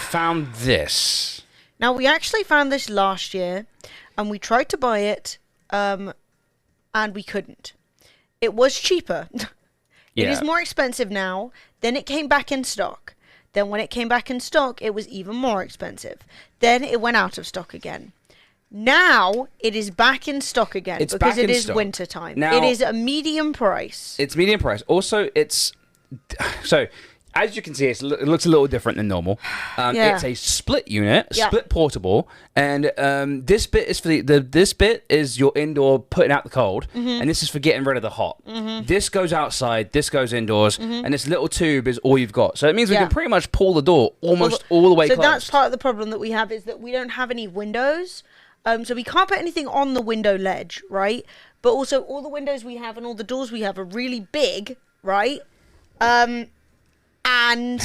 found this. Now, we actually found this last year, and we tried to buy it, and we couldn't. It was cheaper. It is more expensive now. Then it came back in stock. Then when it came back in stock, it was even more expensive. Then it went out of stock again. Now it is back in stock again It's because back it in is stock. winter time. Now- It is a medium price. It's medium price. Also, it's... So, as you can see, it looks a little different than normal. Yeah. It's a split unit, Yeah. split portable, and this bit is for this bit is your indoor putting out the cold, and this is for getting rid of the hot. This goes outside, this goes indoors, and this little tube is all you've got. So it means we Yeah. can pretty much pull the door almost all the way So closed. that's part of the problem that we have is that we don't have any windows. So we can't put anything on the window ledge, right? But also all the windows we have and all the doors we have are really big, right? And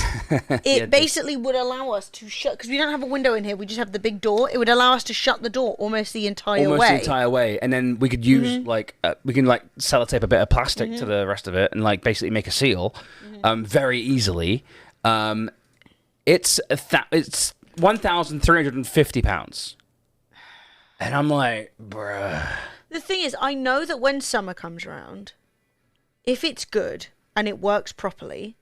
it basically would allow us to shut, because we don't have a window in here, we just have the big door. It would allow us to shut the door almost the entire way. Almost the entire way, and then we could use we can like sellotape a bit of plastic to the rest of it, and like basically make a seal, very easily. It's it's £1,350, and I'm like, bruh. The thing is, I know that when summer comes around, if it's good and it works properly,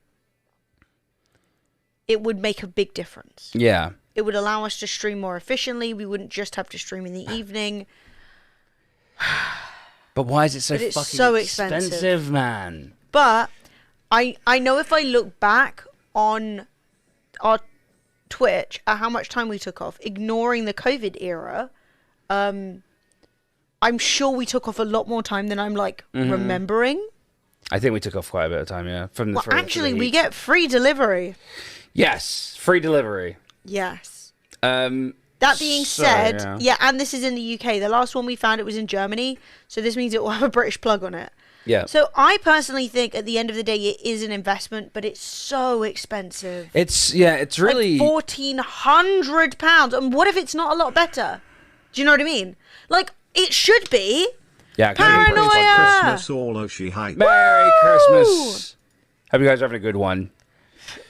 it would make a big difference. Yeah. It would allow us to stream more efficiently. We wouldn't just have to stream in the evening. But why is it so But it's fucking so expensive, man? But I know if I look back on our Twitch at how much time we took off, ignoring the COVID era, I'm sure we took off a lot more time than I'm like remembering. I think we took off quite a bit of time, yeah. From the Well, actually, we get free delivery. Yes, free delivery. Yes. That being said, yeah, and this is in the UK. The last one we found, it was in Germany, so this means it will have a British plug on it. Yeah. So I personally think at the end of the day it is an investment, but it's so expensive. It's really like £1,400. And what if it's not a lot better? Do you know what I mean? Like, it should be. Yeah. Paranoia. Christmas all Oshi hype. Merry Christmas. Hope you guys are having a good one.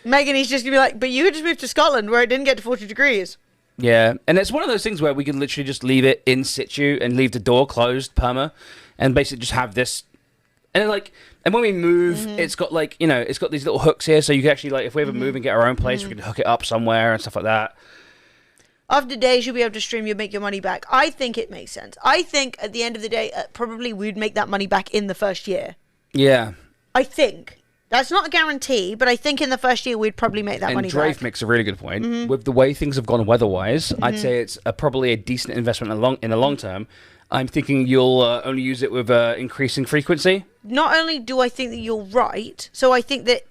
Megan, he's just going to be like, but you just moved to Scotland where it didn't get to 40 degrees. Yeah, and it's one of those things where we can literally just leave it in situ and leave the door closed, perma, and basically just have this. And when we move, it's got it's got these little hooks here, so you can actually if we ever move and get our own place, we can hook it up somewhere and stuff like that. After days, you'll be able to stream, you'll make your money back. I think it makes sense. I think at the end of the day, probably we'd make that money back in the first year. Yeah. I think. That's not a guarantee, but I think in the first year we'd probably make that money back. And Drafe makes a really good point. With the way things have gone weather-wise, I'd say it's probably a decent investment in the long term. I'm thinking you'll only use it with increasing frequency. Not only do I think that you're right, so I think that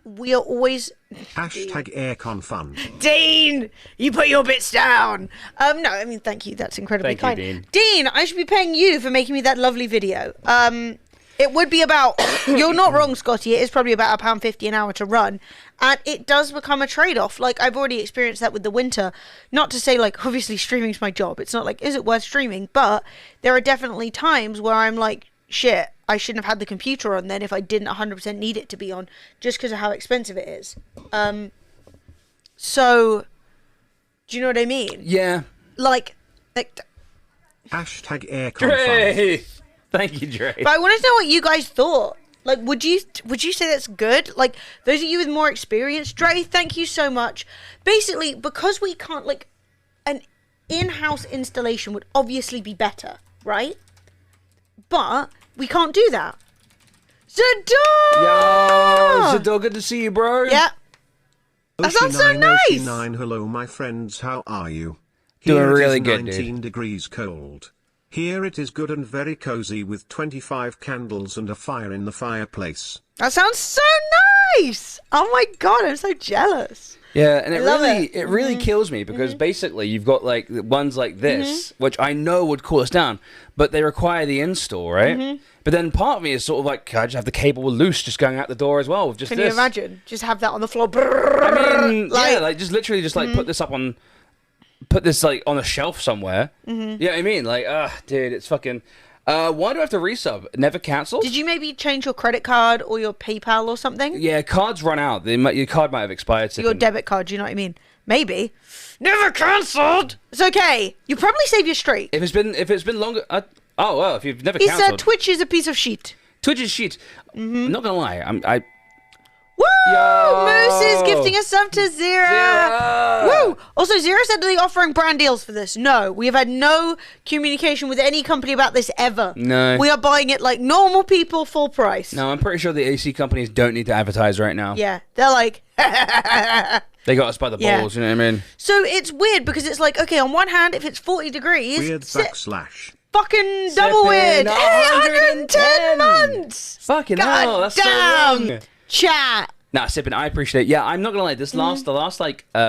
we are always... Hashtag aircon fun. Dean, you put your bits down. No, I mean, thank you. That's incredibly Thank kind. you, Dean. Dean, I should be paying you for making me that lovely video. It would be about, you're not wrong, Scotty, it is probably about £1.50 an hour to run. And it does become a trade-off. Like, I've already experienced that with the winter. Not to say, obviously streaming's my job. It's not is it worth streaming? But there are definitely times where I'm like, shit, I shouldn't have had the computer on then if I didn't 100% need it to be on, just because of how expensive it is. So, do you know what I mean? Yeah. Hashtag aircon fun. Thank you, Dre. But I want to know what you guys thought. Would you say that's good? Those of you with more experience, Dre, thank you so much. Basically, because we can't, an in-house installation would obviously be better, right? But we can't do that. Zador! Yo, Zador, good to see you, bro. Yeah. That sounds so nice. Oshi9, hello, my friends, how are you? Doing Here it really is good, 19 dude. degrees cold. Here it is good and very cozy with 25 candles and a fire in the fireplace. That sounds so nice. Oh my god, I'm so jealous. Yeah, and it it. really kills me because basically you've got ones like this, which I know would cool us down, but they require the install, right? But then part of me is sort of like, can I just have the cable loose just going out the door as well with just Can this? you imagine? Just have that on the floor. I mean, just literally just put this up on, on a shelf somewhere. You know what I mean? Dude, it's fucking. Why do I have to resub? Never cancelled? Did you maybe change your credit card or your PayPal or something? Yeah, cards run out. Your card might have expired. Your debit card, do you know what I mean? Maybe. Never cancelled! It's okay. You probably save your streak. If it's been longer. If you've never He cancelled. said Twitch is a piece of shit. Twitch is shit. I'm not gonna lie. Woo! Yo! Moose is gifting a sub to Zira. Woo! Also, Zira said they're offering brand deals for this. No, we have had no communication with any company about this ever. No. We are buying it like normal people, full price. No, I'm pretty sure the AC companies don't need to advertise right now. Yeah, they're like... They got us by the Yeah. balls, you know what I mean? So it's weird because it's like, okay, on one hand, if it's 40 degrees... Weird backslash. Fucking double weird. 110 months. Fucking hell, that's damn. so long. Chat. Nah, Sippin, I appreciate it. Yeah, I'm not gonna lie, the last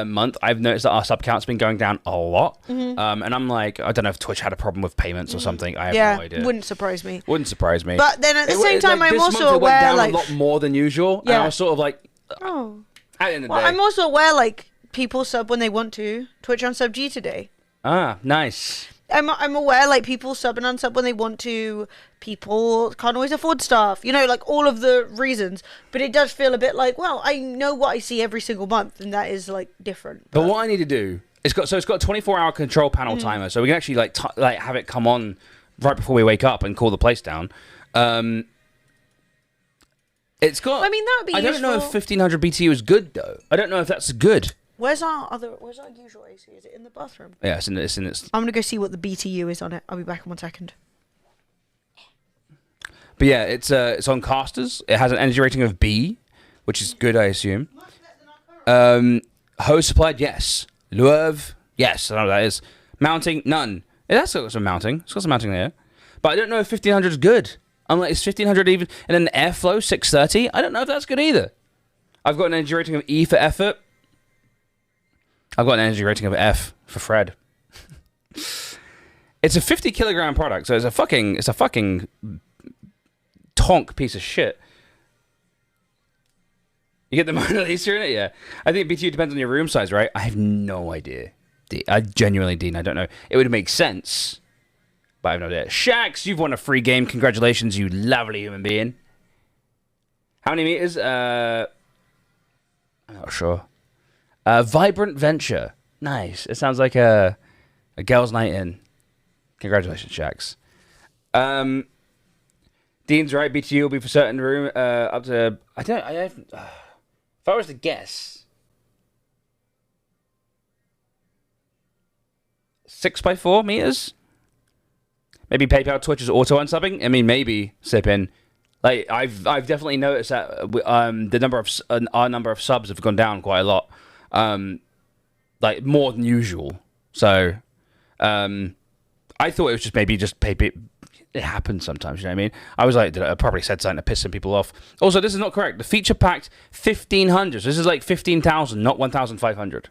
month, I've noticed that our sub count's been going down a lot. And I'm like, I don't know if Twitch had a problem with payments or something. I have no idea. Wouldn't surprise me. Wouldn't surprise me. But then at the same time, I'm this also month it went aware, down a lot more than usual. And Yeah. I was sort of like, Oh. at the end of the Well, day. I'm also aware, people sub when they want to. Twitch on Sub G today. Ah, nice. I'm aware, people sub and unsub when they want to. People can't always afford stuff. All of the reasons. But it does feel a bit well, I know what I see every single month, and that is, different. But what I need to do, it's got a 24-hour control panel timer, so we can actually, have it come on right before we wake up and cool the place down. It's got... I mean, that would be I don't know if useful. 1500 BTU is good, though. I don't know if that's good. Where's our usual AC? Is it in the bathroom? Yeah, it's in its... I'm going to go see what the BTU is on it. I'll be back in 1 second. But yeah, it's on casters. It has an energy rating of B, which is good, I assume. Hose supplied, yes. Luev, yes. I don't know what that is. Mounting, none. It has got some mounting. It's got some mounting there. But I don't know if 1500 is good. I'm like, is 1500 even... And then the airflow, 630. I don't know if that's good either. I've got an energy rating of E for effort. I've got an energy rating of F for Fred. It's a 50 kilogram product, so it's a fucking tonk piece of shit. You get the Mona Lisa in it? Yeah. I think BTU depends on your room size, right? I have no idea. I genuinely, Dean, I don't know. It would make sense, but I have no idea. Shax, you've won a free game. Congratulations, you lovely human being. How many meters? I'm not sure. Vibrant Venture. Nice. It sounds like a girls' night in. Congratulations, Shax. Dean's right. BTU will be for certain room up to. If I was to guess, 6x4 meters. Maybe PayPal, Twitch's auto unsubbing. I mean, maybe sip in. Like I've definitely noticed that our number of subs have gone down quite a lot, like more than usual. So, I thought it was just maybe just PayPal. It happens sometimes, you know what I mean? I was like, I probably said something to piss some people off. Also, this is not correct. The feature packed 1,500. So this is like 15,000, not 1,500.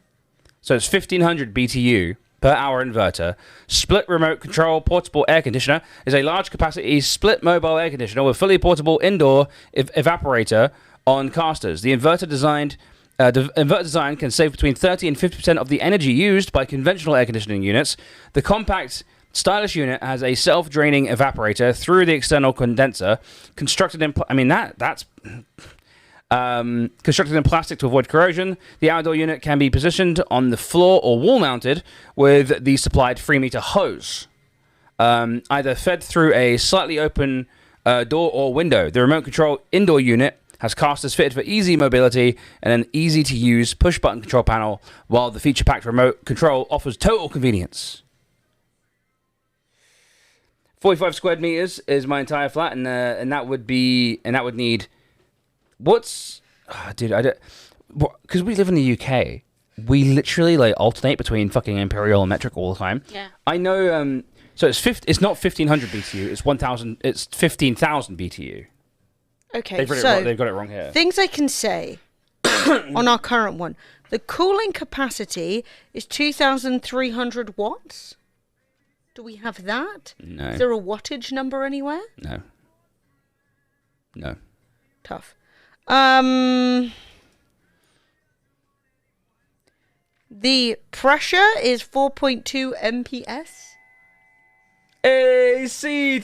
So it's 1,500 BTU per hour inverter. Split remote control portable air conditioner is a large capacity split mobile air conditioner with fully portable indoor evaporator on casters. The inverter design can save between 30 and 50% of the energy used by conventional air conditioning units. The compact stylish unit has a self-draining evaporator through the external condenser, constructed in constructed in plastic to avoid corrosion. The outdoor unit can be positioned on the floor or wall-mounted with the supplied 3-meter hose, either fed through a slightly open door or window. The remote control indoor unit has casters fitted for easy mobility and an easy-to-use push-button control panel, while the feature-packed remote control offers total convenience. 45 square meters is my entire flat, and that would need dude, I don't, because we live in the UK, we literally like alternate between fucking imperial and metric all the time. Yeah. I know. So it's not 1,500 BTU. It's 1,000. It's 15,000 BTU. Okay, they've got it wrong here. Things I can say on our current one: the cooling capacity is 2,300 watts. Do we have that? No. Is there a wattage number anywhere? No. Tough. The pressure is 4.2 MPS. AC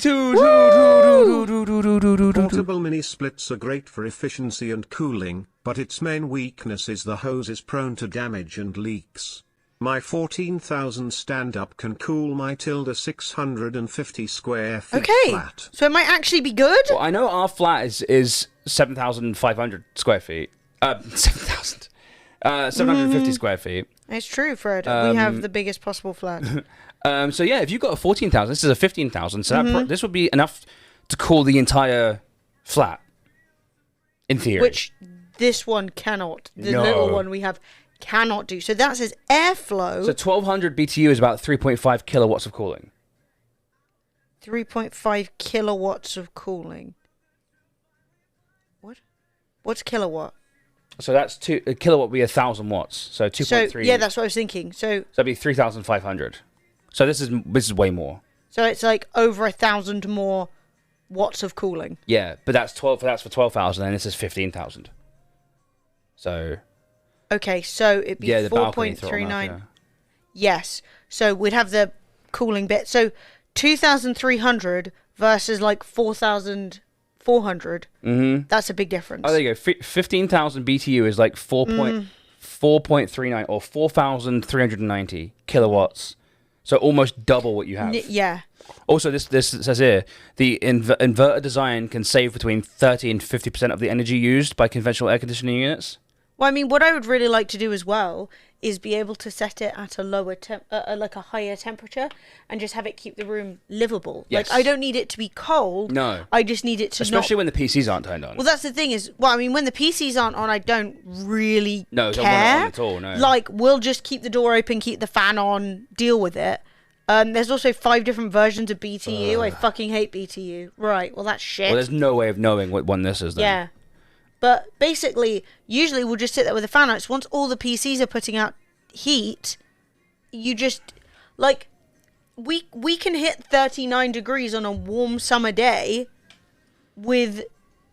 Portable mini splits are great for efficiency and cooling, but its main weakness is the hose is prone to damage and leaks. My 14,000 stand-up can cool my 650 square feet flat. So it might actually be good? Well, I know our flat is 7,500 square feet. 750 square feet. It's true, Fred. We have the biggest possible flat. So yeah, if you've got a 14,000, this is a 15,000, so this would be enough to cool the entire flat, in theory. Which this one cannot. The little one we have cannot do. So that says airflow. So 1,200 BTU is about 3.5 kilowatts of cooling. 3.5 kilowatts of cooling. What? What's kilowatt? So that's a kilowatt would be 1,000 watts. So 2.3. So, yeah, that's what I was thinking. So that'd be 3,500. So this is way more. So it's like over 1,000 more watts of cooling. Yeah, but that's for 12,000, and this is 15,000. So. Okay, so it'd be 4.39. Yeah. Yes. So we'd have the cooling bit. So 2,300 versus like 4,400. Mm-hmm. That's a big difference. Oh, there you go. 15,000 BTU is like 4.39 or 4,390 kilowatts. So almost double what you have. Yeah. Also, this says here, the inverter design can save between 30 and 50% of the energy used by conventional air conditioning units. Well, I mean, what I would really like to do as well is be able to set it at a lower like a higher temperature, and just have it keep the room livable. Yes. Like, I don't need it to be cold. No. I just need it to especially when the PCs aren't turned on. Well, that's the thing is, well, I mean, when the PCs aren't on, I don't really care. Don't want it on at all, no. Like, we'll just keep the door open, keep the fan on, deal with it. There's also 5 different versions of BTU. I fucking hate BTU. Right, well, that's shit. Well, there's no way of knowing what one this is then. Yeah. But basically, usually we'll just sit there with the fan on. So once all the PCs are putting out heat, you just, like, we can hit 39 degrees on a warm summer day, with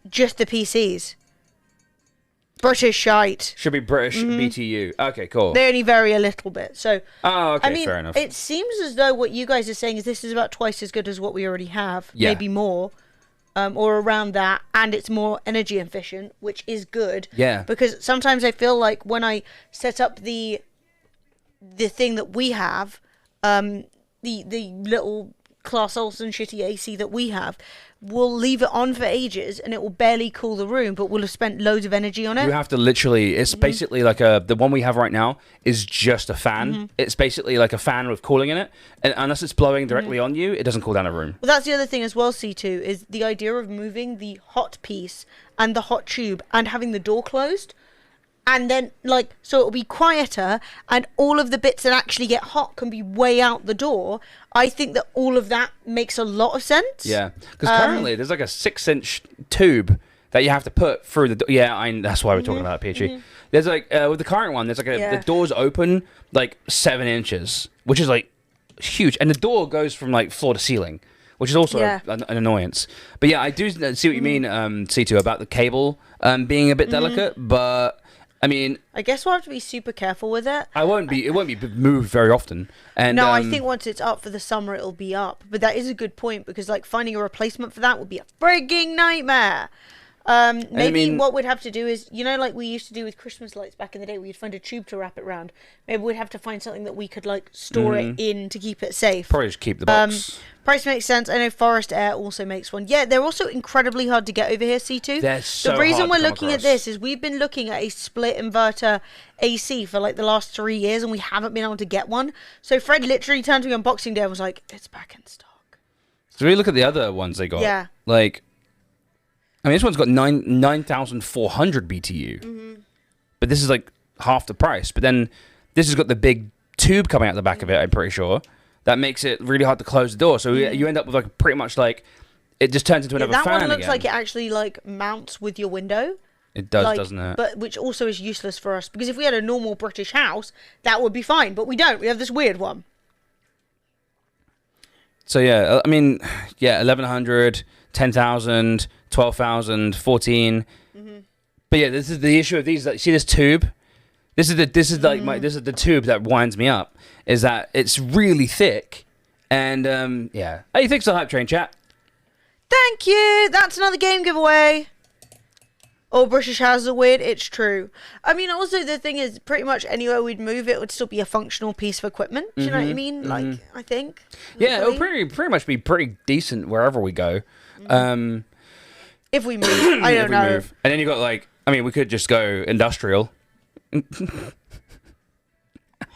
just the PCs. British shite. Should be British BTU. Okay, cool. They only vary a little bit. So, Oh, okay, I mean, fair enough. it seems as though what you guys are saying is this is about twice as good as what we already have, Yeah. maybe more, or around that, and it's more energy efficient, which is good. Yeah. Because sometimes I feel like when I set up the thing that we have, the little Class Olsen shitty AC that we have, we'll leave it on for ages and it will barely cool the room, but we'll have spent loads of energy on it. You have to literally, it's basically like the one we have right now is just a fan. It's basically like a fan with cooling in it. And unless it's blowing directly on you, it doesn't cool down a room. Well, that's the other thing as well, C2, is the idea of moving the hot piece and the hot tube and having the door closed. And then, like, so it'll be quieter and all of the bits that actually get hot can be way out the door. I think that all of that makes a lot of sense. Yeah. Because currently there's like a 6-inch tube that you have to put through the door. Yeah, that's why we're talking about PHE. There's like, with the current one, there's like the door's open like 7 inches, which is like huge. And the door goes from like floor to ceiling, which is also an annoyance. But yeah, I do see what you mean, C2, about the cable being a bit delicate, but... I mean, I guess we'll have to be super careful with it. It won't be moved very often. And no, I think once it's up for the summer, it'll be up. But that is a good point because, like, finding a replacement for that would be a frigging nightmare. Maybe what we'd have to do is, you know, like we used to do with Christmas lights back in the day, we'd find a tube to wrap it around. Maybe we'd have to find something that we could, like, store it in to keep it safe. Probably just keep the box. Price makes sense. I know Forest Air also makes one. Yeah, they're also incredibly hard to get over here, C2. They're so the reason hard we're to come looking at across. this is we've been looking at a split inverter AC for like the last 3 years and we haven't been able to get one. So Fred literally turned to me on Boxing Day and was like, it's back in stock. So we look at the other ones they got. Yeah. Like, I mean, this one's got 9,400 BTU. But this is like half the price. But then this has got the big tube coming out the back of it, I'm pretty sure. That makes it really hard to close the door. So you end up with like pretty much like it just turns into another fan That one looks again. like it actually like mounts with your window. It does, like, doesn't it? But which also is useless for us because if we had a normal British house, that would be fine. But we don't. We have this weird one. So yeah, I mean, yeah, 1,100, 10,000, 12,000, 14. But yeah, this is the issue of these. Like, see this tube? This is the tube that winds me up. Is that it's really thick, and yeah. How you think so, Hype Train chat? Thank you. That's another game giveaway. All British houses are weird. It's true. I mean, also the thing is, pretty much anywhere we'd move, it would still be a functional piece of equipment. Do you know what I mean? Like, I think. Yeah, it'll hopefully. pretty much be pretty decent wherever we go. If we move, I don't know. Move. And then you got like, I mean, we could just go industrial.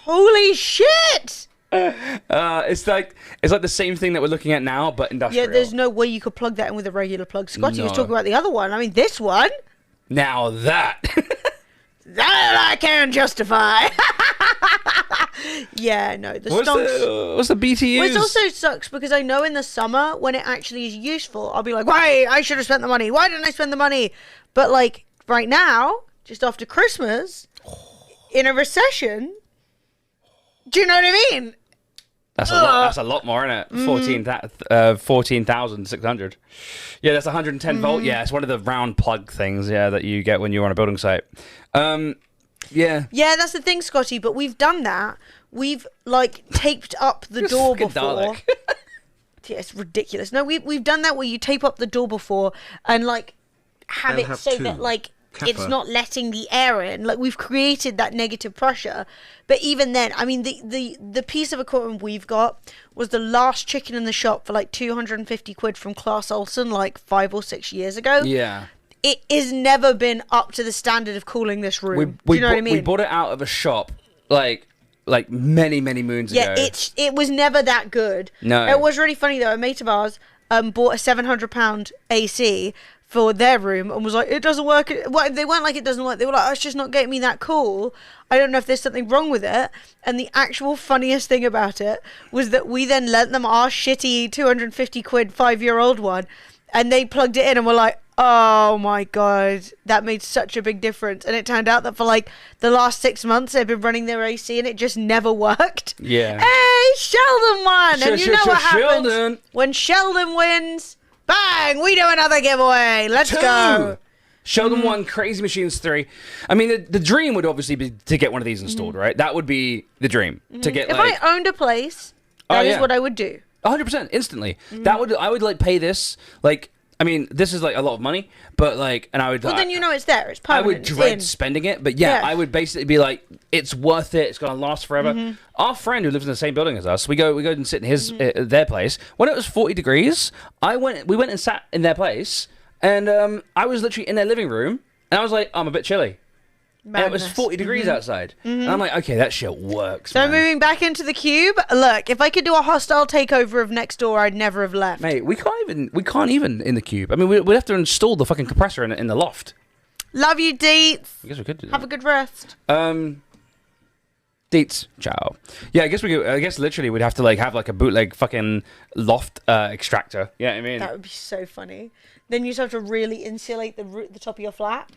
Holy shit! It's like the same thing that we're looking at now, but industrial. Yeah, there's no way you could plug that in with a regular plug. Scotty was No. talking about the other one. I mean, this one. Now that. That I can justify. Yeah, no, the stonks. What's the BTUs? Well, it also sucks because I know in the summer when it actually is useful, I'll be like, why? I should have spent the money. Why didn't I spend the money? But like right now, just after Christmas, in a recession, do you know what I mean? That's a lot. That's a lot more, isn't it? 14,600. Yeah, that's 110 volt. Yeah, it's one of the round plug things. Yeah, that you get when you're on a building site. Yeah. Yeah, that's the thing, Scotty. But we've done that. We've like taped up the door fucking before. Dalek. Yeah, it's ridiculous. No, we've done that where you tape up the door before and like have I'll it have so two. that like it's Kappa. not letting the air in. Like we've created that negative pressure. But even then, I mean, the piece of equipment we've got was the last chicken in the shop for like 250 quid from Class Olsen like 5 or 6 years ago. Yeah. It has never been up to the standard of cooling this room. Do you know what I mean? We bought it out of a shop like many moons Yeah, ago. it was never that good. No. It was really funny though. A mate of ours bought a £700 AC for their room and was like, it doesn't work. Well, they weren't like it doesn't work. They were like, oh, it's just not getting me that cool. I don't know if there's something wrong with it. And the actual funniest thing about it was that we then lent them our shitty 250 quid 5-year-old one and they plugged it in and were like, oh my God, that made such a big difference. And it turned out that for like the last 6 months, they've been running their AC and it just never worked. Yeah. Hey, Sheldon won. And you know what happens Sheldon. when Sheldon wins. Bang! We do another giveaway. Let's go. Show them 1, Crazy Machines 3. I mean, the dream would obviously be to get one of these installed, right? That would be the dream. To get If I owned a place, that is what I would do. 100% instantly. I would like pay this, like, I mean, this is like a lot of money, but like, and I would. Well, then you know it's there. It's I permanent. would it's dread in. spending it, but yeah, I would basically be like, it's worth it. It's gonna last forever. Our friend who lives in the same building as us, we go and sit in his their place. When it was 40 degrees, we went and sat in their place, and I was literally in their living room, and I was like, I'm a bit chilly. And it was 40 degrees outside. And I'm like, okay, that shit works. So man. moving back into the cube. Look, if I could do a hostile takeover of next door, I'd never have left. Mate, we can't even in the cube. I mean, we'd have to install the fucking compressor in the loft. Love you, Deets. I guess we could do that. Have a good rest. Deets, ciao. Yeah, I guess literally we'd have to like have like a bootleg fucking loft extractor. Yeah, I mean That would be so funny. Then you just have to really insulate the top of your flat,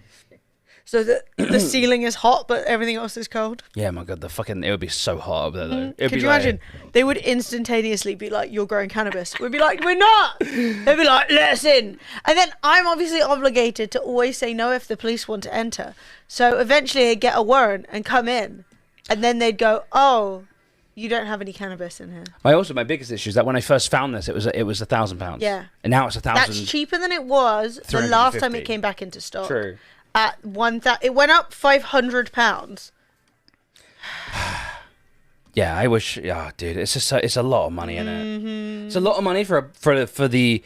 so that the ceiling is hot but everything else is cold. Yeah, my god, it would be so hot up there though. It'd Could be you imagine? They would instantaneously be like, "You're growing cannabis." We'd be like, "We're not." They'd be like, "Let us in." And then I'm obviously obligated to always say no if the police want to enter. So eventually I'd get a warrant and come in, and then they'd go, "Oh, you don't have any cannabis in here." My biggest issue is that when I first found this, it was £1,000. Yeah. And now it's 1,000. That's cheaper than it was the last time it 350. came back into stock. True. At it went up £500. Yeah, I wish. Yeah, dude, it's just it's a lot of money in it. It's a lot of money for the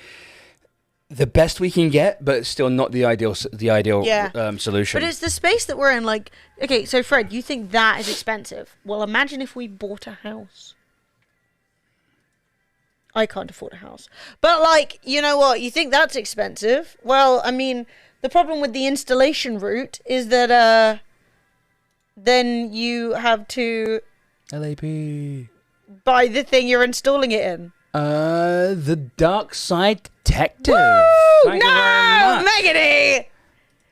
best we can get, but it's still not the ideal solution. But it's the space that we're in. Like, okay, so Fred, you think that is expensive? Well, imagine if we bought a house. I can't afford a house, but like, you know what? You think that's expensive? Well, I mean, the problem with the installation route is that then you have to LAP. buy the thing you're installing it in. The Dark Side Detective. Woo! Thank you very much. Megany!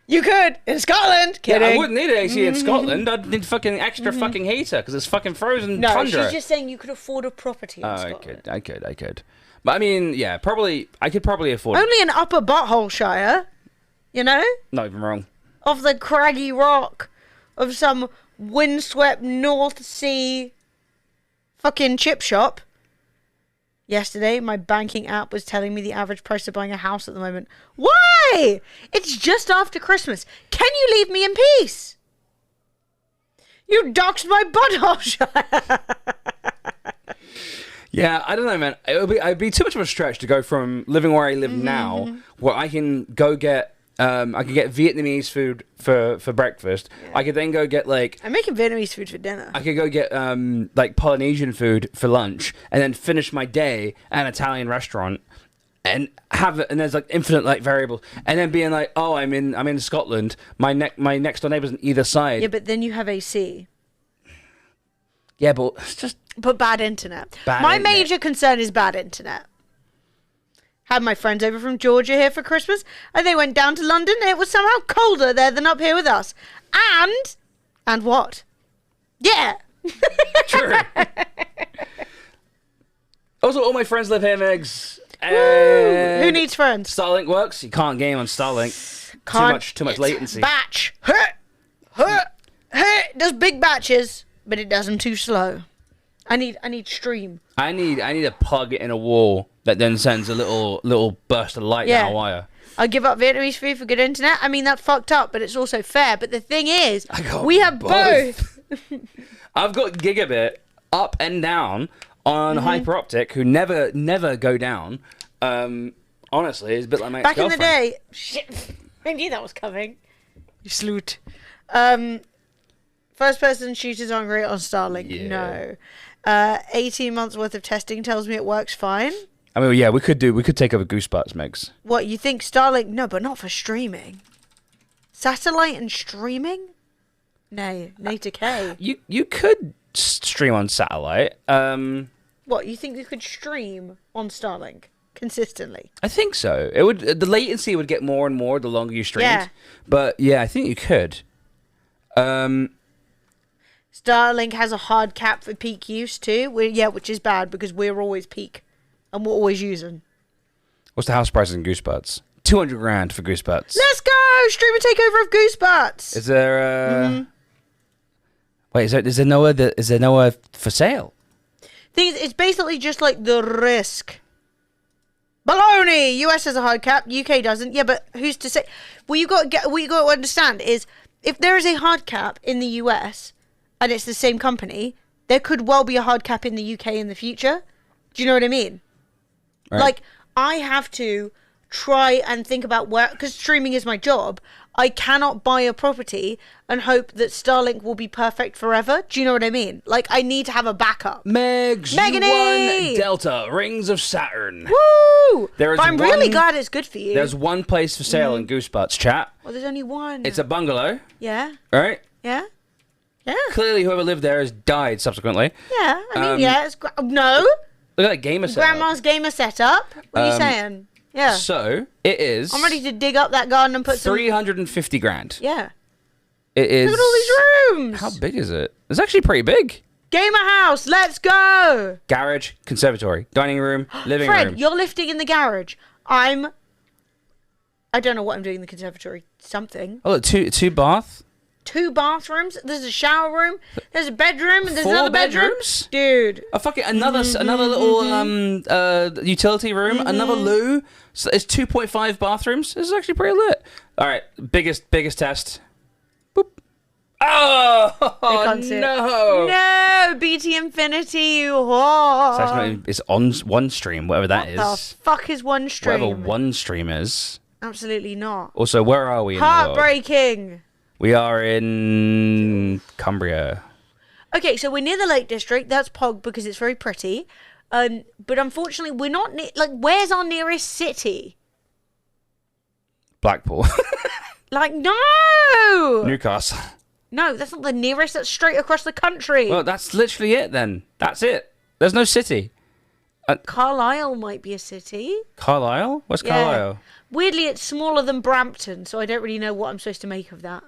You could in Scotland. Yeah, Kidding. I wouldn't need AC in Scotland. I'd need fucking extra fucking heater because it's fucking frozen No, tundra. she's just saying you could afford a property in I Scotland. could. But I mean, yeah, I could probably afford. Only in Upper Butthole Shire, you know, Not even wrong. of the craggy rock of some windswept North Sea fucking chip shop. Yesterday, my banking app was telling me the average price of buying a house at the moment. Why? It's just after Christmas. Can you leave me in peace? You doxed my butthole Shire. Yeah, I don't know, man. It'd be too much of a stretch to go from living where I live now, where I can go get Vietnamese food for breakfast. Yeah. I could then go get like I'm making Vietnamese food for dinner. I could go get like Polynesian food for lunch, and then finish my day at an Italian restaurant, and have it. And there's like infinite like variables, and then being like, oh, I'm in Scotland. My next door neighbor's on either side. Yeah, but then you have AC. Yeah, but it's just bad internet. Bad my internet. major concern is bad internet. Had my friends over from Georgia here for Christmas, and they went down to London, and it was somehow colder there than up here with us. And what? Yeah. True. Also, all my friends live here, Megs. And Who needs friends? Starlink works. You can't game on Starlink. Too much latency. Batch. It does big batches, but it does them too slow. I need stream. I need a plug in a wall that then sends a little burst of light down a wire. I give up Vietnamese food for good internet. I mean, that's fucked up, but it's also fair. But the thing is, we have both. I've got gigabit up and down on hyper optic, who never go down. Honestly, it's a bit like my Back in ex-girlfriend. the day, shit, I knew that was coming. You sloot. First person shooters aren't great on Starlink. Yeah. No. 18 months worth of testing tells me it works fine. I mean, yeah, we could take over Goosebutts, Megs. What, you think Starlink? No, but not for streaming. Satellite and streaming? No, decay. You could stream on satellite. What, you think you could stream on Starlink consistently? I think so. It would. The latency would get more and more the longer you streamed. Yeah. But yeah, I think you could. Starlink has a hard cap for peak use too. Which is bad because we're always peak, and we're always using. What's the house price in goose butts? 200 grand for goose butts. Let's go! Streamer takeover of goose butts. Is there Wait, is there nowhere for sale? Thing is, it's basically just like the risk. Baloney! US has a hard cap, UK doesn't. Yeah, but who's to say? What you got to understand is if there is a hard cap in the US and it's the same company, there could well be a hard cap in the UK in the future. Do you know what I mean? Right. Like, I have to try and think about where, because streaming is my job. I cannot buy a property and hope that Starlink will be perfect forever. Do you know what I mean? Like, I need to have a backup. Megs, Megany! you won Delta, Rings of Saturn. Woo! There is But I'm really glad it's good for you. There's one place for sale in Goosebutts, chat. Well, there's only one. It's a bungalow, Yeah? right? Yeah? Yeah? Clearly, whoever lived there has died subsequently. Yeah, I mean, yeah, it's... No! Look at that gamer setup. Grandma's gamer setup. What are you saying? Yeah. So, it is... I'm ready to dig up that garden and put some... 350 grand. Yeah. It is... Look at all these rooms! How big is it? It's actually pretty big. Gamer house, let's go! Garage, conservatory, dining room, living Fred, room. you're lifting in the garage. I don't know what I'm doing in the conservatory. Something. Oh, look, two bath. 2 bathrooms. There's a shower room. There's a bedroom. And there's 4 another bedroom. bedrooms? Dude. Oh, fuck it. Another little utility room. Another loo. So it's 2.5 bathrooms. This is actually pretty lit. All right. Biggest test. Boop. Oh, can't see it. no. No, BT Infinity. It's Oh. actually not even, it's on one stream, whatever that What the is. fuck is one stream? Whatever one stream is. Absolutely not. Also, where are we in the world? Heartbreaking. We are in Cumbria. Okay, so we're near the Lake District. That's Pog because it's very pretty. But unfortunately, we're not near... Like, where's our nearest city? Blackpool. Like, no! Newcastle. No, that's not the nearest. That's straight across the country. Well, that's literally it then. That's it. There's no city. Carlisle might be a city. Carlisle? Where's Yeah. Carlisle? Weirdly, it's smaller than Brampton, so I don't really know what I'm supposed to make of that.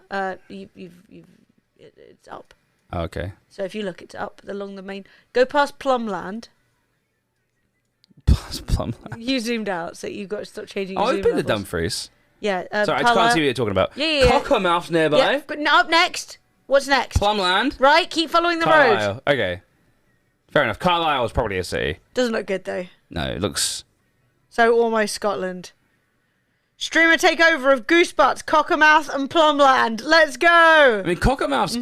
It's up. Oh, okay. So if you look, it's up along the main. Go past Plumland. Plus Plumland. You zoomed out, so you've got to stop changing. Oh, your I've zoom been to levels. Dumfries. Yeah. Sorry, I just can't Carlisle. see what you're talking about. Yeah. Cockermouth nearby. Yeah, but up next. What's next? Plumland. Right, keep following the road. Carlisle. Okay. Fair enough. Carlisle is probably a city. Doesn't look good though. No, it looks... So almost Scotland. Streamer takeover of Goosebutts, Cockermouth, and Plumland. Let's go. I mean, Cockermouth's...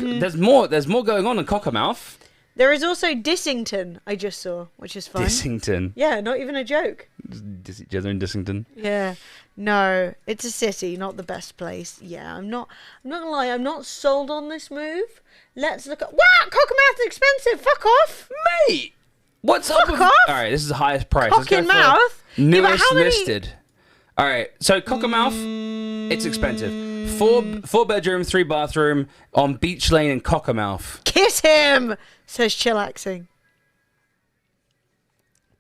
There's more going on in Cockermouth. There is also Dissington. I just saw, which is fun. Dissington. Yeah, not even a joke. Jethro Dissington. Yeah. No, it's a city, not the best place. Yeah, I'm not gonna lie, I'm not sold on this move. Let's look at... What? Cockermouth's expensive. Fuck off. Mate! What's up with... off. All right, this is the highest price. Let's go Cock in for mouth? Yeah, but Newest how many- listed. All right, so Cockermouth, it's expensive. 4 bedroom, 3 bathroom on Beach Lane in Cockermouth. Kiss him, says chillaxing.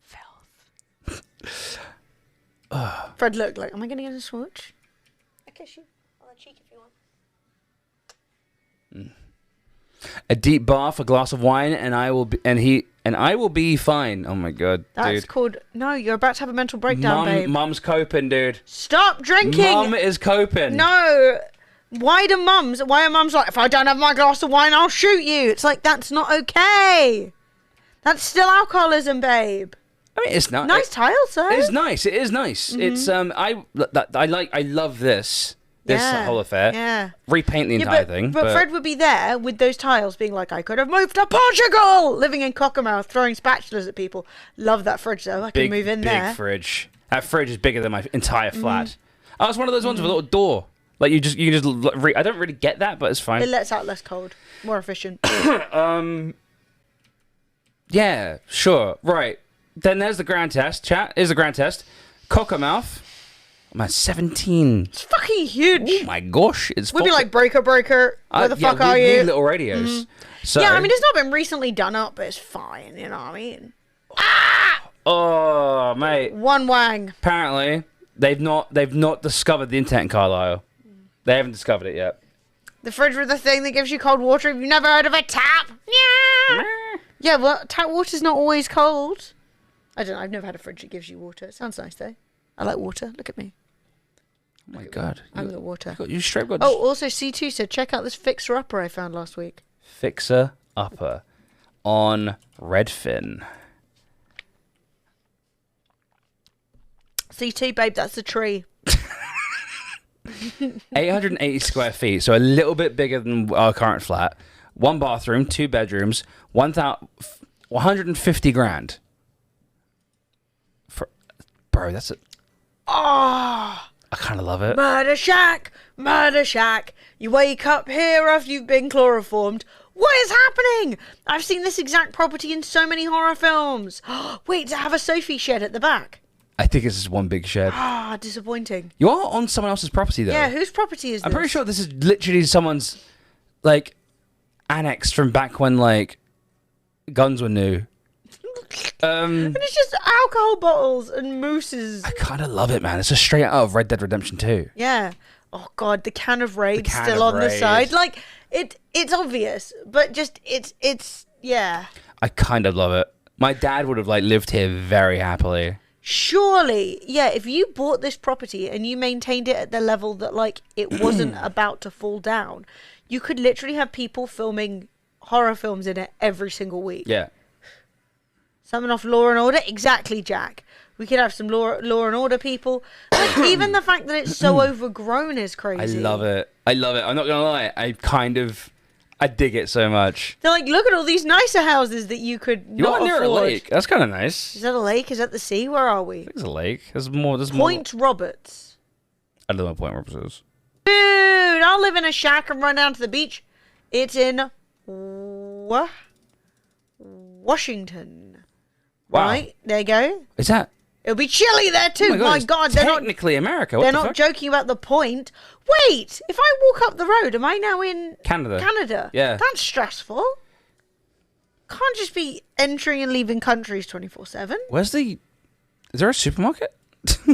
Filth. Fred looked like, am I going to get a swoosh? I kiss you on the cheek if you want. A deep bath, a glass of wine, and I will be fine. Oh my god, That's dude. called... No, you're about to have a mental breakdown, babe. Mum's coping, dude. Stop drinking. Mum is coping. No. Why are mums like, if I don't have my glass of wine, I'll shoot you? It's like, that's not okay. That's still alcoholism, babe. I mean, it's not. Nice tile, sir. It is nice. It is nice. It's I love this whole affair. Yeah. Repaint the entire thing. But Fred would be there with those tiles being like, I could have moved to Portugal, living in Cockermouth, throwing spatulas at people. Love that fridge, though. I can move in there. Big fridge. That fridge is bigger than my entire flat. Oh, it's one of those ones with a little door. Like you can just. I don't really get that, but it's fine. It lets out less cold. More efficient. Yeah, sure. Right. Then there's the grand test. Chat is the grand test. Cockermouth. Oh, man, 17. It's fucking huge. Oh my gosh, it's. We'd be like, breaker. Where the fuck are we you? need little radios. So, Yeah, I mean, it's not been recently done up, but it's fine. You know what I mean? oh mate. One wang. Apparently, they've not discovered the internet in Carlisle. They haven't discovered it yet. The fridge with the thing that gives you cold water. Have you never heard of a tap? Yeah. Yeah, well, tap water's not always cold. I don't know. I've never had a fridge that gives you water. It sounds nice, though. I like water. Look at me. Oh my God. I'm the water. You straight got Oh, also C2 said, check out this fixer-upper I found last week. Fixer-upper on Redfin. C2, babe, that's the tree. 880 square feet, so a little bit bigger than our current flat. 1 bathroom, 2 bedrooms, 150 grand. Bro, that's it. Oh, I kind of love it. murder shack, murder shack. You wake up here after you've been chloroformed. What is happening? I've seen this exact property in so many horror films. Wait, does it have a Sophie shed at the back? I think it's just one big shed. Ah, disappointing. You are on someone else's property, though. Yeah, whose property is this? I'm pretty sure this is literally someone's, like, annex from back when, like, guns were new. And it's just alcohol bottles and mooses. I kind of love it, man. It's just straight out of Red Dead Redemption 2. Yeah. Oh God, the can of Raid can still of on the Raid. side. Like it's obvious, but just it's yeah. I kind of love it. My dad would have, like, lived here very happily. Surely, yeah, if you bought this property and you maintained it at the level that, like, it wasn't about to fall down, you could literally have people filming horror films in it every single week. Yeah. Something off Law and Order? Exactly, Jack. We could have some Law and Order people. Like, even the fact that it's so overgrown is crazy. I love it. I love it. I'm not going to lie. I dig it so much. They're like, look at all these nicer houses that you could You not are near a afford. lake. That's kind of nice. Is that a lake? Is that the sea? Where are we? There's a lake. There's more. Point Roberts. I don't know what Point Roberts is. Dude, I'll live in a shack and run down to the beach. It's in Washington. Wow. Right? There you go. Is that? It'll be chilly there too. Oh my it's God, they're not technically America. What they're the not fuck? joking about the point. Wait, if I walk up the road, am I now in Canada. Canada? Yeah. That's stressful. Can't just be entering and leaving countries 24/7. Is there a supermarket? It's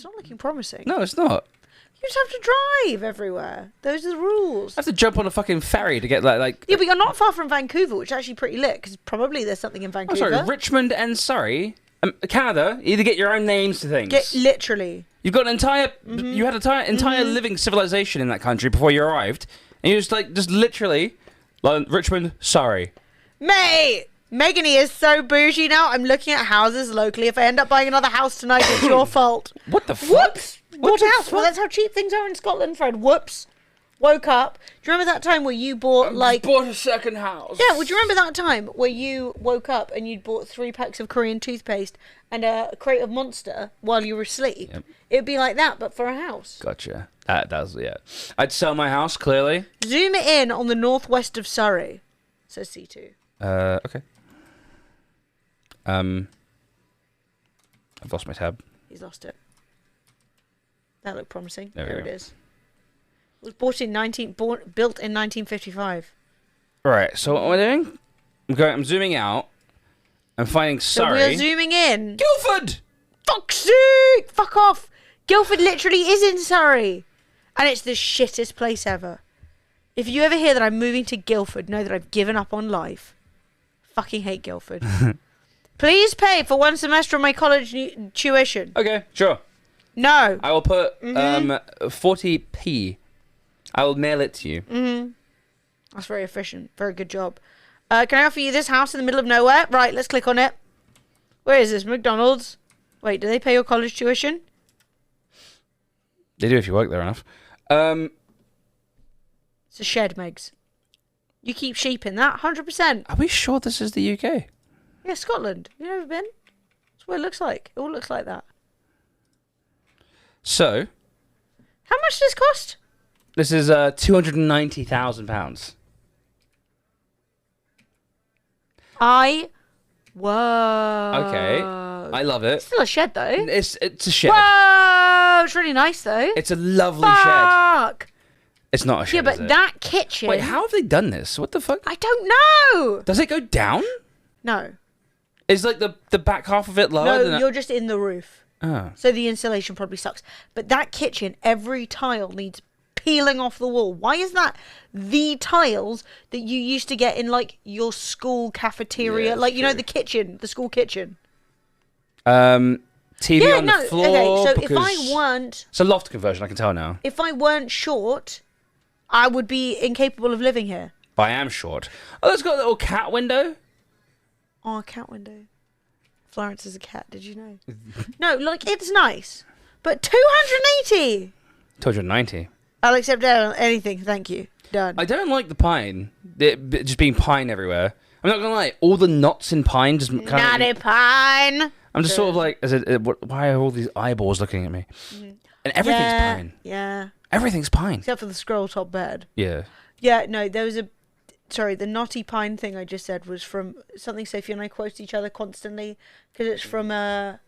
not looking promising. No, it's not. You just have to drive everywhere. Those are the rules. I have to jump on a fucking ferry to get like. Yeah, but you're not far from Vancouver, which is actually pretty lit, because probably there's something in Oh, Vancouver. sorry, Richmond and Surrey, Canada. Either get your own names to things. Literally. You've got an entire. Mm-hmm. You had an entire living civilization in that country before you arrived, and you just literally, like, Richmond, Surrey. Mate! Megany is so bougie now. I'm looking at houses locally. If I end up buying another house tonight, it's your fault. What the fuck? Whoops! What Bought the a house. Well, fuck? that's how cheap things are in Scotland, Fred. Whoops. Woke up. Do you remember that time where you bought, like... bought a second house. Yeah, would you remember that time where you woke up and you'd bought 3 packs of Korean toothpaste and a crate of Monster while you were asleep? Yep. It would be like that, but for a house. Gotcha. That's yeah. I'd sell my house clearly. Zoom it in on the northwest of Surrey, says C2. Okay. I've lost my tab. He's lost it. That looked promising. There we There it go. is. It was built in 1955. Right. So what am I doing? I'm zooming out. I'm finding So Surrey. we're zooming in. Guildford. Fuck's sake! Fuck off! Guildford literally is in Surrey. And it's the shittest place ever. If you ever hear that I'm moving to Guildford, know that I've given up on life. Fucking hate Guildford. Please pay for 1 semester of my college tuition. Okay. Sure. No. I will put 40p. I will mail it to you. That's very efficient. Very good job. Can I offer you this house in the middle of nowhere? Right, let's click on it. Where is this? McDonald's? Wait, do they pay your college tuition? They do if you work there enough. It's a shed, Megs. You keep sheep in that, 100%. Are we sure this is the UK? Yeah, Scotland. You never been? That's what it looks like. It all looks like that. So How much does this cost? this is £290,000. Whoa. Okay. I love it. Still a shed, though. It's a shed. Whoa. It's really nice, though. It's a lovely shed. Fuck. It's not a shed. Yeah, but is it? that kitchen. Wait, how have they done this? What the fuck? I don't know. Does it go down? No. Is like the back half of it lower No, than you're just in the roof. Oh. So the insulation probably sucks. But that kitchen, every tile needs peeling off the wall. Why is that the tiles that you used to get in, like, your school cafeteria? Yeah, like, you know, true. the kitchen, the school kitchen. TV on the floor. Okay, so because if I weren't, it's a loft conversion. I can tell now. if I weren't short, I would be incapable of living here. But I am short. Oh, it's got a little cat window. Oh, a cat window. Florence is a cat. Did you know? No, like it's nice, but 280. 290. I'll accept anything. Thank you. Done. I don't like the pine. It just being pine everywhere. I'm not gonna lie. All the knots in pine just kind Naughty pine. I'm just sort of like, why are all these eyeballs looking at me? And everything's pine. Yeah. Everything's pine. Except for the scroll top bed. Yeah. Yeah, no, there was sorry, the knotty pine thing I just said was from something Sophie and I quote each other constantly, because it's from a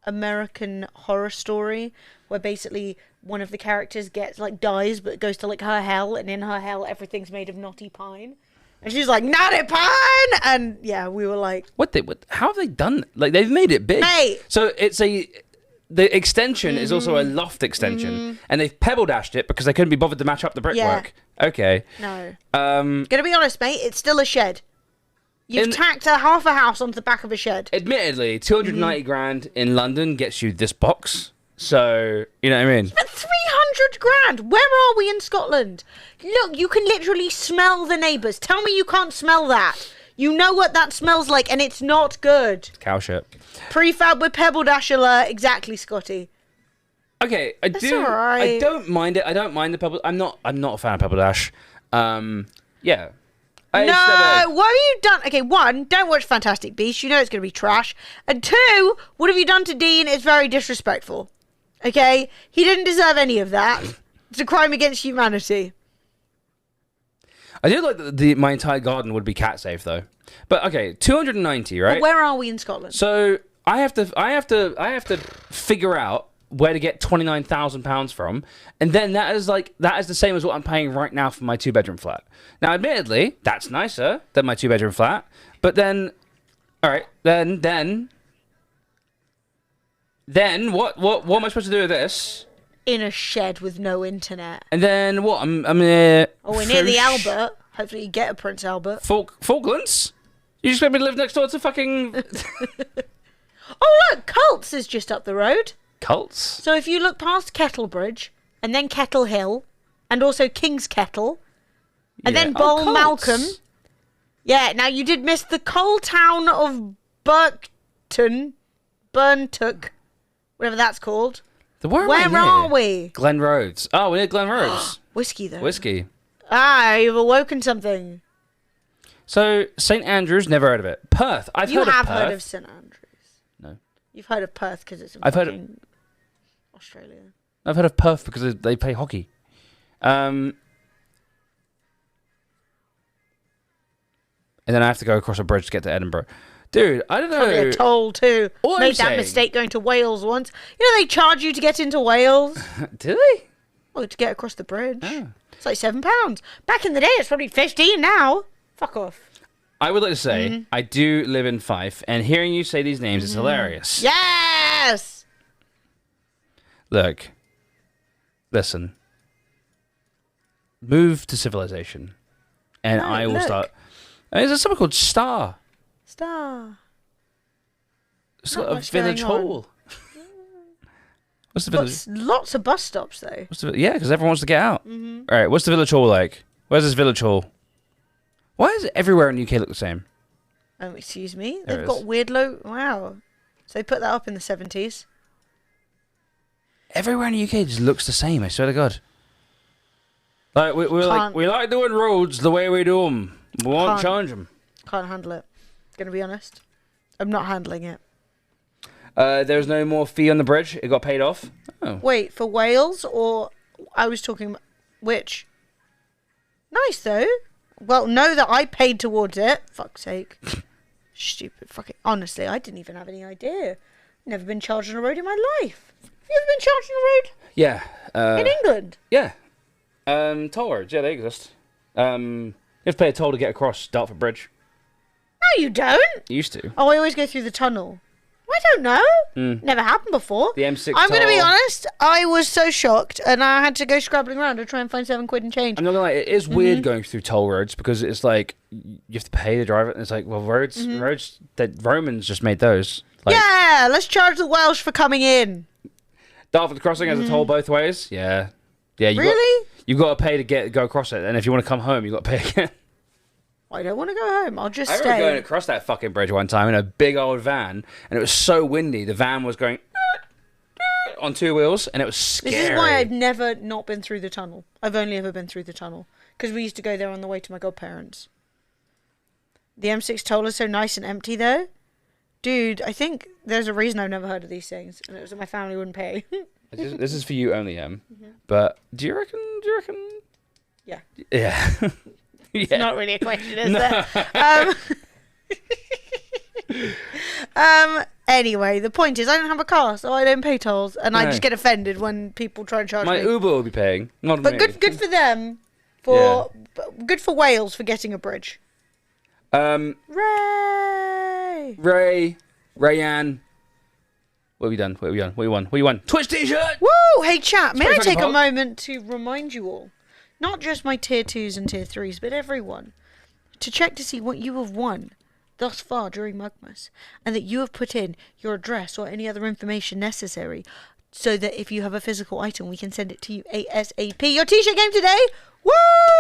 American Horror Story where basically one of the characters dies but goes to like her hell, and in her hell everything's made of knotty pine. And she's like, knotty pine! And yeah, we were like... What how have they done? Like, they've made it big. Mate! So the extension is also a loft extension, and they've pebble dashed it because they couldn't be bothered to match up the brickwork. Yeah. Okay. No. Gonna be honest, mate, it's still a shed. You've tacked half a house onto the back of a shed. Admittedly, 290 grand in London gets you this box. So, you know what I mean? But 300 grand! Where are we in Scotland? Look, you can literally smell the neighbours. Tell me you can't smell that. You know what that smells like, and it's not good. Cow shit. Prefab with pebble dash alert. Exactly, Scotty. Okay, That's alright. I don't mind it. I don't mind the pebble. I'm not a fan of pebble dash. Yeah. What have you done? Okay, one, don't watch Fantastic Beasts. You know it's going to be trash. And two, what have you done to Dean? It's very disrespectful. Okay? He didn't deserve any of that. It's a crime against humanity. I do like that my entire garden would be cat safe though. But okay, 290, right? But where are we in Scotland? So I have to figure out where to get £29,000 from, and then that is the same as what I'm paying right now for my 2-bedroom flat. Now, admittedly, that's nicer than my 2-bedroom flat, but then, all right, then what am I supposed to do with this? In a shed with no internet. And then what? I'm near. Oh, we're near the Albert. Hopefully, you get a Prince Albert. Falklands. You expect me to live next door to fucking? Oh look, Cults is just up the road. Cults. So if you look past Kettlebridge, and then Kettle Hill, and also King's Kettle, and then Bowl Malcolm. Yeah, now you did miss the coal town of Burntook, whatever that's called. Where are we? Glen Rhodes. Oh, we're near Glen Rhodes. Whiskey, though. Whiskey. Ah, you've awoken something. So, St. Andrews, never heard of it. Perth. I've heard of Perth. You have heard of St. Andrews. No. You've heard of Perth because it's in Australia. I've heard of Perth because they play hockey. And then I have to go across a bridge to get to Edinburgh. Dude, I don't know. Probably a toll too. Made that mistake going to Wales once. You know they charge you to get into Wales. Do they? Well, to get across the bridge. Oh. It's like £7. Back in the day, it's probably 15 now. Fuck off. I would like to say I do live in Fife, and hearing you say these names is hilarious. Yes. Look, listen. Move to civilization, and I will start. Is there something called Star? It's got a village hall. What's the village? Lots of bus stops though. Yeah, because everyone wants to get out. All right, what's the village hall like? Where's this village hall? Why is it everywhere in the UK look the same? Excuse me. There They've got weird Wow. So they put that up in the 70s. Everywhere in the UK just looks the same. I swear to God. Like we like doing roads the way we do them. We won't change them. Can't handle it. Gonna be honest. I'm not handling it. There's no more fee on the bridge. It got paid off. Oh. Wait, for Wales or I was talking which? Nice though. Well, know that I paid towards it. Fuck's sake. Stupid fucking. Honestly, I didn't even have any idea. Never been charged on a road in my life. Have you ever been charged on a road? Yeah. In England? Yeah. Toll roads. Yeah, they exist. You have to pay a toll to get across Dartford Bridge. No, you don't. You used to. Oh, I always go through the tunnel. I don't know. Never happened before. The M6 I'm going to be honest. I was so shocked, and I had to go scrabbling around to try and find £7 and change. I'm not gonna lie. It is weird going through toll roads because it's like you have to pay the driver, and it's like, well, roads that Romans just made those. Like, Yeah, let's charge the Welsh for coming in. Dartford Crossing has a toll both ways. Yeah. Yeah. Really? You got to pay to go across it, and if you want to come home, you got to pay again. I don't want to go home. I'll just I remember stay. going across that fucking bridge one time in a big old van, and it was so windy. The van was going on two wheels, and it was scary. This is why I've never not been through the tunnel. I've only ever been through the tunnel because we used to go there on the way to my godparents. The M6 toll is so nice and empty, though. Dude, I think there's a reason I've never heard of these things, and it was that my family wouldn't pay. This is for you only, Em. But do you reckon? Yeah. Yeah. It's not really a question, is there? Anyway, the point is I don't have a car, so I don't pay tolls, and I just get offended when people try and charge My me. Uber will be paying, not But me. good for them. Good for Wales for getting a bridge. Ray! Rayanne. What have we done? What you won? Twitch t-shirt! Woo! Hey chat, may I pretty take a fucking moment to remind you all, not just my tier 2s and tier 3s, but everyone, to check to see what you have won thus far during Mugmas, and that you have put in your address or any other information necessary, so that if you have a physical item, we can send it to you ASAP. Your t-shirt game today? Woo!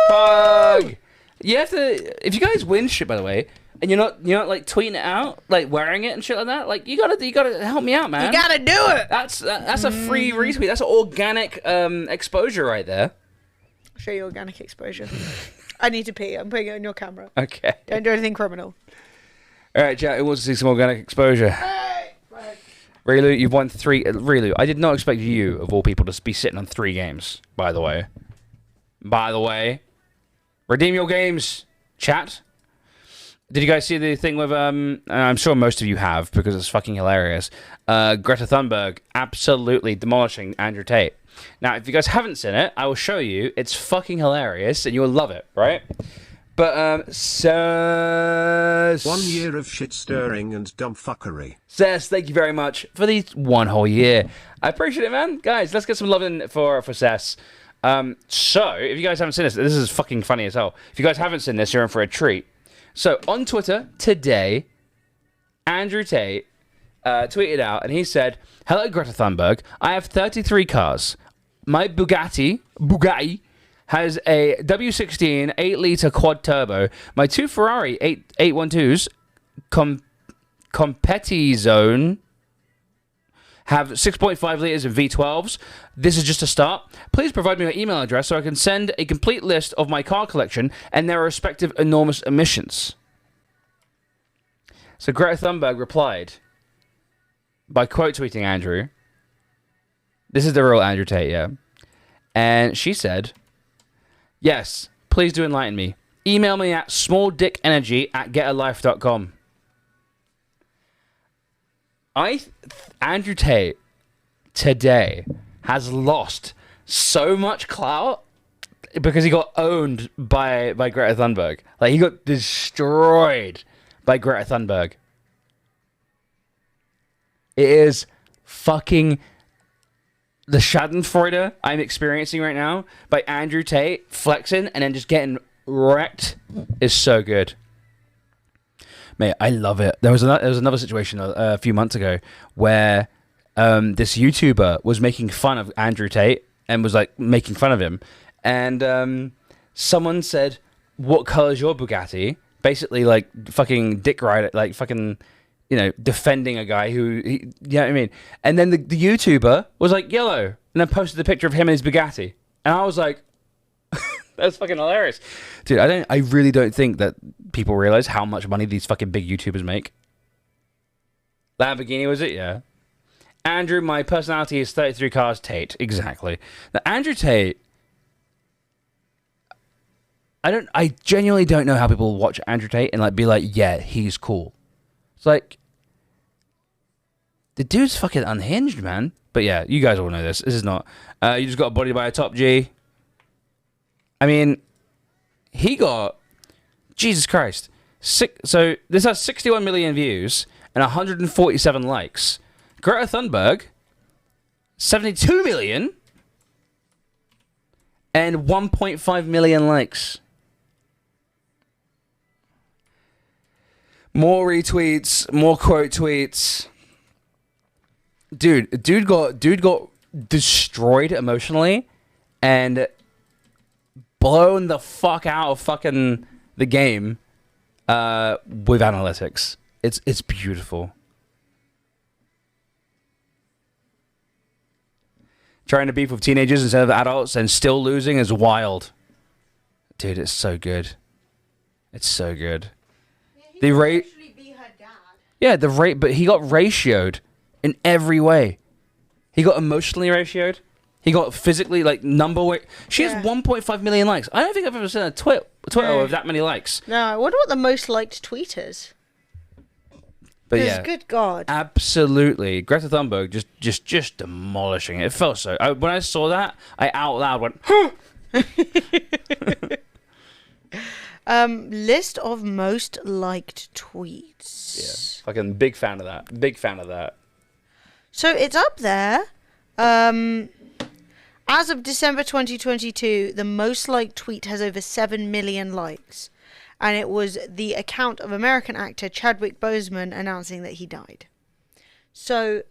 Pug! You have to, if you guys win shit, by the way, and you're not like tweeting it out, like wearing it and shit like that, like you gotta help me out, man. You gotta do it! That's a free retweet. That's organic exposure right there. I'll show you organic exposure. I need to pee. I'm putting it on your camera. Okay. Don't do anything criminal. All right, chat. Who wants to see some organic exposure? Relu, you've won 3. Relu, I did not expect you, of all people, to be sitting on 3 games. By the way, redeem your games, chat. Did you guys see the thing with I'm sure most of you have because it's fucking hilarious. Greta Thunberg absolutely demolishing Andrew Tate. Now, if you guys haven't seen it, I will show you. It's fucking hilarious and you'll love it, right? But Says 1 year of shit stirring and dumb fuckery. Says, thank you very much for the 1 whole year. I appreciate it, man. Guys, let's get some love in for Says. So, if you guys haven't seen this is fucking funny as hell. If you guys haven't seen this, you're in for a treat. So, on Twitter today, Andrew Tate tweeted out, and he said, "Hello, Greta Thunberg. I have 33 cars. My Bugatti has a W16 8-liter quad turbo. My 2 Ferrari 812s Competizione have 6.5 liters of V12s. This is just a start. Please provide me your email address so I can send a complete list of my car collection and their respective enormous emissions." So Greta Thunberg replied by quote tweeting Andrew. This is the real Andrew Tate, yeah. And she said, "Yes, please do enlighten me. Email me at smalldickenergy@getalife.com. Andrew Tate today has lost so much clout because he got owned by Greta Thunberg. Like, he got destroyed by Greta Thunberg. It is fucking the Schadenfreude I'm experiencing right now by Andrew Tate flexing and then just getting wrecked is so good. Mate, I love it. There was another situation a few months ago where this YouTuber was making fun of Andrew Tate and was like making fun of him, and someone said, "What color's your Bugatti?" Basically, like fucking dick ride, like fucking, defending a guy who, you know what I mean. And then the YouTuber was like yellow, and then posted a picture of him and his Bugatti, and I was like, that's fucking hilarious, dude. I really don't think that people realize how much money these fucking big YouTubers make. Lamborghini, was it? Yeah. Andrew, my personality is 33 cars. Tate, exactly. Now, Andrew Tate, I genuinely don't know how people watch Andrew Tate and like be like, yeah, he's cool. It's like, the dude's fucking unhinged, man. But yeah, you guys all know this. This is not. You just got bodied by a top G. I mean, he got, Jesus Christ. So this has 61 million views and 147 likes. Greta Thunberg, 72 million and 1.5 million likes. More retweets, more quote tweets. dude got destroyed emotionally and blown the fuck out of fucking the game with analytics. It's beautiful. Trying to beef with teenagers instead of adults and still losing is wild. Dude, it's so good. It's so good. The rate. Yeah, the rate, but he got ratioed in every way. He got emotionally ratioed. He got physically, like, number weight. She has 1.5 million likes. I don't think I've ever seen a Twitter with that many likes. No, I wonder what the most liked tweet is. But yeah, good God, absolutely, Greta Thunberg just demolishing it. It felt so. When I saw that, I out loud went, "Huh!" List of most liked tweets. Yeah, fucking big fan of that. Big fan of that. So it's up there. As of December 2022, the most liked tweet has over 7 million likes. And it was the account of American actor Chadwick Boseman announcing that he died. So,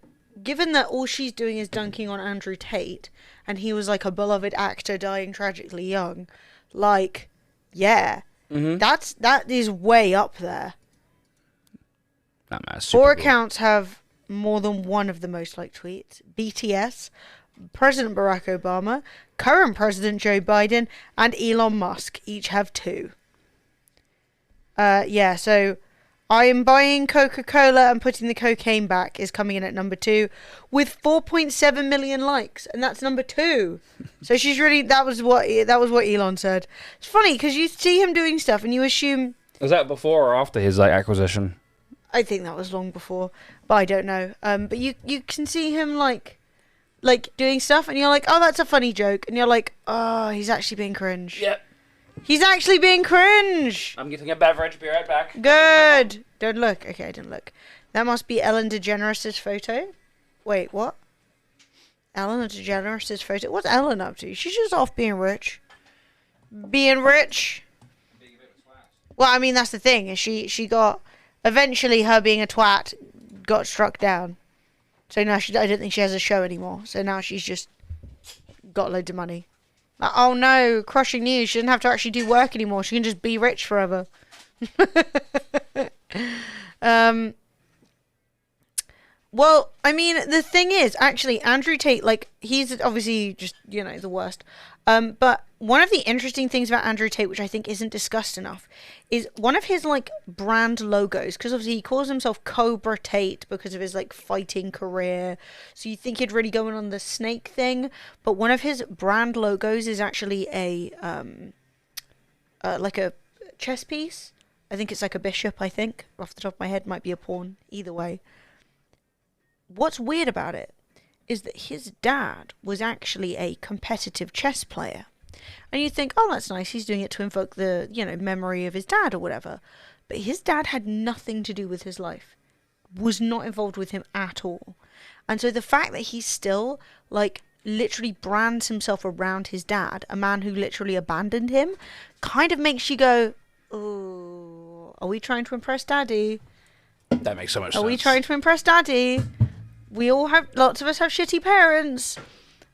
given that all she's doing is dunking on Andrew Tate, and he was like a beloved actor dying tragically young, like, yeah, that is way up there. That matters. 4 accounts have more than one of the most liked tweets. BTS, President Barack Obama, current President Joe Biden, and Elon Musk each have 2. So I am buying Coca-Cola and putting the cocaine back is coming in at number 2 with 4.7 million likes, and that's number 2. So she's really that was what Elon said. It's funny because you see him doing stuff and you assume. Was that before or after his acquisition? I think that was long before, but I don't know. But you can see him like doing stuff, and you're like, oh, that's a funny joke, and you're like, oh, he's actually being cringe. Yep. He's actually being cringe. I'm getting a beverage. Be right back. Good. Don't look. Okay, I didn't look. That must be Ellen DeGeneres' photo. Wait, what? Ellen DeGeneres' photo? What's Ellen up to? She's just off being rich. Being rich? Well, I mean, that's the thing. Is she got... Eventually, her being a twat got struck down. So now I don't think she has a show anymore. So now she's just got loads of money. Oh no, crushing news. She doesn't have to actually do work anymore. She can just be rich forever. Well, I mean, the thing is, actually, Andrew Tate, like, he's obviously just, the worst. But one of the interesting things about Andrew Tate, which I think isn't discussed enough, is one of his, brand logos, because obviously he calls himself Cobra Tate because of his, fighting career. So you think he'd really go in on the snake thing. But one of his brand logos is actually a chess piece. I think it's like a bishop, I think. Off the top of my head, might be a pawn. Either way. What's weird about it is that his dad was actually a competitive chess player. And you think, oh, that's nice. He's doing it to invoke the, memory of his dad or whatever. But his dad had nothing to do with his life. Was not involved with him at all. And so the fact that he still, literally brands himself around his dad, a man who literally abandoned him, kind of makes you go, oh, are we trying to impress daddy? That makes so much sense. Are we trying to impress daddy? We all have, lots of us have shitty parents.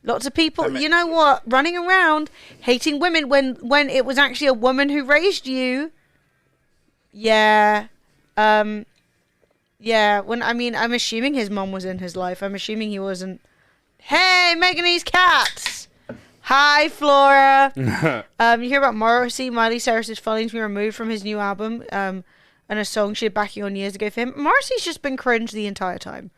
Lots of people, you know what, running around hating women when it was actually a woman who raised you. Yeah. I'm assuming his mom was in his life. I'm assuming he wasn't. Hey, Meganese cats. Hi, Flora. You hear about Morrissey, Miley Cyrus's filings being removed from his new album, and a song she had backing on years ago for him. Morrissey's just been cringe the entire time.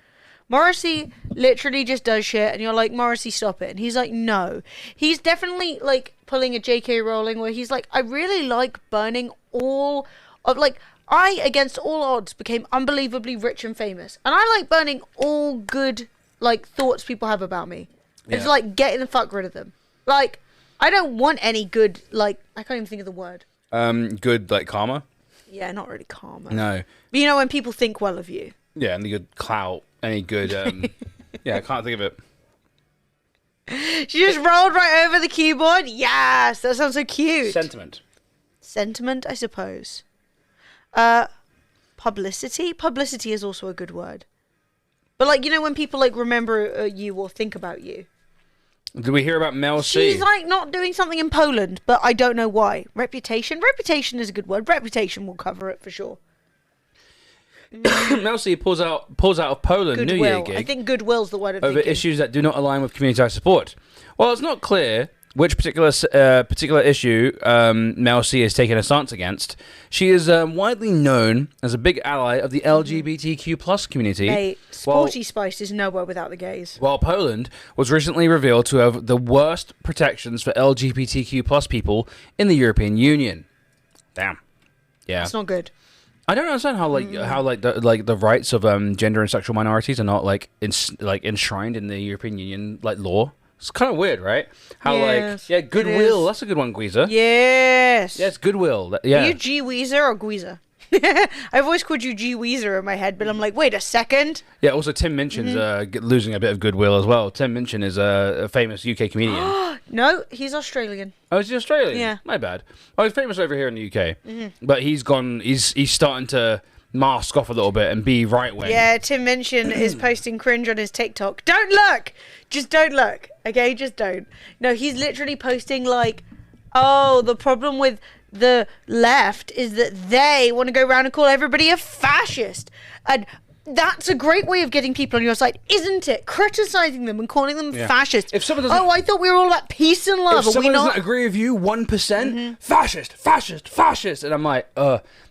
Morrissey literally just does shit, and you're like, Morrissey, stop it. And he's like, no. He's definitely, pulling a J.K. Rowling, where he's like, I really like burning all of, I, against all odds, became unbelievably rich and famous. And I like burning all good, thoughts people have about me. Yeah. It's getting the fuck rid of them. I don't want any good, I can't even think of the word. Good, karma? Yeah, not really karma. No. But when people think well of you. Yeah, and the good clout. Any good, yeah, I can't think of it. She just rolled right over the keyboard. Yes, that sounds so cute. Sentiment. Sentiment, I suppose. Publicity? Publicity is also a good word. But like, you know, when people like remember you or think about you. Did we hear about Mel C? She's like not doing something in Poland, but I don't know why. Reputation is a good word. Reputation will cover it for sure. Mel C pulls out of Poland New Year gig. I think goodwill's the word. Over issues that do not align with community I support. Well, it's not clear which particular issue Mel C is taking a stance against. She is widely known as a big ally of the LGBTQ plus community. Hey, Sporty Spice is nowhere without the gays. While Poland was recently revealed to have the worst protections for LGBTQ plus people in the European Union. Damn. Yeah. It's not good. I don't understand how the rights of gender and sexual minorities are not enshrined in the European Union law. It's kind of weird, right? How goodwill. That's a good one, Gweezer. Yes. Yes, goodwill. Yeah. Are you G Weezer or Gweezer? I've always called you G Weezer in my head, but I'm like, wait a second. Yeah. Also, Tim Minchin's losing a bit of goodwill as well. Tim Minchin is a famous UK comedian. No, he's Australian. Oh, is he Australian? Yeah. My bad. Oh, he's famous over here in the UK, but he's gone. He's starting to mask off a little bit and be right wing. Yeah, Tim Minchin is posting cringe on his TikTok. Don't look! Just don't look. Okay, just don't. No, he's literally posting like, oh, the problem with the left is that they want to go around and call everybody a fascist. And that's a great way of getting people on your side, isn't it? Criticizing them and calling them fascist. If someone doesn't, I thought we were all about peace and love. If someone doesn't agree with you 1%, fascist. And I'm like,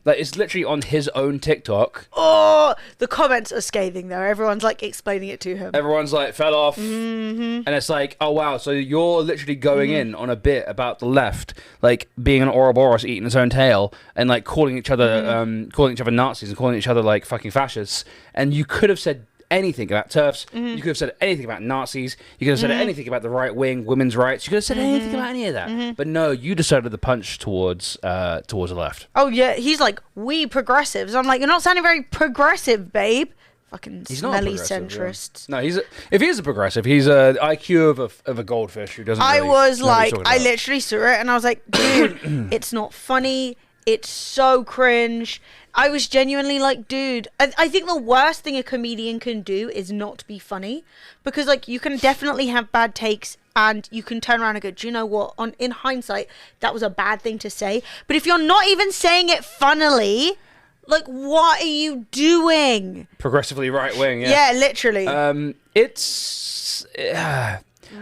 it's literally on his own TikTok. Oh, the comments are scathing though. Everyone's like explaining it to him. Everyone's like, fell off. And it's like, oh wow, so you're literally going in on a bit about the left, like being an Ouroboros eating its own tail, and like calling each other Nazis and calling each other like fucking fascists. And you could have said anything about TERFs. You could have said anything about Nazis. You could have said anything about the right wing, women's rights. You could have said anything about any of that. But no, you decided to punch towards the left. Oh yeah, he's like, we progressives. I'm like, you're not sounding very progressive, babe. Fucking He's not a smelly progressive, centrists. No, if he is a progressive, he's a IQ of a goldfish who doesn't. I really was know what like, he's talking I about. literally saw it and I was like, dude, it's not funny. It's so cringe. I was genuinely like, dude, I think the worst thing a comedian can do is not be funny, because like you can definitely have bad takes and you can turn around and go, do you know what? In hindsight, that was a bad thing to say. But if you're not even saying it funnily, like, what are you doing? Progressively right wing. Yeah, literally. I don't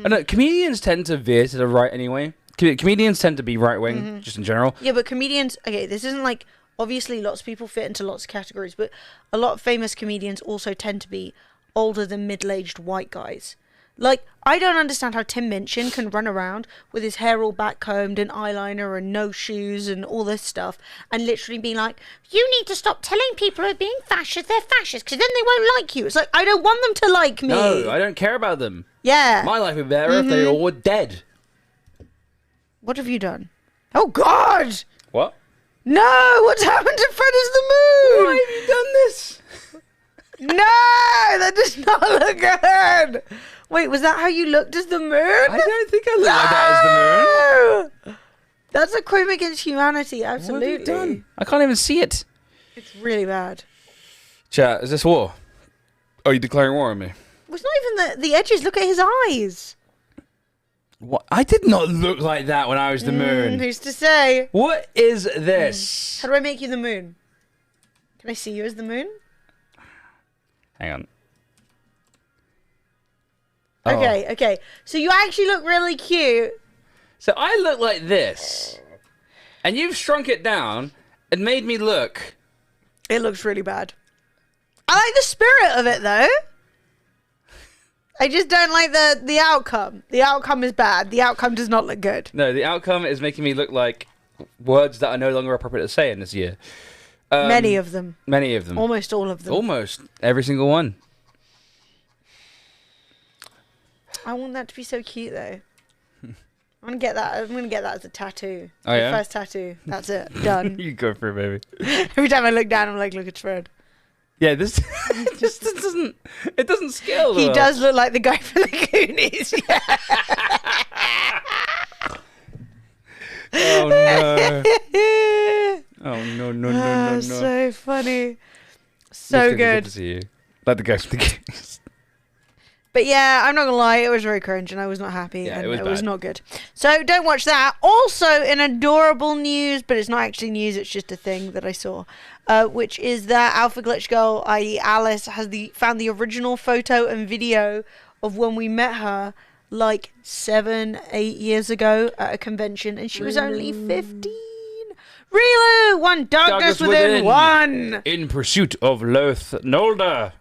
know, comedians tend to veer to the right anyway. Comedians tend to be right wing, just in general. Yeah, but comedians, okay, this isn't like, obviously lots of people fit into lots of categories, but a lot of famous comedians also tend to be older than middle-aged white guys. Like, I don't understand how Tim Minchin can run around with his hair all backcombed and eyeliner and no shoes and all this stuff and literally be like, you need to stop telling people who are being fascist they're fascist because then they won't like you. It's like, I don't want them to like me. No, I don't care about them. Yeah. My life would be better if they all were dead. What have you done? Oh, God! What? No! What's happened to Fred is the Moon? Why have you done this? No! That does not look good! Wait, was that how you looked as the moon? I don't think I look like that as the moon. That's a crime against humanity, absolutely. What have you done? I can't even see it. It's really bad. Chat, is this war? Are you declaring war on me? Well, it's not even the edges. Look at his eyes. What? I did not look like that when I was the moon. Who's to say? What is this? How do I make you the moon? Can I see you as the moon? Hang on. Okay. So you actually look really cute. So I look like this, and you've shrunk it down and made me look. It looks really bad. I like the spirit of it, though. I just don't like the outcome. The outcome is bad. The outcome does not look good. No, the outcome is making me look like words that are no longer appropriate to say in this year. Many of them. Many of them. Almost all of them. Almost every single one. I want that to be so cute, though. I'm gonna get that. I'm gonna get that as a tattoo. Oh, yeah? The first tattoo. That's it. Done. You go for it, baby. Every time I look down, I'm like, look at Fred. Yeah, this just doesn't. It doesn't scale. He well. does look like the guy from the Goonies. Yeah. Oh no. Oh no. So funny. So good. to see you. Like the ghost of the geese. But yeah, I'm not gonna lie, it was very cringe and I was not happy. Yeah, and it was it was bad. not good. So don't watch that. Also, in adorable news, but it's not actually news, it's just a thing that I saw, which is that Alpha Glitch Girl, i.e. Alice, has found the original photo and video of when we met her like 7-8 years ago at a convention, and she was only 15. Rilu, one darkness within one. In pursuit of Loth Nolda.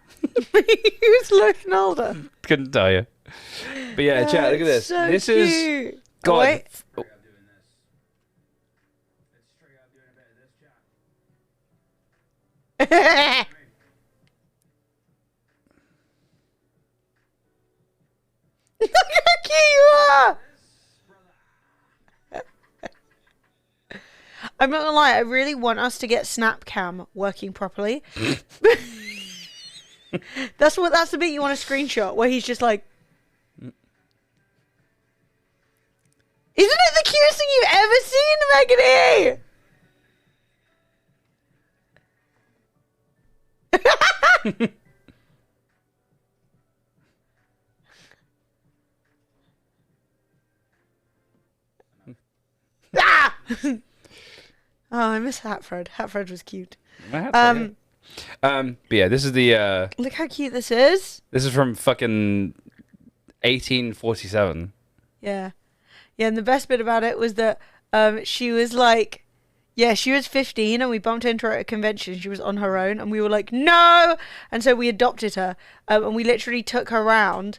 Who's Loth Nolda? Couldn't tell you. But yeah, chat, look at this. So This cute. is... God. Oh, wait. Oh. Look how cute you are! I'm not gonna lie, I really want us to get Snapcam working properly. That's the bit you want to screenshot, where he's just like... Isn't it the cutest thing you've ever seen, Megan E? Ah! Oh, I miss Hatfred. Hatfred was cute. But yeah, this is the... Look how cute this is. This is from fucking 1847. Yeah. Yeah, and the best bit about it was that she was like, yeah, she was 15 and we bumped into her at a convention. She was on her own and we were like, no! And so we adopted her and we literally took her around.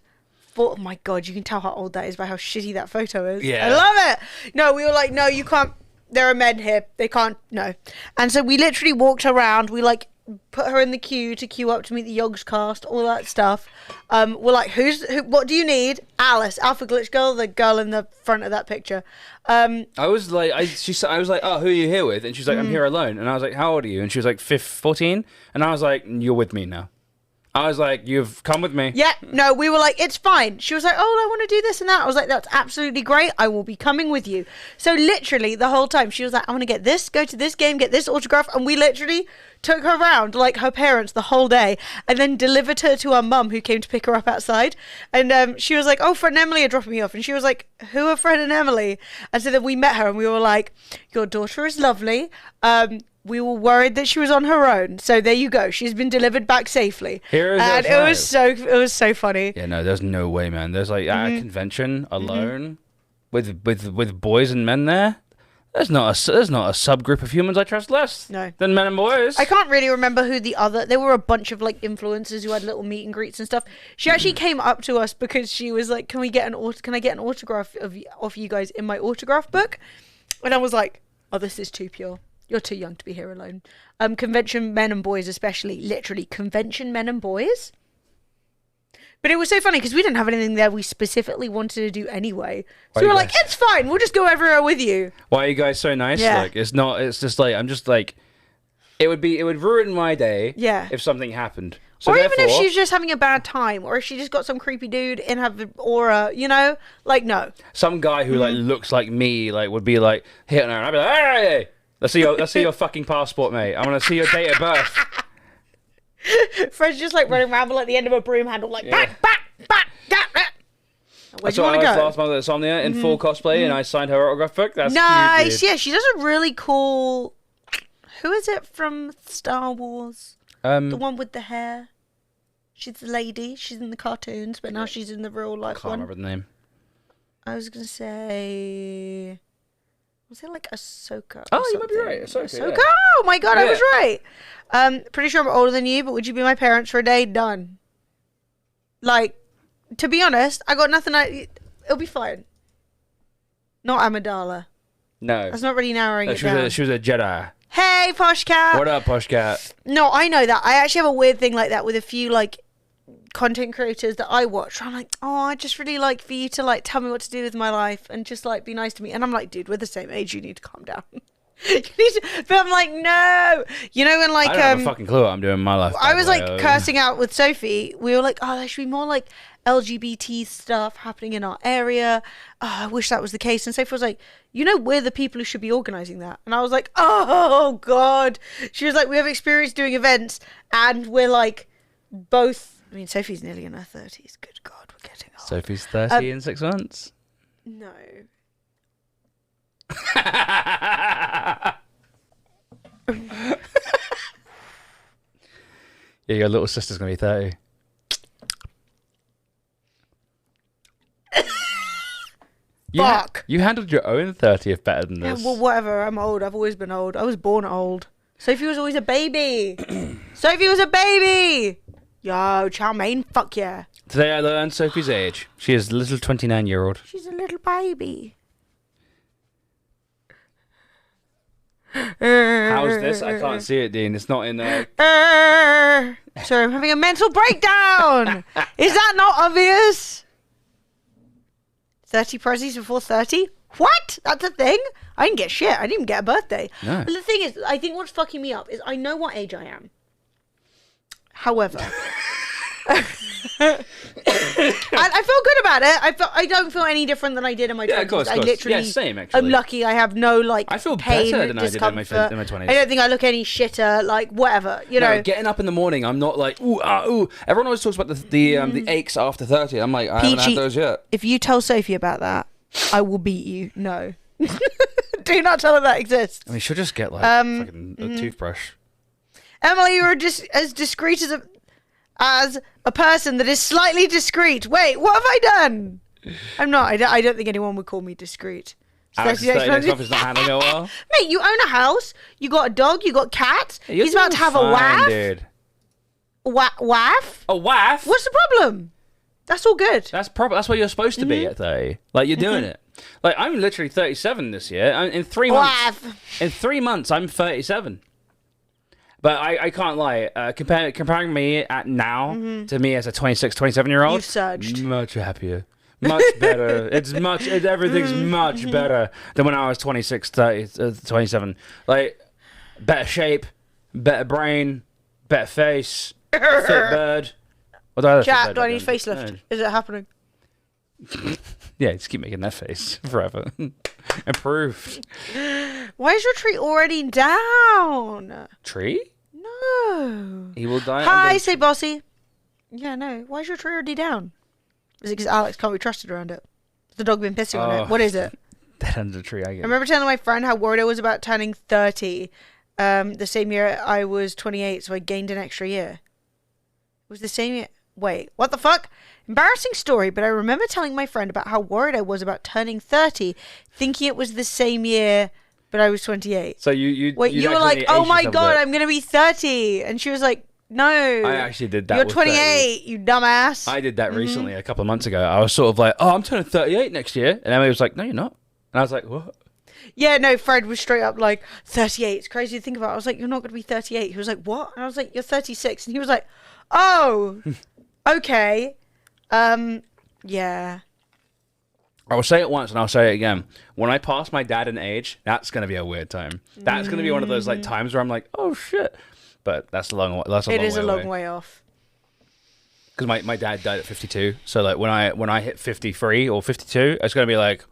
Oh my God, you can tell how old that is by how shitty that photo is. Yeah. I love it! No, we were like, no, you can't. There are men here. They can't, no. And so we literally walked around. We like put her in the queue to queue up to meet the Yogs cast, all that stuff. We're like, what do you need? Alice, Alpha Glitch Girl, the girl in the front of that picture. I was like, I was like, oh, who are you here with? And she's like, I'm here alone. And I was like, how old are you? And she was like, 14. And I was like, you're with me now. I was like, you've come with me. Yeah, no, we were like, it's fine. She was like, oh, I want to do this and that. I was like, that's absolutely great. I will be coming with you. So literally the whole time she was like, I want to get this, go to this game, get this autograph. And we literally took her around like her parents the whole day and then delivered her to our mum who came to pick her up outside. And she was like, oh, Fred and Emily are dropping me off. And she was like, who are Fred and Emily? And so then we met her and we were like, your daughter is lovely. We were worried that she was on her own, so there you go. She's been delivered back safely, and it was so funny. Yeah, no, there's no way, man. There's like at a convention alone with boys and men there. There's not a subgroup of humans I trust less than men and boys. I can't really remember who the other. There were a bunch of like influencers who had little meet and greets and stuff. She actually came up to us because she was like, "Can I get an autograph of you guys in my autograph book?" And I was like, "Oh, this is too pure. You're too young to be here alone." Convention men and boys, especially, literally convention men and boys. But it was so funny because we didn't have anything there we specifically wanted to do anyway. So we were like, it's fine. We'll just go everywhere with you. Why are you guys so nice? Yeah. Like, it's just like, I'm just like, it would ruin my day. Yeah. If something happened. So or even if she's just having a bad time, or if she just got some creepy dude in her aura, you know? Like, no. Some guy who like looks like me, like would be like hitting her, and I'd be like, hey! Let's see your fucking passport, mate. I want to see your date of birth. Fred's just like running around with like the end of a broom handle, like back. Where do you want to I go? was last month at Insomnia in full cosplay, and I signed her autograph book. That's Nice. cute, dude. Yeah, she does a really cool. Who is it from Star Wars? The one with the hair. She's the lady. She's in the cartoons, but now she's in the real life Can't one. remember the name. I was gonna say. Was it like Ahsoka? Oh, you might be right. Ahsoka. Ahsoka? Yeah. Oh my God, I Yeah. was right. Pretty sure I'm older than you, but would you be my parents for a day? Done. Like, to be honest, I got nothing. It'll be fine. Not Amidala. No. That's not really narrowing it she was down. she was a Jedi. Hey, Posh Cat. What up, Posh Cat? No, I know that. I actually have a weird thing like that with a few like content creators that I watch. I'm like, oh, I just really like for you to like tell me what to do with my life and just like be nice to me. And I'm like, dude, we're the same age. You need to calm down. You need to, but I'm like, no. You know when like I don't have a fucking clue what I'm doing in my life. I by was the like way. cursing out with Sophie. We were like, oh, there should be more like LGBT stuff happening in our area. Oh, I wish that was the case. And Sophie was like, you know, we're the people who should be organising that. And I was like, oh God. She was like, we have experience doing events and we're like both. I mean, Sophie's nearly in her 30s. Good God, we're getting old. Sophie's 30 in 6 months. No. Yeah, your little sister's gonna be 30. Fuck. You handled your own 30th better than Yeah, this. well, whatever. I'm old. I've always been old. I was born old. Sophie was always a baby. Sophie was a baby. Yo, chow mein. Fuck yeah. Today I learned Sophie's age. She is a little 29-year-old. She's a little baby. How's this? I can't see it, Dean. It's not in there. Sorry, I'm having a mental breakdown. Is that not obvious? 30 prezzies before 30? What? That's a thing? I didn't get shit. I didn't even get a birthday. No. But the thing is, I think what's fucking me up is I know what age I am. However, I feel good about it. I don't feel any different than I did in my 20s. Yeah, of course. I literally, Yeah, same, actually. I'm lucky. I have no I feel pain, better than I did in my discomfort. 20s. I don't think I look any shitter. Like whatever, you know. No, getting up in the morning, I'm not like ooh, ooh. Everyone always talks about the aches after 30. I'm like, I haven't Peachy, had those yet. If you tell Sophie about that, I will beat you. No. Do not tell her that exists. I mean, she'll just get like fucking a toothbrush. Emily, you're just as discreet as a person that is slightly discreet. Wait, what have I done? I'm not. I don't think anyone would call me discreet. Alex is 30 next month, is not handling it well. Mate, you own a house. You got a dog. You got cats. Yeah, you're He's about to have a fine, wife. dude. Wife? A wife? What's the problem? That's all good. That's proper. That's what you're supposed to be at 30. Like you're doing it. Like I'm literally 37 this year. In 3 months. Wife. In 3 months, I'm 37. But I can't lie. Comparing me at now to me as a 26, 27-year-old, You've surged. much happier, much better. Everything's much better than when I was 26, 30, 27. Like better shape, better brain, better face, fit bird. Chat, do I need facelift? Is it happening? Yeah, just keep making that face forever. Improved. Why is your tree already down? Tree? No. He will die. Hi, say bossy. Yeah, no. Why is your tree already down? Is it because Alex can't be trusted around it? Has the dog been pissing on it? What is it? Dead under the tree. I remember telling my friend how worried I was about turning 30. The same year I was 28, so I gained an extra year. It was the same year. Wait, what the fuck? Embarrassing story, but I remember telling my friend about how worried I was about turning 30, thinking it was the same year, but I was 28. So you wait, you were like, oh my god, I'm gonna be 30, and she was like, no, I actually did that. You're 28, you dumbass. I did that recently, a couple of months ago. I was sort of like, oh, I'm turning 38 next year, and Emily was like, no, you're not. And I was like, what? Yeah, no, Fred was straight up like, 38. It's crazy to think about. I was like, you're not going to be 38. He was like, what? And I was like, you're 36. And he was like, oh, okay. Yeah. I will say it once and I'll say it again. When I pass my dad in age, that's going to be a weird time. That's going to be one of those like times where I'm like, oh shit. But that's a long It is a long way off. Because my dad died at 52. So like when I hit 53 or 52, it's going to be like,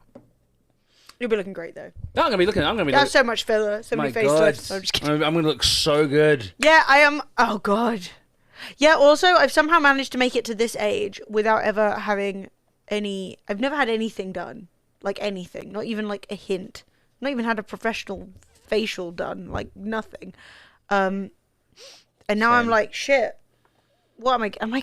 you'll be looking great though. No, I'm gonna be looking. That's so much filler, so many facelifts. I'm just kidding. I'm gonna look so good. Yeah, I am. Oh god. Yeah. Also, I've somehow managed to make it to this age without ever having any. I've never had anything done, like anything, not even like a hint. Not even had a professional facial done, like nothing. And now I'm like, shit. What am I? Am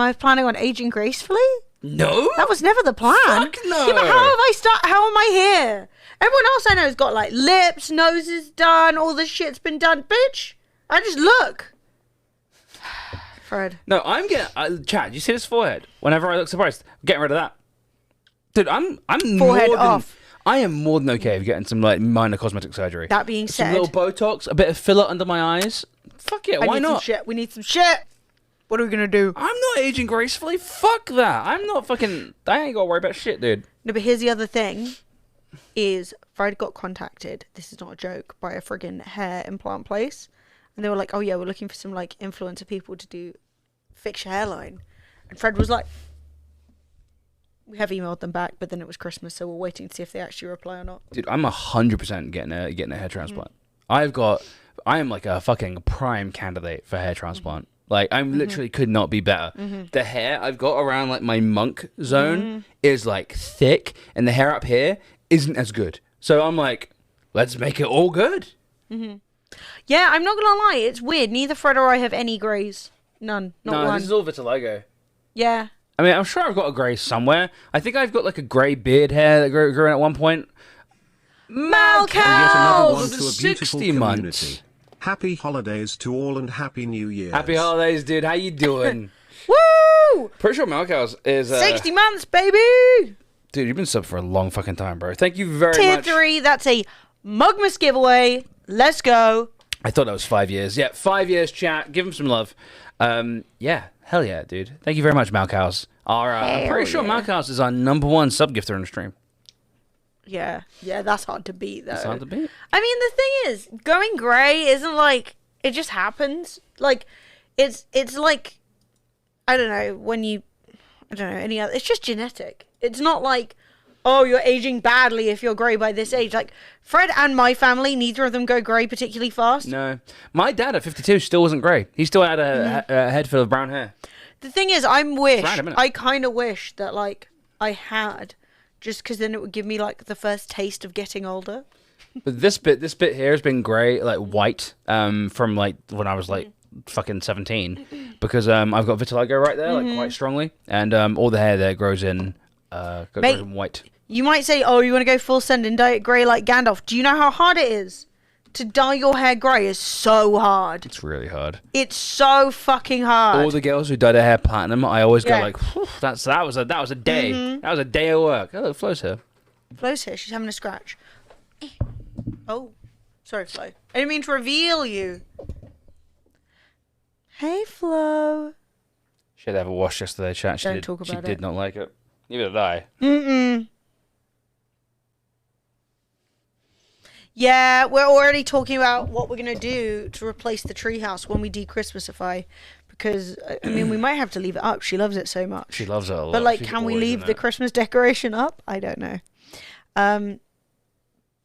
I planning on aging gracefully? No, that was never the plan. Fuck no. Yeah, but how am I here? Everyone else I know has got like lips, noses done, all this shit's been done. Bitch, I just look. Fred. No, I'm getting. Chad, you see this forehead? Whenever I look surprised, I'm getting rid of that. Dude, I'm forehead more than, off. I am more than okay with getting some like minor cosmetic surgery. That being said, some little Botox, a bit of filler under my eyes. Fuck it, why not? We need some shit. What are we gonna do? I'm not aging gracefully. Fuck that. I'm not fucking. I ain't gotta worry about shit, dude. No, but here's the other thing: is Fred got contacted. This is not a joke by a friggin' hair implant place, and they were like, "Oh yeah, we're looking for some like influencer people to fix your hairline," and Fred was like, "We have emailed them back, but then it was Christmas, so we're waiting to see if they actually reply or not." Dude, I'm 100% getting a hair transplant. I am like a fucking prime candidate for hair transplant. Like, I'm literally could not be better. The hair I've got around, like, my monk zone is, like, thick, and the hair up here isn't as good. So I'm like, let's make it all good. Yeah, I'm not gonna lie, it's weird. Neither Fred or I have any greys. None. Not one. This is all vitiligo. Yeah. I mean, I'm sure I've got a grey somewhere. I think I've got, like, a grey beard hair that grew in at one point. Yet another one to a 60 beautiful community. months. Happy holidays to all and happy New Year. Happy holidays, dude. How you doing? Woo! Pretty sure Malcows is... 60 months, baby! Dude, you've been subbed for a long fucking time, bro. Thank you very Tier much. 3, that's a Mugmas giveaway. Let's go. I thought that was 5 years. Yeah, 5 years, chat. Give him some love. Yeah, hell yeah, dude. Thank you very much, Malcows. I'm pretty sure Malcows is our #1 sub-gifter on the stream. Yeah, that's hard to beat, though. It's hard to beat. I mean, the thing is, going grey isn't like, it just happens. Like, it's like, I don't know, any other, it's just genetic. It's not like, oh, you're aging badly if you're grey by this age. Like, Fred and my family, neither of them go grey particularly fast. No. My dad at 52 still wasn't grey. He still had a head full of brown hair. The thing is, I kind of wish that, like, I had, just because then it would give me, like, the first taste of getting older. But this bit here has been grey, like white, from like when I was like fucking 17, because I've got vitiligo right there, like quite strongly, and all the hair there grows in white. You might say, oh, you want to go full send and dye it grey like Gandalf. Do you know how hard it is? To dye your hair grey is so hard. It's really hard. It's so fucking hard. All the girls who dye their hair platinum, I always go like, that was a day. That was a day of work. Oh, look, Flo's here. Flo's here. She's having a scratch. Oh, sorry, Flo. I didn't mean to reveal you. Hey, Flo. She had to have a wash yesterday, chat. She did not like it. Neither did I. Yeah, we're already talking about what we're going to do to replace the treehouse when we de-Christmasify. Because, I mean, we might have to leave it up. She loves it so much. She loves it a lot. But, like, can we leave the Christmas decoration up? I don't know.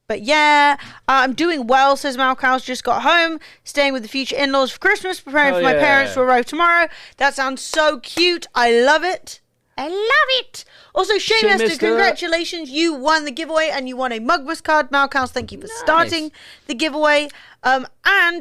But yeah, I'm doing well, says Malcows. Just got home, staying with the future in-laws for Christmas, preparing for my parents to arrive tomorrow. That sounds so cute. I love it. I love it. Also, Shaymaster, congratulations. You won the giveaway and you won a Mugmas card. Malcows, thank you for starting the giveaway. And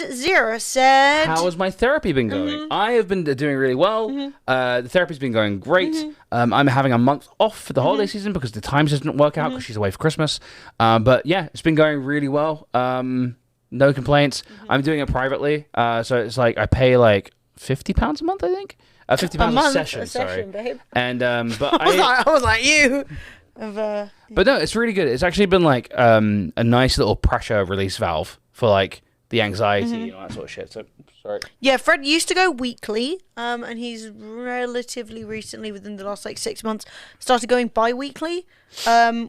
Zira said... How has my therapy been going? I have been doing really well. The therapy's been going great. I'm having a month off for the holiday season because the times doesn't work out because she's away for Christmas. But yeah, it's been going really well. No complaints. I'm doing it privately. So it's like I pay like £50 a month, I think. £50 a session, sorry. Babe. And but I was like you. But no, it's really good. It's actually been like a nice little pressure release valve for like the anxiety and all that sort of shit. So sorry. Yeah, Fred used to go weekly, and he's relatively recently, within the last like 6 months, started going bi-weekly,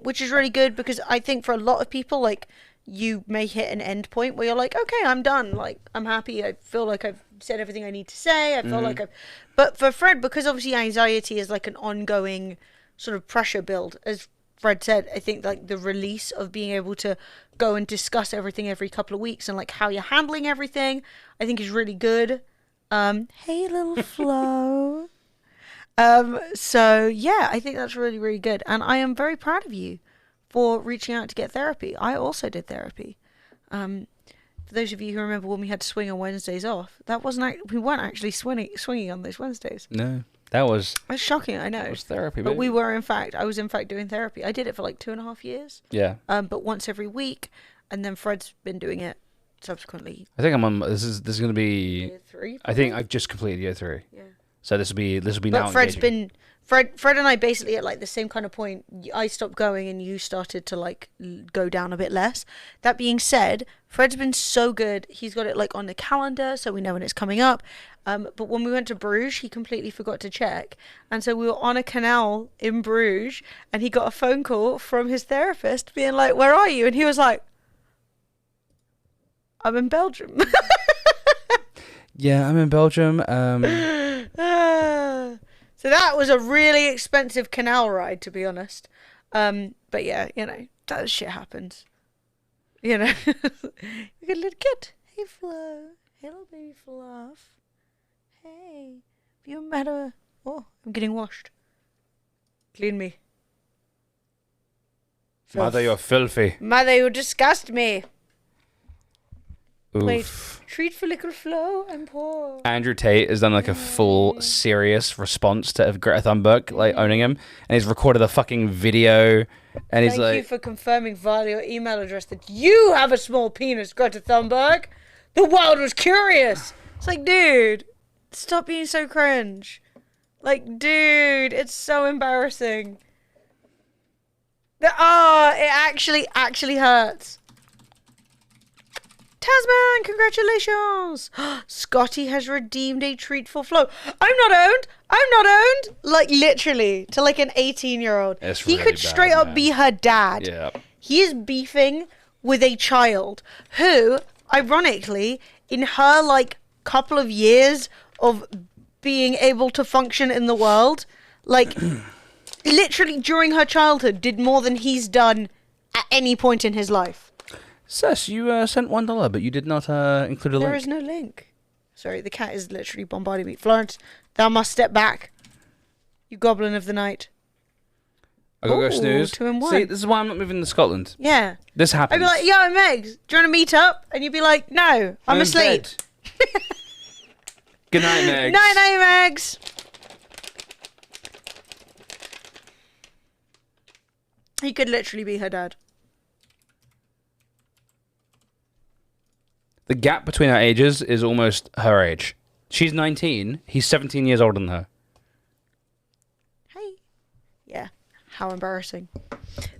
which is really good because I think for a lot of people, like, you may hit an end point where you're like, okay, I'm done. Like, I'm happy. I feel like I've said everything I need to say. I feel like I've... But for Fred, because obviously anxiety is like an ongoing sort of pressure build, as Fred said, I think like the release of being able to go and discuss everything every couple of weeks and like how you're handling everything, I think is really good. Hey, little Flo. So yeah, I think that's really, really good. And I am very proud of you for reaching out to get therapy. I also did therapy. For those of you who remember when we had to swing on Wednesdays off, we weren't actually swinging on those Wednesdays. No, that's shocking. I know. That was therapy, but baby. I was in fact doing therapy. I did it for like 2.5 years. Yeah. But once every week, and then Fred's been doing it subsequently. I think I'm on. This is going to be year 3. I think I've just completed year 3. Yeah. So this will be But now. Fred's been. Fred and I basically at like the same kind of point. I stopped going and you started to like go down a bit less. That being said, Fred's been so good. He's got it like on the calendar so we know when it's coming up. But when we went to Bruges, he completely forgot to check. And so we were on a canal in Bruges and he got a phone call from his therapist being like, "Where are you?" And he was like, "I'm in Belgium." Yeah, I'm in Belgium. So that was a really expensive canal ride, to be honest. But yeah, you know, that shit happens. You know, you got a little kid. Hey, Flo. Hello, baby Fluff. Hey, have you met her? Oh, I'm getting washed. Clean me. Mother, you're filthy. Mother, you disgust me. Oof. Wait, treat for little Flo and poor. Andrew Tate has done like a full serious response to Greta Thunberg, like owning him, and he's recorded a fucking video, and he's Thank like, you for confirming via your email address that you have a small penis, Greta Thunberg. The world was curious. It's like, dude, stop being so cringe. Like, dude, it's so embarrassing. It actually hurts. Tasman, congratulations! Scotty has redeemed a treat for Flo. I'm not owned. Like, literally, to like an 18-year-old. He really could straight bad, up man. be her dad. yeah. He is beefing with a child who, ironically, in her like couple of years of being able to function in the world, like literally during her childhood, did more than he's done at any point in his life. Sess, you sent $1, but you did not include a link. There is no link. Sorry, the cat is literally bombarding me. Florence, thou must step back. You goblin of the night. I gotta go Ooh, snooze. 2 and 1. See, this is why I'm not moving to Scotland. Yeah. This happens. I'd be like, yo, Megs, do you want to meet up? And you'd be like, no, I'm in asleep. bed. Good night, Meg. Night, Megs. He could literally be her dad. The gap between our ages is almost her age. She's 19. He's 17 years older than her. Hey. Yeah. How embarrassing.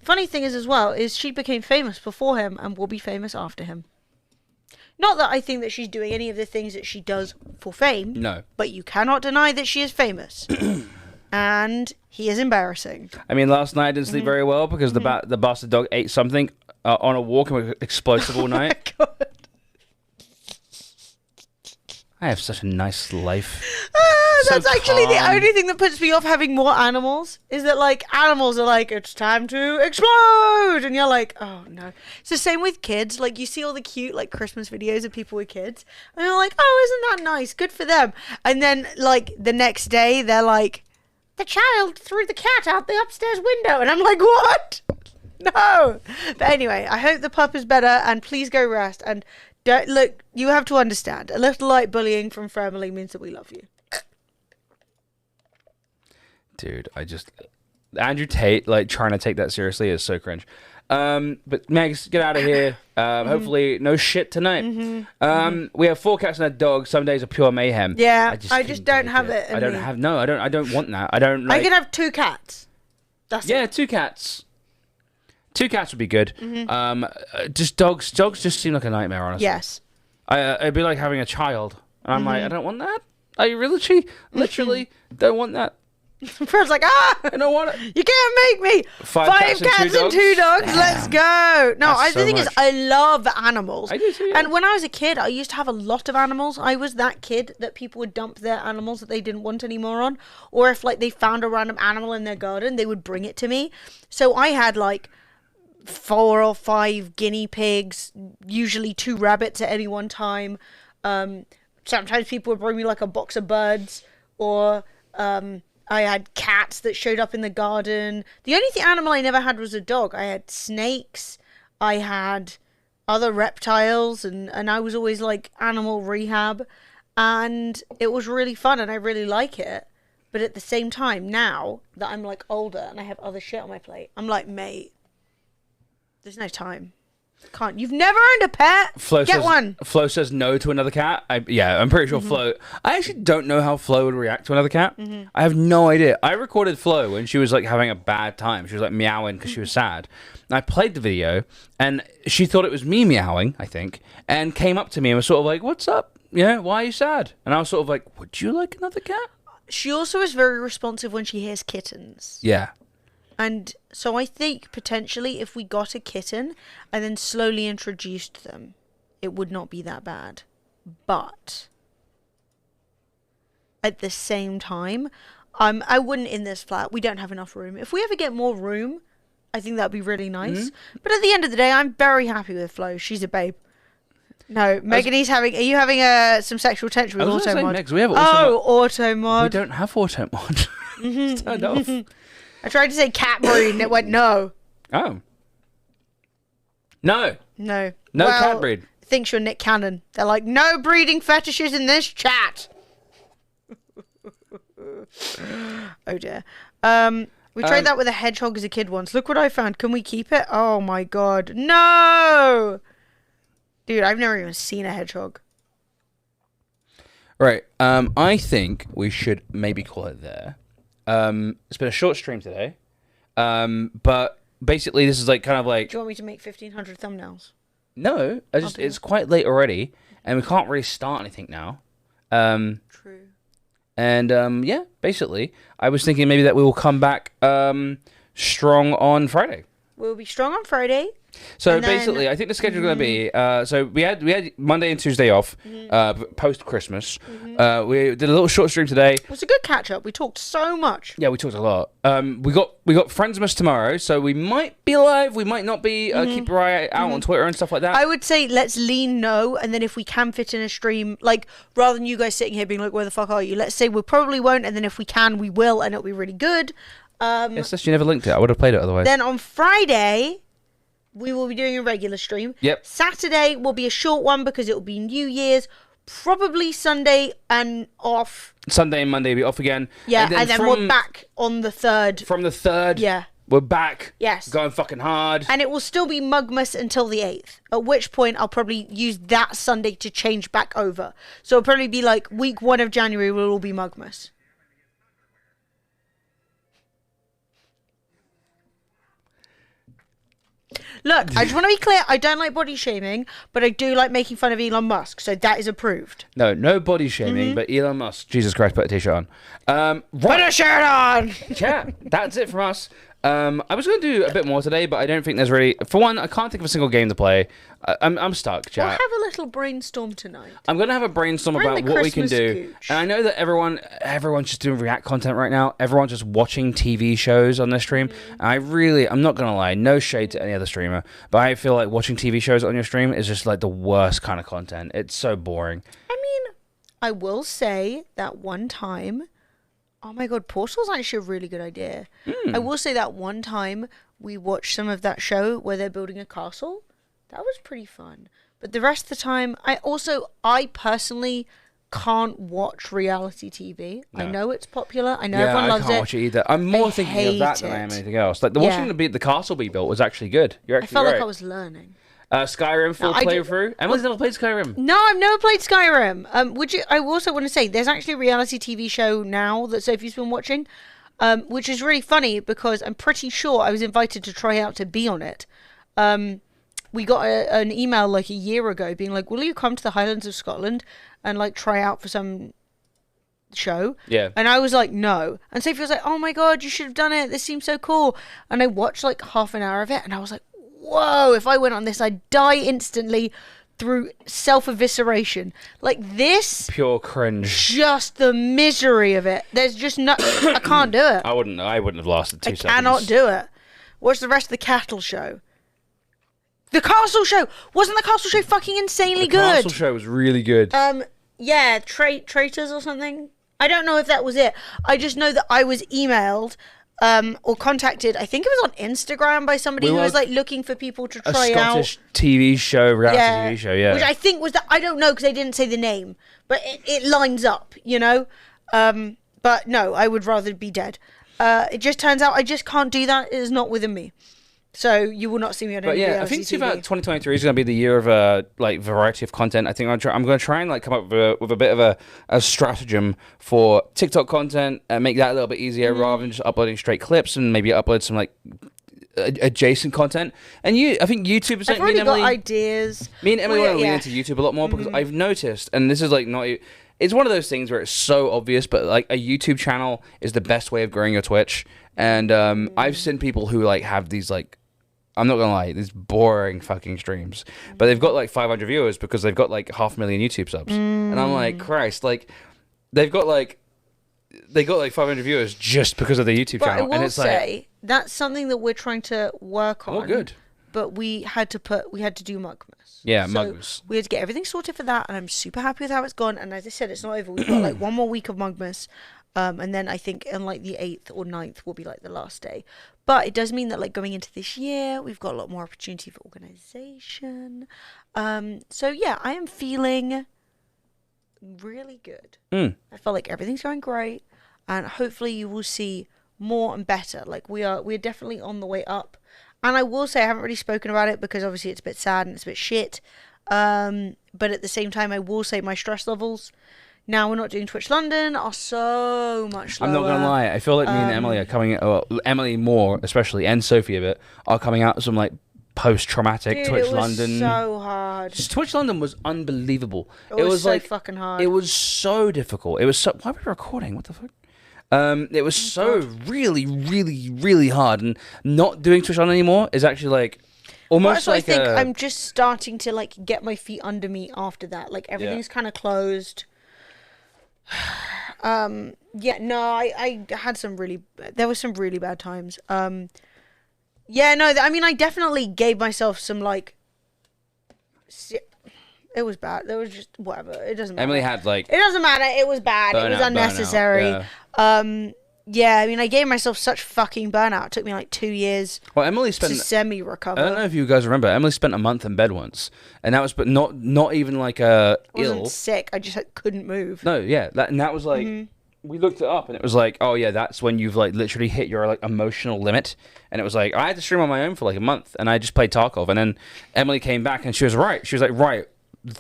Funny thing is as well, is she became famous before him and will be famous after him. Not that I think that she's doing any of the things that she does for fame. No. But you cannot deny that she is famous. And he is embarrassing. I mean, last night I didn't sleep very well because the bastard dog ate something on a walk and was explosive all night. God. I have such a nice life. That's So actually the calm. only thing that puts me off having more animals is that like animals are like, it's time to explode, and you're like, oh no. It's the same with kids. Like you see all the cute like Christmas videos of people with kids and you're like, oh, isn't that nice, good for them. And then like the next day they're like, the child threw the cat out the upstairs window, and I'm like, what? No. But anyway, I hope the pup is better, and please go rest. And don't look, you have to understand, a little light bullying from family means that we love you. Dude, Andrew Tate, like, trying to take that seriously is so cringe. But Megs, get out of here. Hopefully no shit tonight. We have 4 cats and a dog. Some days are pure mayhem. Yeah, I couldn't just don't take have it in I don't me. have, no, I don't want that. I don't I like, can have 2 cats. That's yeah, it. 2 cats. 2 cats would be good. Just dogs just seem like a nightmare, honestly. Yes. It'd be like having a child. And I'm like, I don't want that. I literally don't want that. Fred's like, I don't want it. you can't make me. 5 5 cats and 2 dogs. Damn. Let's go. No, That's the so thing is, much. I love animals. I do too, yeah. And when I was a kid, I used to have a lot of animals. I was that kid that people would dump their animals that they didn't want anymore on. Or if like they found a random animal in their garden, they would bring it to me. So I had like 4 or 5 guinea pigs, usually 2 rabbits at any one time. Sometimes people would bring me like a box of birds, or I had cats that showed up in the garden. The only animal I never had was a dog. I had snakes, I had other reptiles, and I was always like animal rehab, and it was really fun and I really like it. But at the same time, now that I'm like older and I have other shit on my plate, I'm like, mate, there's no time. Can't. You've never owned a pet? Get one. Flo says no to another cat. I'm pretty sure Flo. I actually don't know how Flo would react to another cat. I have no idea. I recorded Flo when she was like having a bad time. She was like meowing because she was sad. And I played the video, and she thought it was me meowing, I think, and came up to me and was sort of like, "What's up? Yeah, why are you sad?" And I was sort of like, "Would you like another cat?" She also is very responsive when she hears kittens. Yeah. And so I think potentially if we got a kitten and then slowly introduced them, it would not be that bad. But at the same time, I wouldn't in this flat. We don't have enough room. If we ever get more room, I think that'd be really nice. But at the end of the day, I'm very happy with Flo. She's a babe. No, Megani's having. Are you having some sexual tension with I was gonna say, Automod? Megs, we have Automod. Automod. We don't have Automod. It's turned off. I tried to say cat breed and it went no. Oh. No. No. No Well, cat breed. Thinks you're Nick Cannon. They're like, no breeding fetishes in this chat. Oh dear. We tried that with a hedgehog as a kid once. Look what I found. Can we keep it? Oh my god. No! Dude, I've never even seen a hedgehog. Right. I think we should maybe call it there. It's been a short stream today. But basically this is like kind of like... Do you want me to make 1,500 thumbnails? No, it's quite late already, and we can't really start anything now. True. And yeah, basically, I was thinking maybe that we will come back strong on Friday. We'll be strong on Friday. So And then- basically, I think the schedule is going to be so we had Monday and Tuesday off post Christmas. We did a little short stream today. It was a good catch up. We talked so much. Yeah, we talked a lot. We got Friendsmas tomorrow, so we might be live. We might not be. Keep your eye out on Twitter and stuff like that. I would say let's lean no, and then if we can fit in a stream, like rather than you guys sitting here being like, "Where the fuck are you?" Let's say we probably won't, and then if we can, we will, and it'll be really good. It's just you never linked it. I would have played it otherwise. Then on Friday, we will be doing a regular stream. Yep. Saturday will be a short one because it will be New Year's. Probably Sunday and off. Sunday and Monday will be off again. Yeah, and then we're back on the 3rd. From the 3rd. Yeah. We're back. Yes. Going fucking hard. And it will still be Mugmas until the 8th, at which point I'll probably use that Sunday to change back over. So it'll probably be like week 1 of January will all be Mugmas. Look, I just want to be clear, I don't like body shaming, but I do like making fun of Elon Musk, so that is approved. No body shaming, but Elon Musk. Jesus Christ, put a t-shirt on. Put a shirt on! Yeah, that's it from us. I was going to do a bit more today, but I don't think there's really... For one, I can't think of a single game to play. I'm stuck, chat. We'll have a little brainstorm tonight. I'm going to have a brainstorm We're in about the what we can Christmas do. gooch. And I know that everyone's just doing React content right now. Everyone's just watching TV shows on their stream. And I'm not going to lie, no shade to any other streamer, but I feel like watching TV shows on your stream is just like the worst kind of content. It's so boring. I mean, I will say that one time... Oh my god, Portal's actually a really good idea. I will say that one time we watched some of that show where they're building a castle. That was pretty fun. But the rest of the time, I personally can't watch reality TV. No. I know it's popular. I know everyone loves it. I can't watch it either. I'm more thinking of that than I am anything else. Like watching the castle be built was actually good. You're actually I felt right. like I was learning. Skyrim full playthrough. Emma's never played Skyrim. No, I've never played Skyrim. I also want to say there's actually a reality TV show now that Sophie's been watching, which is really funny because I'm pretty sure I was invited to try out to be on it. We got an email like a year ago being like, "Will you come to the Highlands of Scotland and like try out for some show?" Yeah. And I was like, "No." And Sophie was like, "Oh my god, you should have done it. This seems so cool." And I watched like half an hour of it, and I was like, whoa, if I went on this, I'd die instantly through self-evisceration. Like this... Pure cringe. Just the misery of it. There's just no... I can't do it. I wouldn't have lasted 2 seconds. I cannot do it. Watch the rest of the cattle show. The castle show! Wasn't the castle show fucking insanely good? The castle show was really good. Yeah, traitors or something. I don't know if that was it. I just know that I was emailed... or contacted, I think it was on Instagram by somebody who was like looking for people to try a Scottish TV show, reality TV show, yeah. Which I think was I don't know because they didn't say the name, but it lines up, you know? But no, I would rather be dead. It just turns out I just can't do that. It is not within me. So you will not see me on any reality I think TV. 2023 is going to be the year of a variety of content. I think I'm going to try and like come up with a bit of a stratagem for TikTok content and make that a little bit easier rather than just uploading straight clips and maybe upload some like adjacent content. And I think YouTube is I've like, already got ideas. Me and Emily want to lean into YouTube a lot more because I've noticed, and this is like not. It's one of those things where it's so obvious, but like a YouTube channel is the best way of growing your Twitch. And I've seen people who like have these like. I'm not gonna lie, these boring fucking streams, but they've got like 500 viewers because they've got like 500,000 YouTube subs, and I'm like, Christ, like they got like 500 viewers just because of the YouTube channel, I will and it's say that's something that we're trying to work on. Oh, good. but we had to do Mugmas. Yeah, so Mugmas. We had to get everything sorted for that, and I'm super happy with how it's gone. And as I said, it's not over. We've got like one more week of Mugmas, and then I think on like the 8th or 9th will be like the last day. But it does mean that like going into this year, we've got a lot more opportunity for organization. So yeah, I am feeling really good. I feel like everything's going great, and hopefully you will see more and better. Like we're definitely on the way up. And I will say I haven't really spoken about it because obviously it's a bit sad and it's a bit shit. But at the same time, I will say my stress levels, now we're not doing Twitch London, are so much lower. I'm not gonna lie. I feel like me and Emily are coming. Emily more, especially, and Sophie a bit, are coming out with some like post-traumatic Twitch London. So hard. Twitch London was unbelievable. It was so like fucking hard. It was so difficult. It was so. Why were we recording? What the fuck? It was so really, really, really hard, and not doing Twitch London anymore is actually like almost like. I think I'm just starting to like get my feet under me after that. Like everything's kind of closed. Yeah, no, I had there was some really bad times. Yeah, no, I mean, I definitely gave myself some like, it was bad. There was just whatever. It doesn't matter. Emily had like. It doesn't matter. It was bad. It was unnecessary. Burnout, yeah, I mean, I gave myself such fucking burnout. It took me like 2 years. Well, Emily spent to semi-recover. I don't know if you guys remember. Emily spent a month in bed once, and that was, but not even like I wasn't ill. sick. I just couldn't move. No, yeah, that was like. We looked it up, and it was like, oh yeah, that's when you've like literally hit your like emotional limit. And it was like, I had to stream on my own for like a month, and I just played Tarkov. And then Emily came back, and she was like, right,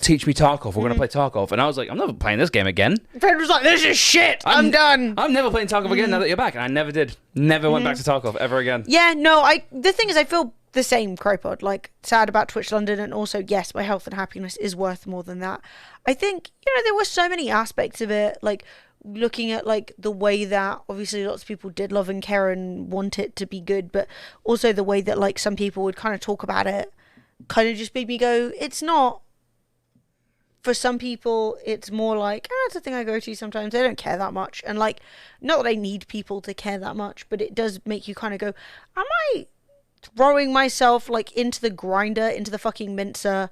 teach me Tarkov. We're gonna play Tarkov. And I was like, I'm never playing this game again. Fred was like, this is shit. I'm done. I'm never playing Tarkov again now that you're back. And I never did. Never went back to Tarkov ever again. Yeah, no, the thing is, I feel the same, Crypod. Like, sad about Twitch London, and also, yes, my health and happiness is worth more than that. I think, there were so many aspects of it, like, looking at like the way that obviously lots of people did love and care and want it to be good, but also the way that like some people would kind of talk about it kind of just made me go, it's not. For some people it's more like, it's a thing I go to sometimes. They don't care that much, and like, not that I need people to care that much, but it does make you kind of go, am I throwing myself like into the grinder, into the fucking mincer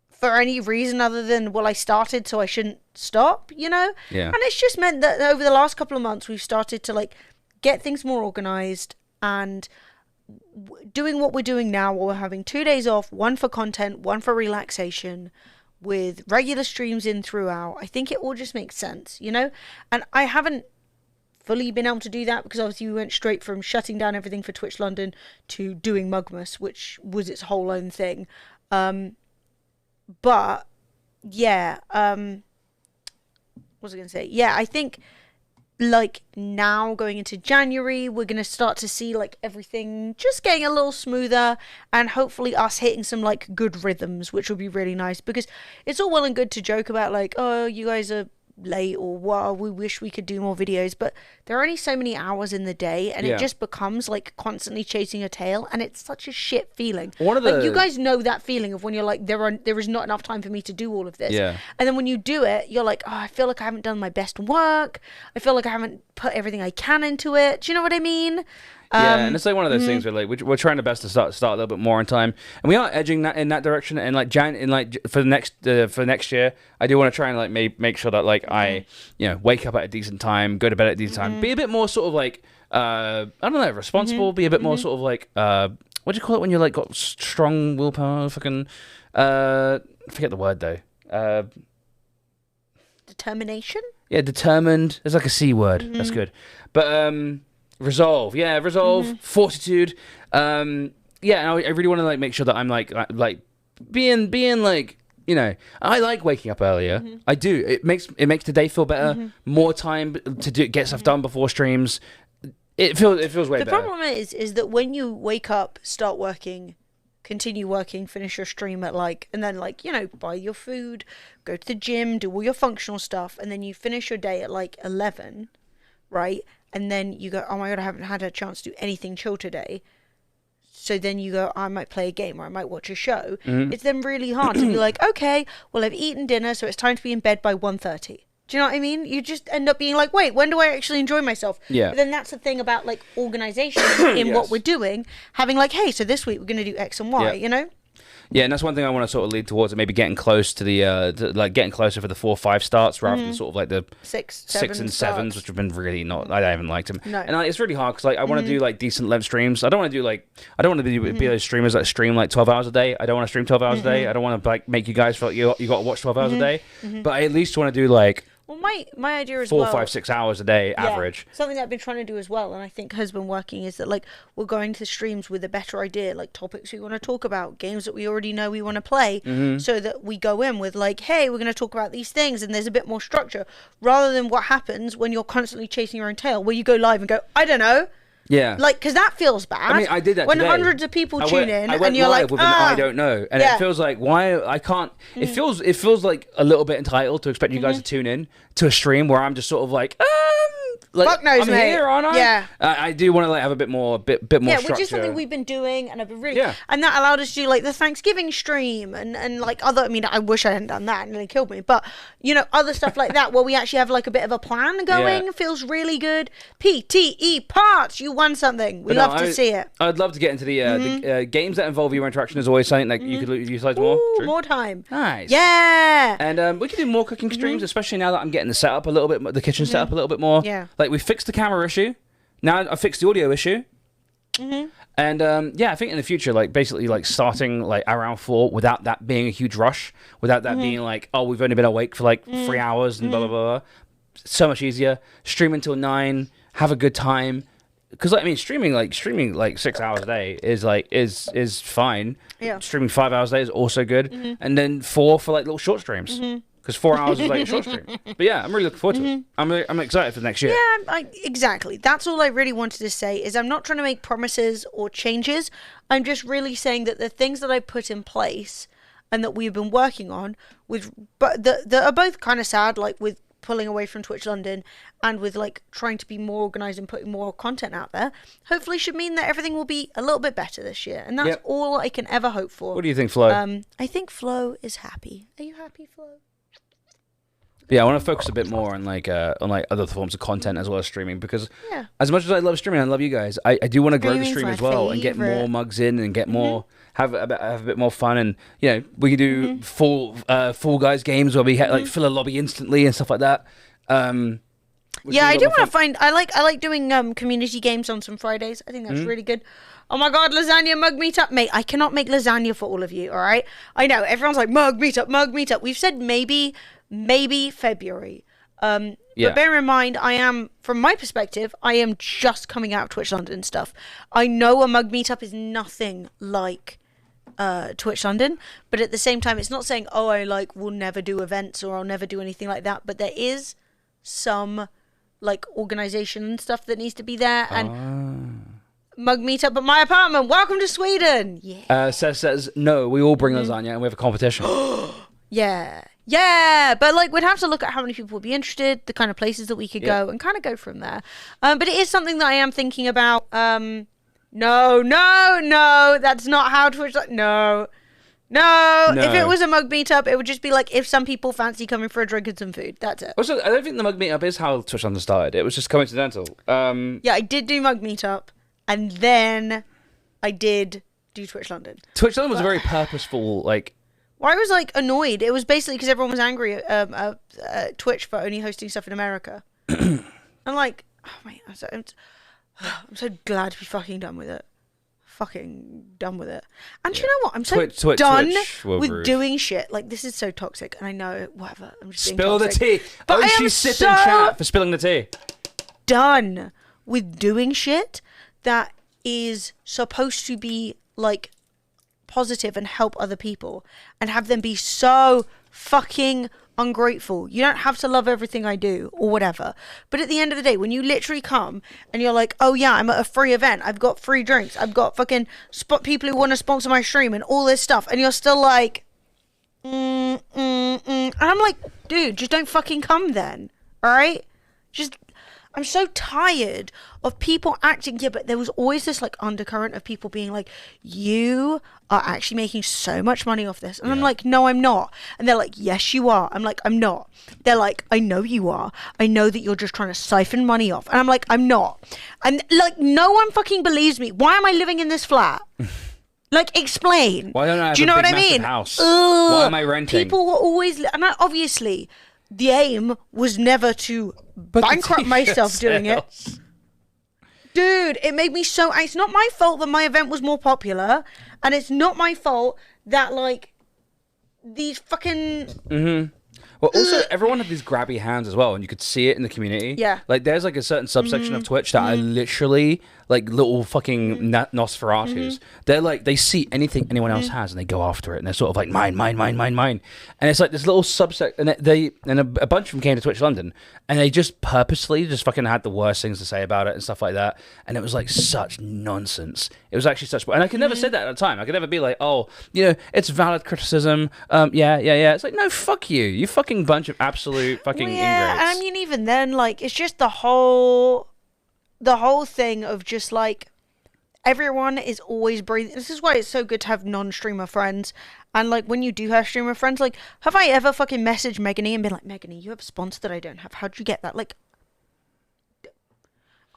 for any reason other than, well, I started, so I shouldn't stop, Yeah. And it's just meant that over the last couple of months, we've started to, like, get things more organized, and doing what we're doing now, where we're having 2 days off, one for content, one for relaxation, with regular streams in throughout. I think it all just makes sense, And I haven't fully been able to do that, because obviously we went straight from shutting down everything for Twitch London to doing Mugmas, which was its whole own thing. But yeah, what was I going to say? Yeah, I think like now going into January, we're going to start to see like everything just getting a little smoother, and hopefully us hitting some like good rhythms, which will be really nice, because it's all well and good to joke about like, oh, you guys are late, or wow, we wish we could do more videos, but there are only so many hours in the day, and it just becomes like constantly chasing a tail, and it's such a shit feeling. Like, you guys know that feeling of when you're like, there is not enough time for me to do all of this, and then when you do it, you're like, oh, I feel like I haven't done my best work, I feel like I haven't put everything I can into it. Do you know what I mean? Yeah, and it's like one of those things where like we're trying our best to start a little bit more on time, and we are edging that in that direction. And like for next year, I do want to try and like make sure that like I wake up at a decent time, go to bed at a decent time, be a bit more sort of like I don't know, responsible, be a bit more sort of like what do you call it when you're like got strong willpower? Fucking forget the word though. Determination. Yeah, determined. There's like a C word. That's good, but resolve, fortitude. And I really want to like make sure that I'm like being like, I like waking up earlier. I do. It makes the day feel better. More time to get stuff done before streams. It feels way better. The problem is that when you wake up, start working, continue working, finish your stream at like, and then like, buy your food, go to the gym, do all your functional stuff, and then you finish your day at like 11, right? And then you go, oh my God, I haven't had a chance to do anything chill today. So then you go, I might play a game, or I might watch a show. It's then really hard to be like, okay, well, I've eaten dinner, so it's time to be in bed by 1:30. Do you know what I mean? You just end up being like, wait, when do I actually enjoy myself? Yeah. But then that's the thing about like organization in what we're doing, having like, hey, so this week we're going to do X and Y, you know? Yeah, and that's one thing I want to sort of lead towards, maybe getting close to the like getting closer for the 4 or 5 starts rather than sort of like the 6 and 7s, which have been really not. I haven't liked them. No. And it's really hard because like I want to do like decent length streams. I don't want to be those streamers that stream like 12 hours a day. I don't want to stream 12 hours a day. I don't want to like make you guys feel like you got to watch 12 hours a day. But I at least want to do like. Well, my idea as 4, well. 5, 6 hours a day average. Something that I've been trying to do as well, and I think has been working, is that like we're going to streams with a better idea, like topics we want to talk about, games that we already know we want to play, so that we go in with like, hey, we're going to talk about these things, and there's a bit more structure, rather than what happens when you're constantly chasing your own tail, where you go live and go, I don't know. Yeah. Like, because that feels bad. I mean, I did that when today. hundreds of people tune in, I went and you're live like, with an I don't know, and it feels like why I can't. It feels like a little bit entitled to expect you guys to tune in to a stream where I'm just sort of like fuck knows, I'm mate. here, aren't I? Yeah. I do want to like have a bit more structure. Which is something we've been doing, and I've been really, and that allowed us to do like the Thanksgiving stream and like other. I mean, I wish I hadn't done that, and they killed me. But you know, other stuff like that where we actually have like a bit of a plan going feels really good. PTE parts, you won something. We love to see it. I'd love to get into the games that involve your interaction is always something that you could utilize more. Ooh, more time. Nice. Yeah. And we could do more cooking streams, especially now that I'm getting the setup a little bit, the kitchen set up a little bit more. Yeah. Like we fixed the camera issue. Now I fixed the audio issue. And I think in the future, like basically like starting like around 4 without that being a huge rush, without that being like, oh, we've only been awake for like 3 hours and blah, blah, blah. So much easier. Stream until 9, have a good time. Because like, I mean, streaming like 6 hours a day is fine. Yeah. Streaming 5 hours a day is also good. And then 4 for like little short streams. Because 4 hours is like a short stream. But yeah, I'm really looking forward to it. I'm excited for next year. Yeah, exactly. That's all I really wanted to say, is I'm not trying to make promises or changes. I'm just really saying that the things that I put in place and that we've been working on but that are both kind of sad, like with pulling away from Twitch London and with like trying to be more organized and putting more content out there, hopefully should mean that everything will be a little bit better this year. And that's all I can ever hope for. What do you think, Flo? I think Flo is happy. Are you happy, Flo? Yeah, I want to focus a bit more on like other forms of content as well as streaming, because as much as I love streaming, I love you guys. I do want to grow the stream as well and get more mugs in and get more have a bit more fun, and you know we can do Fall Guys games where we like fill a lobby instantly and stuff like that. I do want to find. I like doing community games on some Fridays. I think that's really good. Oh my god, lasagna mug meetup, mate! I cannot make lasagna for all of you. All right, I know everyone's like mug meetup. We've said maybe February. But bear in mind, from my perspective, I am just coming out of Twitch London stuff. I know a mug meetup is nothing like Twitch London, but at the same time, it's not saying, oh, I like will never do events or I'll never do anything like that. But there is some like organization and stuff that needs to be there, and mug meetup at my apartment. Welcome to Sweden. Yeah. Says no. We all bring lasagna and we have a competition. Yeah, but like we'd have to look at how many people would be interested, the kind of places that we could go, and kind of go from there. But it is something that I am thinking about. No, that's not how Twitch. No. If it was a mug meetup, it would just be like if some people fancy coming for a drink and some food. That's it. Also, I don't think the mug meetup is how Twitch London started. It was just coincidental. Yeah, I did do mug meetup, and then I did do Twitch London. Twitch London was a very purposeful, like. Well, I was like annoyed. It was basically because everyone was angry at Twitch for only hosting stuff in America. I'm like, oh mate, I'm so glad to be fucking done with it. Fucking done with it. And you know what? I'm so done with doing shit. Like, this is so toxic. And I know, whatever. I'm just Spill the tea. But she's sipping chat for spilling the tea. Done with doing shit that is supposed to be like positive and help other people, and have them be so fucking ungrateful. You don't have to love everything I do or whatever, but at the end of the day, when you literally come and you're like, oh yeah, I'm at a free event, I've got free drinks, I've got fucking people who want to sponsor my stream and all this stuff, and you're still like and I'm like, dude, just don't fucking come then, all right? Just I'm so tired of people acting. Yeah, but there was always this like undercurrent of people being like, you are actually making so much money off this. And I'm like, no, I'm not. And they're like, yes, you are. I'm like, I'm not. They're like, I know you are. I know that you're just trying to siphon money off. And I'm like, I'm not. And like, no one fucking believes me. Why am I living in this flat? Like, explain. Why don't I have Do you a know big, what I mean? house? Ugh. Why am I renting? People were always, and obviously, the aim was never to bankrupt myself doing it. Dude, it made me so. It's not my fault that my event was more popular, and it's not my fault that like these fucking. Well, also, everyone had these grabby hands as well, and you could see it in the community. Yeah. Like, there's, like, a certain subsection of Twitch that are literally, like, little fucking Nosferatus. They're, like, they see anything anyone else has, and they go after it, and they're sort of like, mine. And it's, like, this little subset, and a bunch of them came to Twitch London, and they just purposely just fucking had the worst things to say about it and stuff like that, and it was, like, such nonsense. It was actually such... And I could never say that at the time. I could never be like, oh, you know, it's valid criticism. Yeah. It's like, no, fuck you. You fucking bunch of absolute fucking ingrates. I mean, even then, like, it's just the whole thing of just like everyone is always breathing. This is why it's so good to have non-streamer friends. And like, when you do have streamer friends, like, have I ever fucking messaged Megany and been like, Megany, you have a sponsor that I don't have. How'd you get that? Like,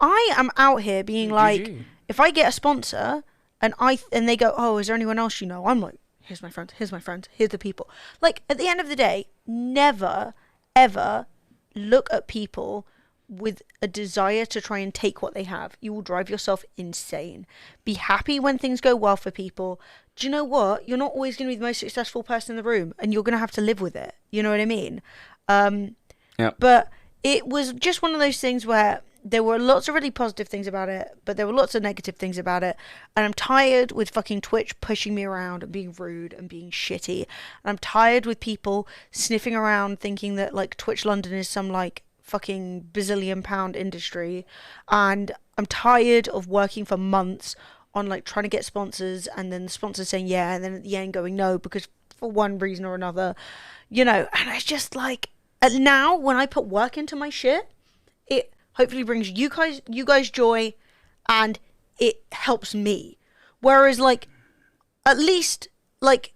I am out here being like, if I get a sponsor and they go, oh, is there anyone else you know? I'm like, here's my friends, here's the people. Like, at the end of the day, never, ever look at people with a desire to try and take what they have. You will drive yourself insane. Be happy when things go well for people. Do you know what? You're not always going to be the most successful person in the room, and you're going to have to live with it. You know what I mean? But it was just one of those things where there were lots of really positive things about it, but there were lots of negative things about it. And I'm tired with fucking Twitch pushing me around and being rude and being shitty. And I'm tired with people sniffing around thinking that like Twitch London is some like fucking bazillion pound industry. And I'm tired of working for months on like trying to get sponsors, and then the sponsor saying yeah, and then at the end going no because for one reason or another, you know. And it's just like, now when I put work into my shit, it hopefully brings you guys joy, and it helps me. Whereas like, at least like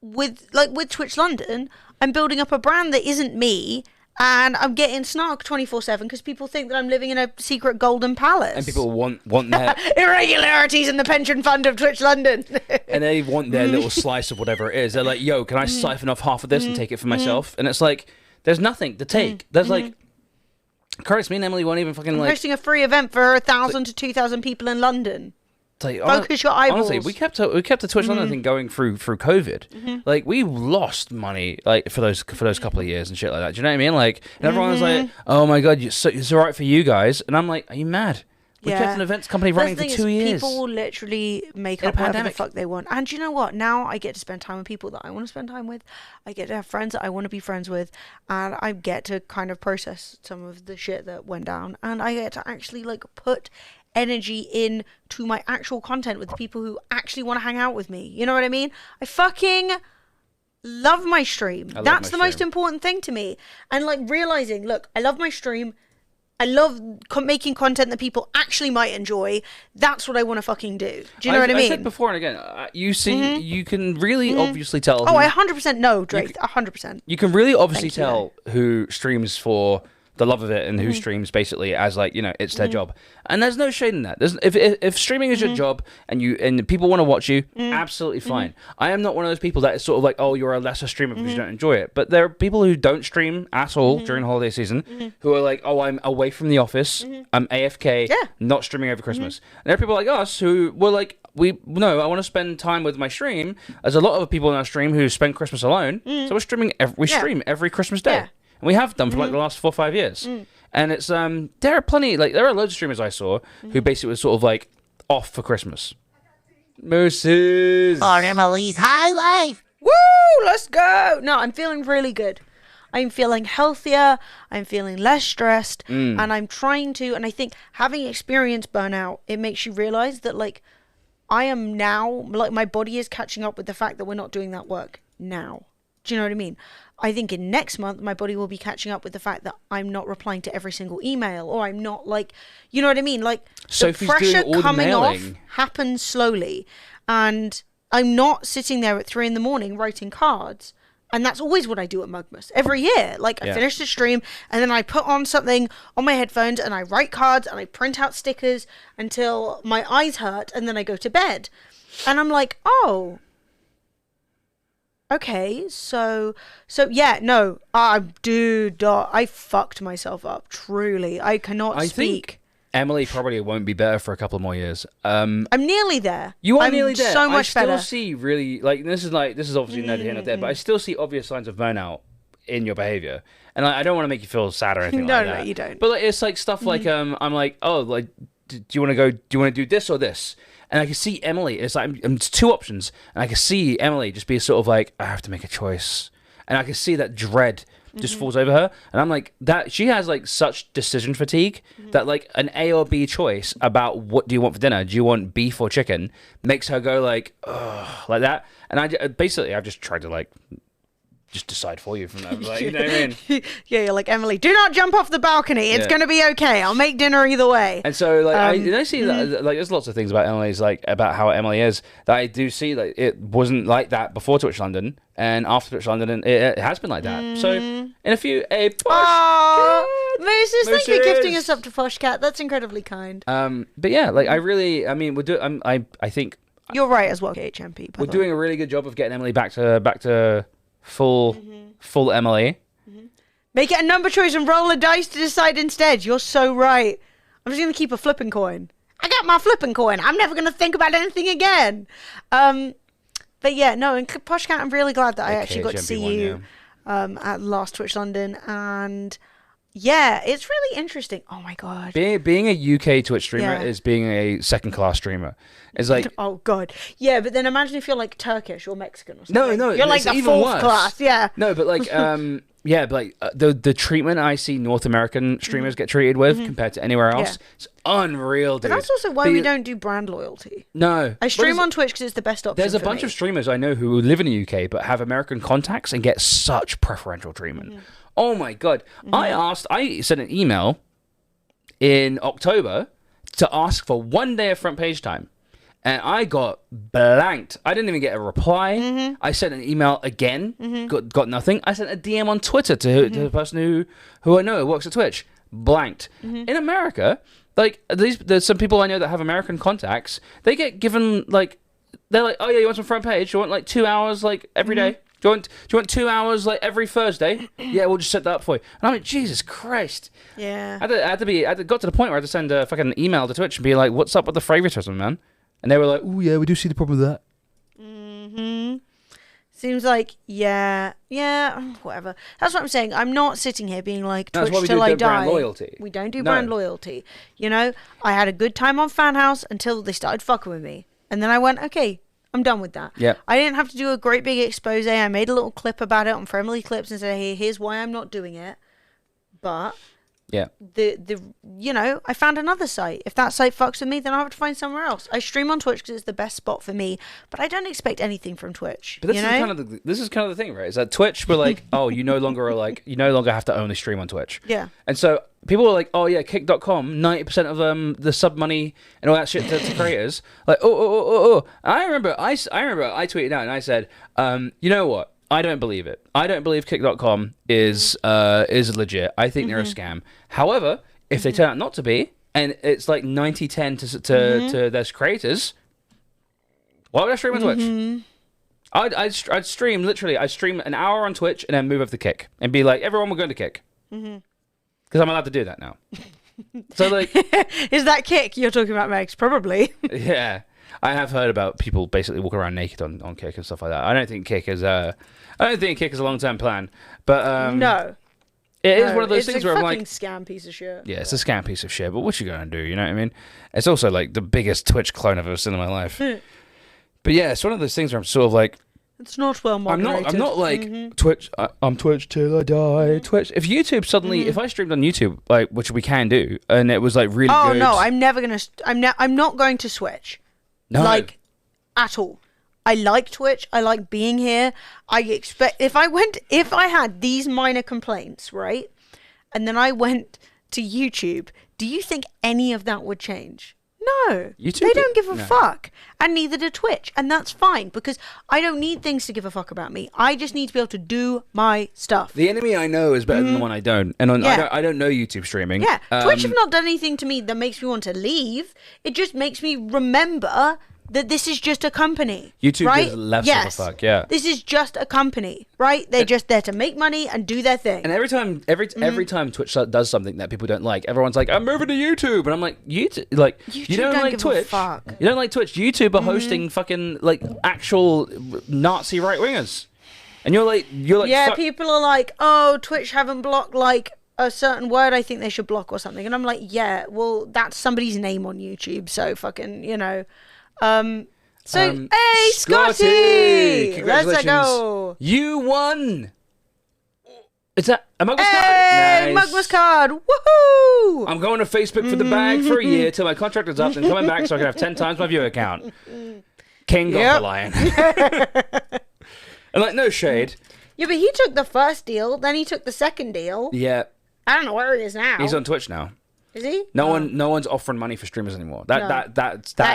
with Twitch London, I'm building up a brand that isn't me, and I'm getting snark 24/7 because people think that I'm living in a secret golden palace. And people want their irregularities in the pension fund of Twitch London. And they want their little slice of whatever it is. They're like, yo, can I siphon off half of this and take it for myself? And it's like, there's nothing to take. There's like, Christ, me and Emily won't even fucking like hosting a free event for 1,000 to 2,000 people in London. Like, focus your eyeballs. Honestly, we kept the Twitch London thing going through COVID. Like, we lost money like for those couple of years and shit like that. Do you know what I mean? Like, and everyone was like, "Oh my god, it's all right for you guys," and I'm like, "Are you mad?" We kept an events company running for 2 years. People will literally make up whatever the fuck they want. And you know what? Now I get to spend time with people that I want to spend time with. I get to have friends that I want to be friends with. And I get to kind of process some of the shit that went down. And I get to actually like put energy into my actual content with the people who actually want to hang out with me. You know what I mean? I fucking love my stream. That's the most important thing to me. And like realizing, look, I love my stream. I love making content that people actually might enjoy. That's what I want to fucking do. Do you know what I mean? I said before and again, you see, you can really obviously tell. Oh, I 100% know, Drake. 100%. You can really obviously tell who streams for the love of it and who streams basically as like, you know, it's their job. And there's no shade in that. If streaming is your job and people want to watch you, absolutely fine. I am not one of those people that is sort of like, oh, you're a lesser streamer because you don't enjoy it. But there are people who don't stream at all during holiday season who are like, oh, I'm away from the office, I'm AFK, not streaming over Christmas. And there are people like us who were like, I want to spend time with my stream. There's a lot of people in our stream who spend Christmas alone, so we're streaming. We stream every Christmas day. Yeah. And we have done for like the last 4 or 5 years. And it's there are loads of streamers I saw who basically was sort of like off for Christmas. Mooses. For Emily's high life. Woo! Let's go. No, I'm feeling really good. I'm feeling healthier. I'm feeling less stressed. And I'm trying to, and I think having experienced burnout, it makes you realize that like I am now, like my body is catching up with the fact that we're not doing that work now. Do you know what I mean? I think in next month, my body will be catching up with the fact that I'm not replying to every single email, or I'm not like, you know what I mean? Like, Sophie's the pressure doing all the coming off mailing. happens slowly. And I'm not sitting there at 3 a.m. writing cards. And that's always what I do at Mugmas every year. Like, I finish the stream and then I put on something on my headphones and I write cards and I print out stickers until my eyes hurt, and then I go to bed. And I'm like, oh, okay, so yeah, no, I fucked myself up, truly. I cannot I speak. think Emily probably won't be better for a couple more years. I'm nearly there. You are I'm nearly there. so much I still better. see really, like, this is obviously neither here nor there, but I still see obvious signs of burnout in your behavior. And like, I don't want to make you feel sad or anything like that. No, you don't. But like, it's like stuff like, I'm like, oh, like, do you want to do this or this? And I can see Emily, it's like, it's two options. And I can see Emily just be sort of like, I have to make a choice. And I can see that dread just falls over her. And I'm like, that she has like such decision fatigue that like an A or B choice about what do you want for dinner? Do you want beef or chicken? Makes her go like, ugh, like that. And I've just tried to like, just decide for you from that. Like, you know what I mean? Yeah, you're like, Emily, do not jump off the balcony. It's going to be okay. I'll make dinner either way. And so, like, I see that, like, there's lots of things about Emily's, like, about how Emily is that I do see, like, it wasn't like that before Twitch London, and after Twitch London, it has been like that. So, in a few, Moses, thank you for gifting us up to Foshcat. That's incredibly kind. But yeah, like, I mean, I think you're right as well, HMP. We're doing a really good job of getting Emily back to full Emily. Make it a number choice and roll a dice to decide instead. You're so right. I'm just going to keep a flipping coin. I got my flipping coin. I'm never going to think about anything again. But yeah, no, and Poshcat, I'm really glad that I actually got to see you at last Twitch London. And yeah, it's really interesting. Oh my God. Being a UK Twitch streamer is being a second-class streamer. It's like... Oh God. Yeah, but then imagine if you're like Turkish or Mexican or something. No, you're like the even fourth worse. class. Yeah. No, but like, yeah, but like the treatment I see North American streamers get treated with compared to anywhere else, it's unreal, dude. But that's also why we don't do brand loyalty. No. I stream on Twitch because it's the best option. There's a bunch of streamers I know who live in the UK but have American contacts and get such preferential treatment. Oh my God. I sent an email in October to ask for 1 day of front page time. And I got blanked. I didn't even get a reply. I sent an email again, got nothing. I sent a DM on Twitter to the person who I know who works at Twitch. Blanked. In America, like there's some people I know that have American contacts. They get given like, they're like, oh yeah, you want some front page? You want like 2 hours like every day? Do you want 2 hours like every Thursday? Yeah, we'll just set that up for you. And I'm like, Jesus Christ. Yeah. I got to the point where I had to send a fucking email to Twitch and be like, what's up with the favoritism, man? And they were like, oh yeah, we do see the problem with that. Seems like, yeah, whatever. That's what I'm saying. I'm not sitting here being like, Twitch till I die. Brand loyalty. We don't do brand loyalty. You know, I had a good time on Fan House until they started fucking with me. And then I went, okay, I'm done with that. Yeah. I didn't have to do a great big expose. I made a little clip about it on Friendly Clips and said, hey, here's why I'm not doing it. But yeah, you know, I found another site. If that site fucks with me, then I'll have to find somewhere else. I stream on Twitch because it's the best spot for me, but I don't expect anything from Twitch. But this is kind of the thing, right? Is that Twitch were like, oh, you no longer have to only stream on Twitch. Yeah. And so people were like, oh yeah, kick.com, 90% of the sub money and all that shit to creators. Like, oh. I remember I tweeted out and I said, you know what? I don't believe it. I don't believe kick.com is legit. I think they're a scam. However, if they turn out not to be, and it's like 90-10 to their creators, why would I stream on Twitch? I'd stream, literally, I'd stream an hour on Twitch and then move over to Kick and be like, everyone, we're going to Kick. Because I'm allowed to do that now. So like... Is that Kick you're talking about, Megs? Probably. Yeah. I have heard about people basically walking around naked on Kick and stuff like that. I don't think Kick is a long-term plan, but no, it is one of those things where I'm like, it's a fucking scam piece of shit. Yeah, it's a scam piece of shit. But what you gonna do? You know what I mean? It's also like the biggest Twitch clone I've ever seen in my life. But yeah, it's one of those things where I'm sort of like, it's not well moderated. I'm not like Twitch. I'm Twitch till I die. Twitch. If YouTube suddenly, if I streamed on YouTube, like which we can do, and it was like really good. Oh no, I'm never gonna. I'm not going to switch. No. Like, at all. I like Twitch. I like being here. I expect if I had these minor complaints, right? And then I went to YouTube, do you think any of that would change? No. YouTube they don't give a no. fuck. And neither do Twitch. And that's fine because I don't need things to give a fuck about me. I just need to be able to do my stuff. The enemy I know is better than the one I don't. And I don't know YouTube streaming. Yeah. Twitch have not done anything to me that makes me want to leave. It just makes me remember that this is just a company. YouTube right? gives less of a fuck, yeah. This is just a company, right? They're just there to make money and do their thing. And every time Twitch does something that people don't like, everyone's like, I'm moving to YouTube. And I'm like, YouTube? Like, you don't like give a Twitch? fuck. You don't like Twitch? YouTube are hosting fucking, like, actual Nazi right-wingers. And you're like... Yeah, people are like, oh, Twitch haven't blocked, like, a certain word I think they should block or something. And I'm like, yeah, well, that's somebody's name on YouTube. So fucking, hey, Scotty! Let's go. You won. Is that a Mugmas card? Hey, Nice. Mugmas card! Woohoo! I'm going to Facebook for the bag for a year till my contract is up and coming back so I can have 10 times my viewer count. King got the lion. And like, no shade. Yeah, but he took the first deal, then he took the second deal. Yeah. I don't know where he is now. He's on Twitch now. Is he? No one's offering money for streamers anymore. That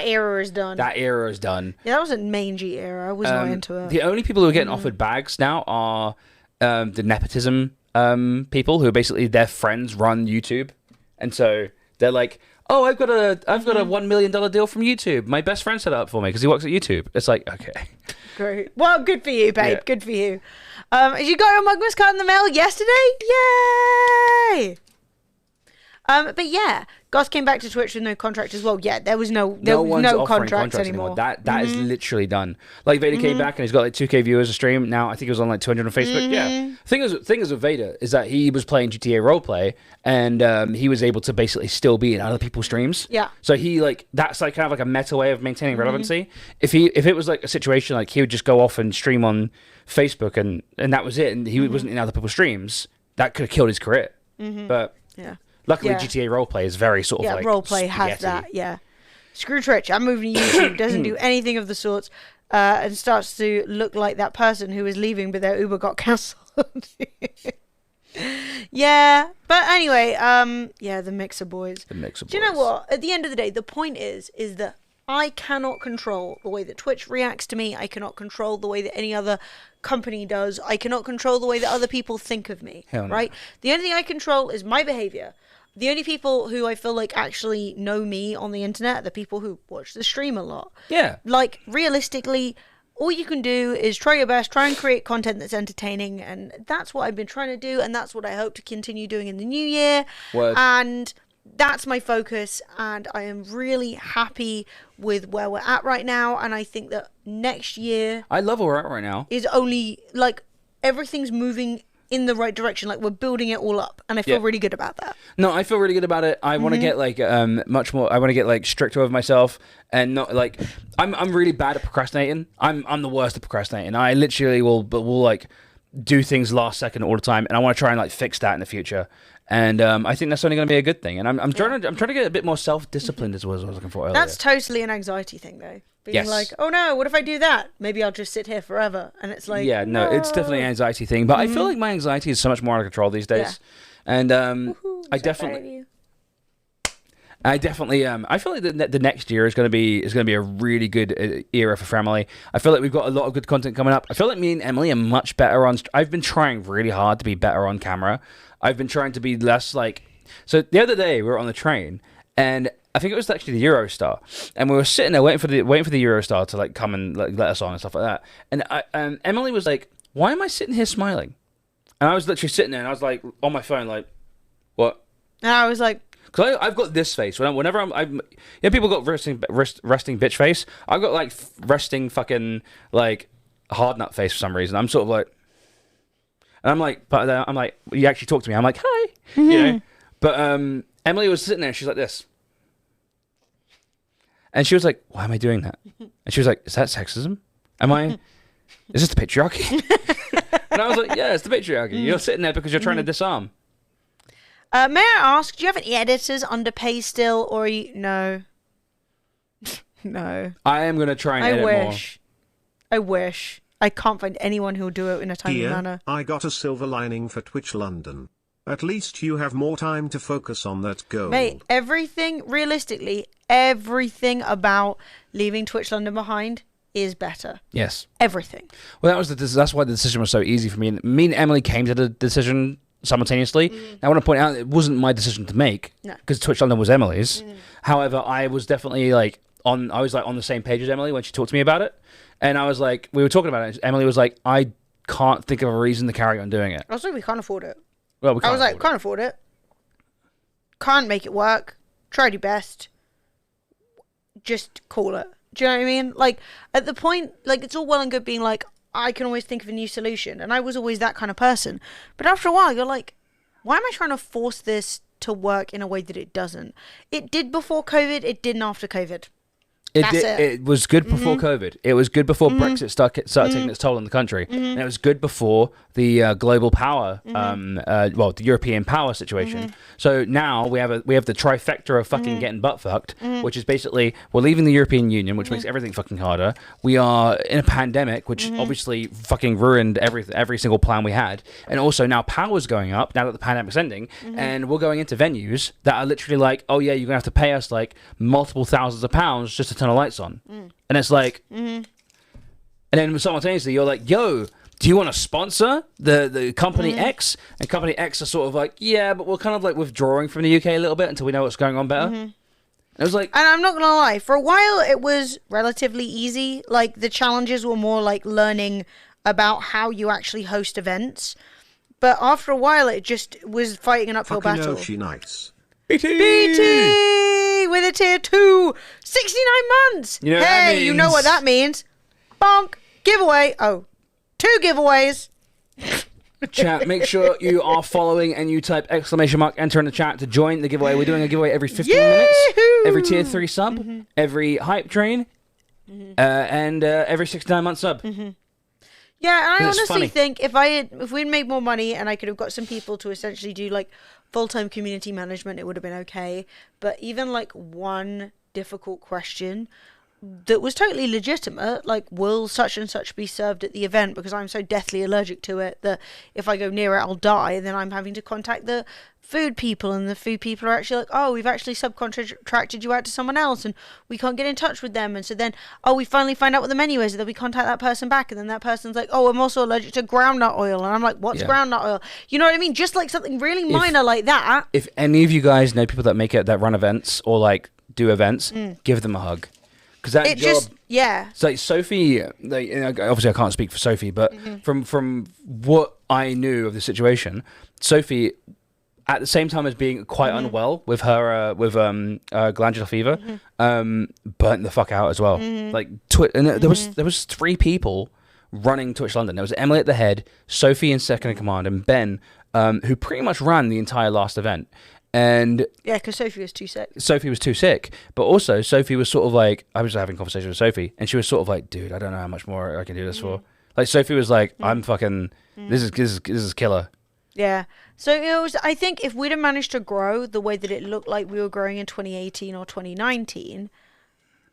era is done. That era is done. Yeah, that was a mangy era. I was not into it. The only people who are getting offered bags now are the nepotism people who basically their friends run YouTube, and so they're like, "Oh, I've got a $1 million deal from YouTube. My best friend set it up for me because he works at YouTube." It's like, okay, great. Well, good for you, babe. Yeah. Good for you. You got your Mugmas card in the mail yesterday? Yay! But yeah, Goss came back to Twitch with no contract as well. Yeah, there was no contracts anymore. That is literally done. Like Vader came back and he's got like 2K viewers a stream now. I think he was on like 200 on Facebook. Yeah. Thing is with Vader is that he was playing GTA roleplay and he was able to basically still be in other people's streams. Yeah. So he like that's like kind of like a meta way of maintaining relevancy. If it was like a situation like he would just go off and stream on Facebook and that was it, and he wasn't in other people's streams, that could have killed his career. But yeah. Luckily, GTA roleplay is very sort of like roleplay has that. Yeah, screw Twitch. I'm moving to YouTube. Doesn't do anything of the sorts, and starts to look like that person who was leaving, but their Uber got cancelled. Yeah, but anyway, the Mixer Boys. The Mixer Boys. Do you know what? At the end of the day, the point is that I cannot control the way that Twitch reacts to me. I cannot control the way that any other company does. I cannot control the way that other people think of me. Hell no. Right? The only thing I control is my behavior. The only people who I feel like actually know me on the internet are the people who watch the stream a lot. Yeah. Like, realistically, all you can do is try your best, try and create content that's entertaining, and that's what I've been trying to do, and that's what I hope to continue doing in the new year. Word. And that's my focus, and I am really happy with where we're at right now, and I think that next year... I love where we're at right now. ...is only, like, everything's moving in the right direction. Like, we're building it all up, and I feel really good about that. No, I feel really good about it. I want to get like much more. I want to get like stricter with myself, and not like I'm really bad at procrastinating. I'm the worst at procrastinating. I literally will like do things last second all the time, and I want to try and like fix that in the future. And I think that's only going to be a good thing. And I'm trying to get a bit more self-disciplined as well as I was looking for earlier. That's totally an anxiety thing, though. Being like, oh no, what if I do that? Maybe I'll just sit here forever. And it's like, yeah, no, it's definitely an anxiety thing. But I feel like my anxiety is so much more out of control these days. Yeah. And I so definitely, I feel like the next year is going to be a really good era for family. I feel like we've got a lot of good content coming up. I feel like me and Emily are much better on. I've been trying really hard to be better on camera. I've been trying to be less like. So the other day we were on the train, and I think it was actually the Eurostar, and we were sitting there waiting for the Eurostar to like come and like, let us on and stuff like that. And Emily was like, "Why am I sitting here smiling?" And I was literally sitting there, and I was like on my phone, like, "What?" And I was like, because I've got this face. Whenever I'm people got resting bitch face. I've got like resting fucking like hard nut face for some reason. I'm sort of like, and I'm like, you actually talk to me. I'm like, hi, you know. But Emily was sitting there. She's like this, and she was like, why am I doing that? And she was like, is that sexism? Is this the patriarchy? And I was like, yeah, it's the patriarchy. You're sitting there because you're trying to disarm. May I ask, do you have any editors underpay still, or are you... No. No. I am going to try and edit more. I wish. I can't find anyone who'll do it in a timely manner. I got a silver lining for Twitch London. At least you have more time to focus on that goal. Mate, realistically, everything about leaving Twitch London behind is better. Yes. Everything. Well, that's why the decision was so easy for me. Me and Emily came to the decision simultaneously. I want to point out it wasn't my decision to make because Twitch London was Emily's. However, I was definitely on the same page as Emily when she talked to me about it, and I was like, we were talking about it. Emily was like, I can't think of a reason to carry on doing it. I was like, we can't afford it. Well, we can't. I was like, can't afford it. Can't make it work. Tried your best. Just call it. Do you know what I mean? Like, at the point, like, it's all well and good being like, I can always think of a new solution. And I was always that kind of person. But after a while, you're like, why am I trying to force this to work in a way that it doesn't? It did before COVID. It didn't after COVID. It was good before COVID. It was good before Brexit started taking its toll on the country. And it was good before the global power, the European power situation. So now we have the trifecta of fucking getting butt fucked, which is basically we're leaving the European Union, which makes everything fucking harder. We are in a pandemic, which obviously fucking ruined every single plan we had. And also now power's going up now that the pandemic's ending, and we're going into venues that are literally like, oh yeah, you're gonna have to pay us like multiple thousands of pounds just to turn the lights on. And it's like, and then simultaneously you're like, yo, do you want to sponsor the company X? And company X are sort of like, yeah, but we're kind of like withdrawing from the UK a little bit until we know what's going on better. It was like, and I'm not gonna lie, for a while it was relatively easy. Like, the challenges were more like learning about how you actually host events. But after a while, it just was fighting an uphill battle. Fucking nice. BT with a tier 2, 69 months. You know what that You know means? what that means. Bonk. Giveaway. Oh, 2 giveaways. chat, make sure you are following and you type ! Enter in the chat to join the giveaway. We're doing a giveaway every 15 minutes, every tier 3 sub, every hype train, and every 69 month sub. Yeah, and I It's honestly funny. think if we'd made more money and I could have got some people to essentially do like full-time community management, it would have been okay. But even like one difficult question that was totally legitimate, like, will such and such be served at the event, because I'm so deathly allergic to it that if I go near it I'll die, and then I'm having to contact the food people, and the food people are actually like, oh, we've actually subcontracted you out to someone else and we can't get in touch with them. And so then, oh, we finally find out what the menu is, and then we contact that person back, and then that person's like, oh, I'm also allergic to groundnut oil, and I'm like, what's groundnut oil? You know what I mean? Just like something really minor like that. If any of you guys know people that make it, that run events or like do events, give them a hug. Because that job, it's like Sophie, like, you know, obviously I can't speak for Sophie, but from what I knew of the situation, Sophie, at the same time as being quite unwell with her glandular fever, burnt the fuck out as well. Like, and there was 3 people running Twitch London. There was Emily at the head, Sophie in second in command, and Ben, who pretty much ran the entire last event. And yeah, because Sophie was too sick. But also Sophie was sort of like, I was having a conversation with Sophie, and she was sort of like, dude, I don't know how much more I can do this for. Like, Sophie was like, I'm fucking, this is killer. Yeah. So it was, I think if we'd have managed to grow the way that it looked like we were growing in 2018 or 2019,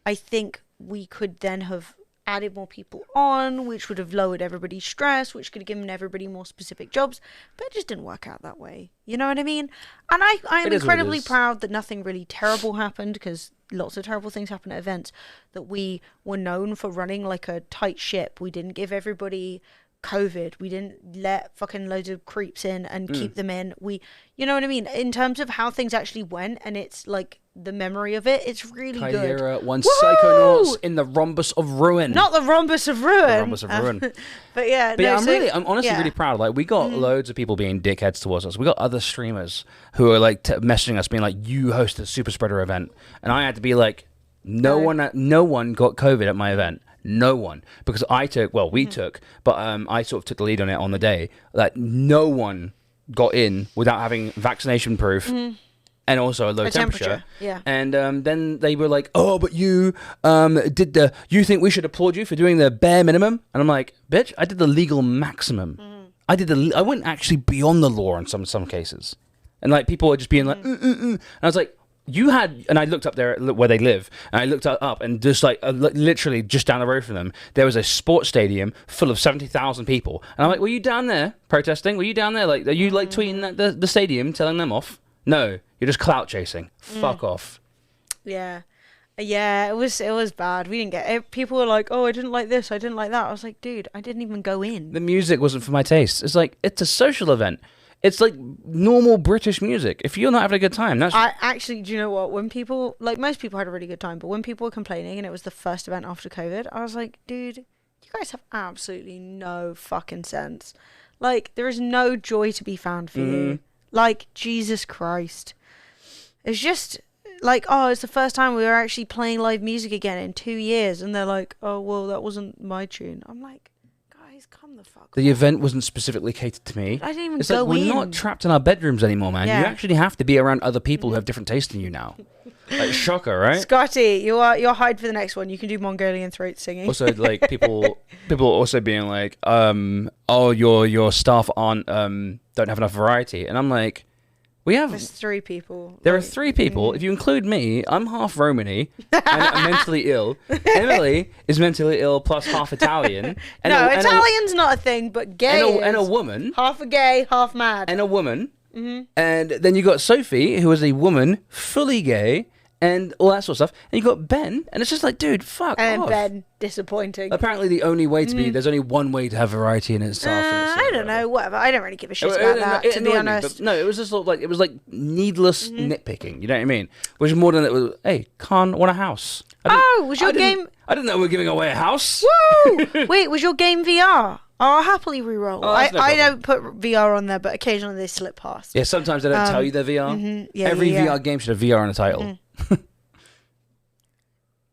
I think we could then have added more people on, which would have lowered everybody's stress, which could have given everybody more specific jobs, but it just didn't work out that way. You know what I mean? And I am incredibly proud that nothing really terrible happened, because lots of terrible things happen at events, that we were known for running like a tight ship. We didn't give everybody COVID. We didn't let fucking loads of creeps in and keep them in. You know what I mean? In terms of how things actually went, and it's like the memory of it, it's really good. One Psychonauts in the rhombus of ruin. Not the rhombus of ruin. The rhombus of ruin. But yeah, I'm honestly really proud. Like, we got loads of people being dickheads towards us. We got other streamers who are like messaging us, being like, "You hosted a super spreader event," and I had to be like, no one got COVID at my event. No one, because I sort of took the lead on it on the day, that no one got in without having vaccination proof and also a low temperature. Yeah. And then they were like, "Oh, but you you think we should applaud you for doing the bare minimum?" And I'm like, "Bitch, I did the legal maximum. I went actually beyond the law in some cases." And like, people were just being like, And I was like, you had, and I looked up there where they live, and I looked up, and just like literally just down the road from them, there was a sports stadium full of 70,000 people, and I'm like, were you down there protesting? Were you down there like, are you like tweeting at the stadium, telling them off? No, you're just clout chasing. Fuck off. Yeah. Yeah, it was bad. We didn't get it. People were like, "Oh, I didn't like this. I didn't like that." I was like, "Dude, I didn't even go in." The music wasn't for my taste. It's like, it's a social event. It's like normal British music. If you're not having a good time, that's... I actually, do you know what? When people, like most people had a really good time, but when people were complaining and it was the first event after COVID, I was like, dude, you guys have absolutely no fucking sense. Like, there is no joy to be found for you. Like, Jesus Christ. It's just... like, oh, it's the first time we were actually playing live music again in 2 years, and they're like, oh, well, that wasn't my tune. I'm like, guys, come the fuck The on. event wasn't specifically catered to me. I didn't even It's go like, we're in. not trapped in our bedrooms anymore, man. Yeah. You actually have to be around other people who have different taste than you now. Like, shocker, right? Scotty, you're hired for the next one. You can do Mongolian throat singing. Also, like, people also being like, oh, your staff aren't don't have enough variety, and I'm like, we have... There's 3 people. There are 3 people. If you include me, I'm half Romany and I'm mentally ill. Emily is mentally ill plus half Italian. And No, Italian's not a thing, but gay and a is. woman. Half a gay, half mad. And a woman. And then you got Sophie, who is a woman, fully gay, and all that sort of stuff. And you got Ben, and it's just like, dude, fuck And off. Ben, disappointing. Apparently, the only way to be there's only one way to have variety in itself. and it's I like, don't whatever. know, whatever. I don't really give a shit It- about it- that, it to be annoyed me, honest. but no, it was just sort of like, it was like needless nitpicking. You know what I mean? Which more than it was. Hey, Khan want a house. Was your game... I didn't know we were giving away a house. Woo! Wait, was your game VR? I'll happily reroll. Oh, that's no I problem. don't put VR on there, but occasionally they slip past. Yeah, sometimes they don't tell you they're VR. Yeah, Every yeah. VR game should have VR in the title.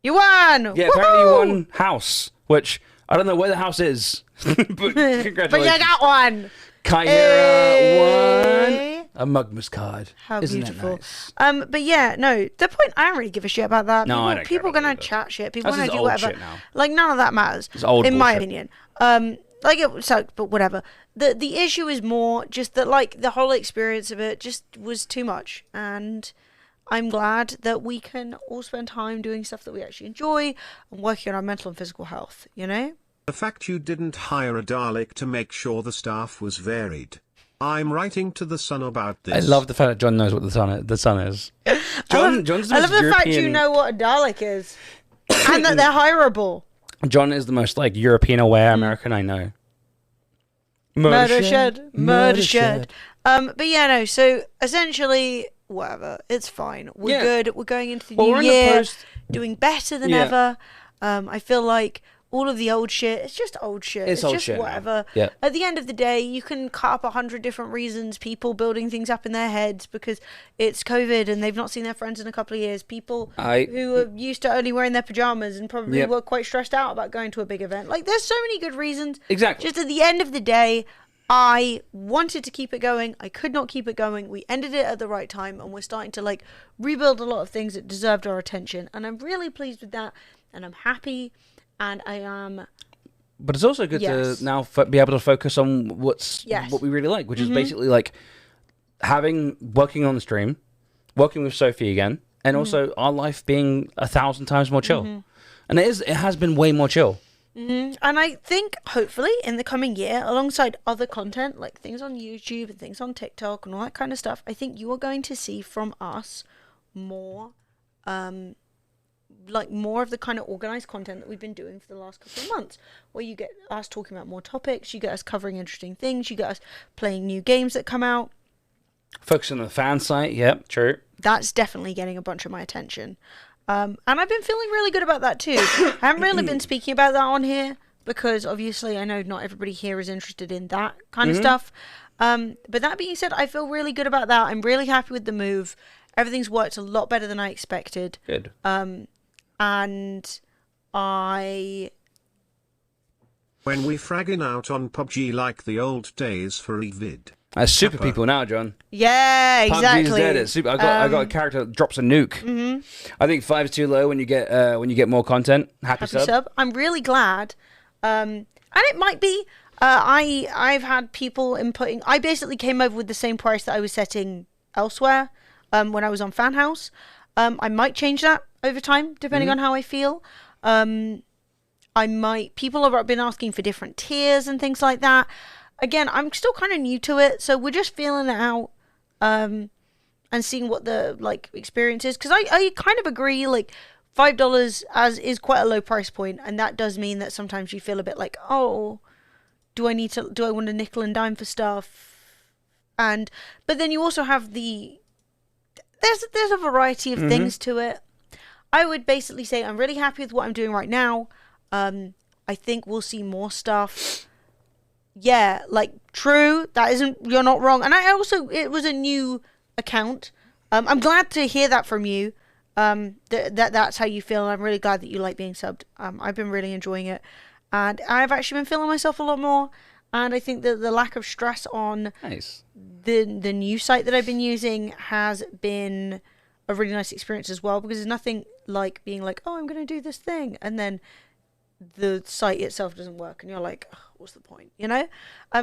You won! Yeah, apparently you Woohoo! won house, which I don't know where the house is. But congratulations. But you got one! Kaira Hey. won a Mugmas card. How Isn't beautiful. That nice? But yeah, no, the point, I don't really give a shit about that. No, people, I don't care people about that gonna either. chat shit. People That's gonna just do old whatever. shit now. Like, none of that matters. It's old in my bullshit. opinion. Like, it sucked, but whatever. The issue is more just that, like, the whole experience of it just was too much. And I'm glad that we can all spend time doing stuff that we actually enjoy and working on our mental and physical health, you know? The fact you didn't hire a Dalek to make sure the staff was varied. I'm writing to the Sun about this. I love the fact that John knows what the sun is. John's the I love most the fact you European- know what a Dalek is. And that they're hireable. John is the most like European aware American I know. Murder shed. But yeah, no, so essentially, whatever, it's fine. We're Yeah. good. We're going into the Well, new we're in the year, post- doing better than Yeah. ever. I feel like all of the old shit, it's just old shit. It's old just shit now. whatever. Yeah. At the end of the day, you can cut up 100 different reasons. People building things up in their heads because it's COVID and they've not seen their friends in a couple of years. People who are used to only wearing their pajamas and probably Yep. were quite stressed out about going to a big event. Like, there's so many good reasons. Exactly. Just at the end of the day, I wanted to keep it going. I could not keep it going. We ended it at the right time, and we're starting to like rebuild a lot of things that deserved our attention. And I'm really pleased with that, and I'm happy, and I am. But it's also good Yes. to now be able to focus on what we really like, which is basically like working on the stream, working with Sophie again, and also our life being 1,000 times more chill. And it has been way more chill. And I think, hopefully, in the coming year, alongside other content, like things on YouTube and things on TikTok and all that kind of stuff, I think you are going to see from us more, more of the kind of organized content that we've been doing for the last couple of months, where you get us talking about more topics, you get us covering interesting things, you get us playing new games that come out. Focusing on the fan site, yep, true. That's definitely getting a bunch of my attention. And I've been feeling really good about that too. I haven't really been speaking about that on here because obviously I know not everybody here is interested in that kind of stuff. But that being said, I feel really good about that. I'm really happy with the move. Everything's worked a lot better than I expected. Good. And I... When we fragging out on PUBG like the old days for eVid. As super people now, John. Yeah, exactly. PUBG's dead. It's super. I got a character that drops a nuke. I think 5's too low when you get more content. Happy sub. I'm really glad. And it might be. I've had people inputting. I basically came over with the same price that I was setting elsewhere when I was on Fan House. I might change that over time, depending on how I feel. People have been asking for different tiers and things like that. Again, I'm still kind of new to it, so we're just feeling it out, and seeing what the, like, experience is. Because I kind of agree, like, $5 is quite a low price point, and that does mean that sometimes you feel a bit like, oh, do I want to nickel and dime for stuff? But then you also have there's a variety of things to it. I would basically say I'm really happy with what I'm doing right now. I think we'll see more stuff. Yeah, like, true. You're not wrong. And it was a new account. I'm glad to hear that from you. That's how you feel. I'm really glad that you like being subbed. I've been really enjoying it. And I've actually been feeling myself a lot more. And I think that the lack of stress on the new site that I've been using has been a really nice experience as well, because there's nothing like being like, oh, I'm going to do this thing, and then the site itself doesn't work, and you're like, oh, what's the point, you know?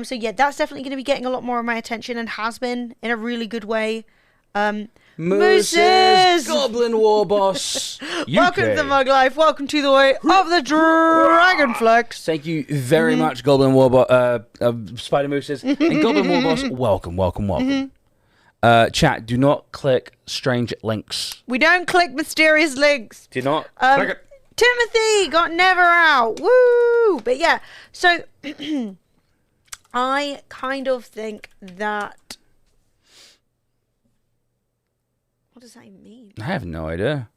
So yeah, that's definitely going to be getting a lot more of my attention, and has been in a really good way. Mooses! Goblin War Boss! Welcome to the Mug Life. Welcome to the way of the Dragonflex. Thank you very much, Goblin War Spider Mooses. And Goblin War Boss, welcome. Chat, do not click strange links. We don't click mysterious links. Do not click it. Timothy got never out. Woo! But yeah, so I kind of think that... What does that even mean? I have no idea.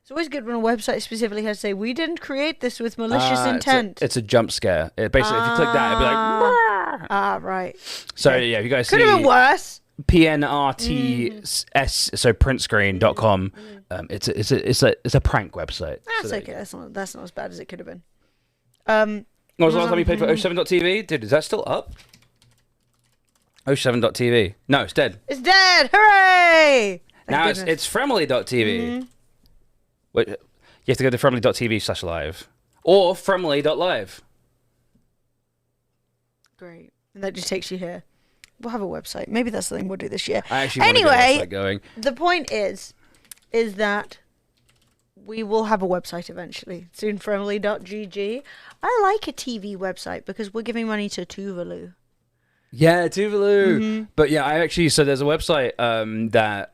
It's always good when a website specifically has to say, we didn't create this with malicious intent. It's a jump scare. Basically, if you click that, it'd be like... right. So, yeah, if you guys could have been worse. PNRTS, so printscreen.com. It's a prank website. That's okay. That's not as bad as it could have been. When was the last time you paid for 07.tv? Dude, is that still up? 07.tv. No, it's dead. It's dead! Hooray! Now it's Fremly.tv. Wait, you have to go to Fremly.tv/live. Or Fremly.live. Great. And that just takes you here. We'll have a website. Maybe that's something we'll do this year. I actually want to get a website going. The point is that we will have a website eventually. Soon, Fremly.gg. I like a TV website because we're giving money to Tuvalu. Yeah, Tuvalu. But yeah, so there's a website that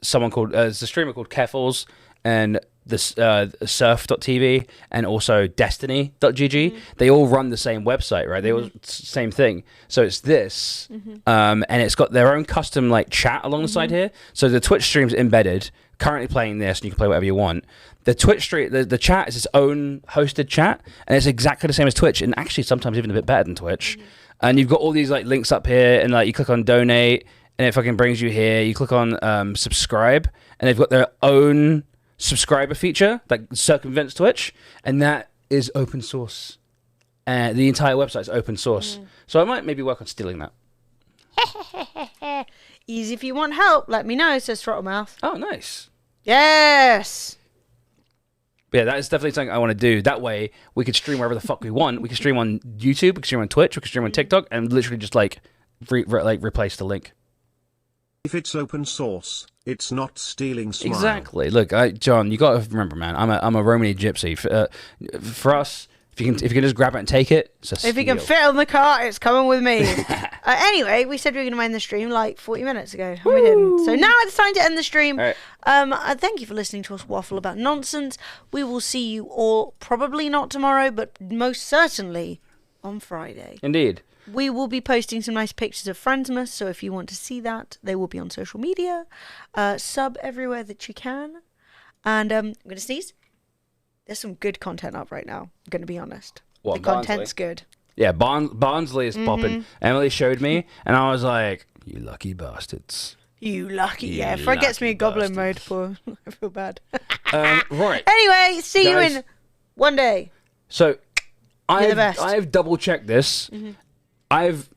someone called, there's a streamer called Keffels, and this surf.tv, and also destiny.gg. They all run the same website, right? They all same thing. So it's this, and it's got their own custom like chat along the side here. So the Twitch stream's embedded, currently playing this, and you can play whatever you want. The Twitch stream, the chat is its own hosted chat, and it's exactly the same as Twitch, and actually sometimes even a bit better than Twitch. And you've got all these like links up here, and like you click on donate, and it fucking brings you here. You click on subscribe, and they've got their own subscriber feature that circumvents Twitch, and that is open source. The entire website is open source. So I might maybe work on stealing that. Easy if you want help, let me know, says Throttlemouth. Oh, nice. Yes! Yeah, that is definitely something I want to do. That way, we could stream wherever the fuck we want. We can stream on YouTube, we can stream on Twitch, we can stream on TikTok, and literally just like replace the link. If it's open source, it's not stealing Smile. Exactly. Look, John, you got to remember, man. I'm a Romany gypsy. For us, if you can just grab it and take it, it's a steal. If you can fit on the car, it's coming with me. Anyway, we said we were going to end the stream like 40 minutes ago, and we didn't. So now it's time to end the stream. All right. Thank you for listening to us waffle about nonsense. We will see you all, probably not tomorrow, but most certainly on Friday. Indeed. We will be posting some nice pictures of Friendsmas, so if you want to see that, they will be on social media. Sub everywhere that you can. And I'm going to sneeze. There's some good content up right now, I'm going to be honest. What, the content's good. Yeah, Barnsley is popping. Emily showed me, and I was like, you lucky bastards. You lucky, yeah. If it gets me a goblin mode, poor, I feel bad. Right. Anyway, see you in one day. So, I've double-checked this. I've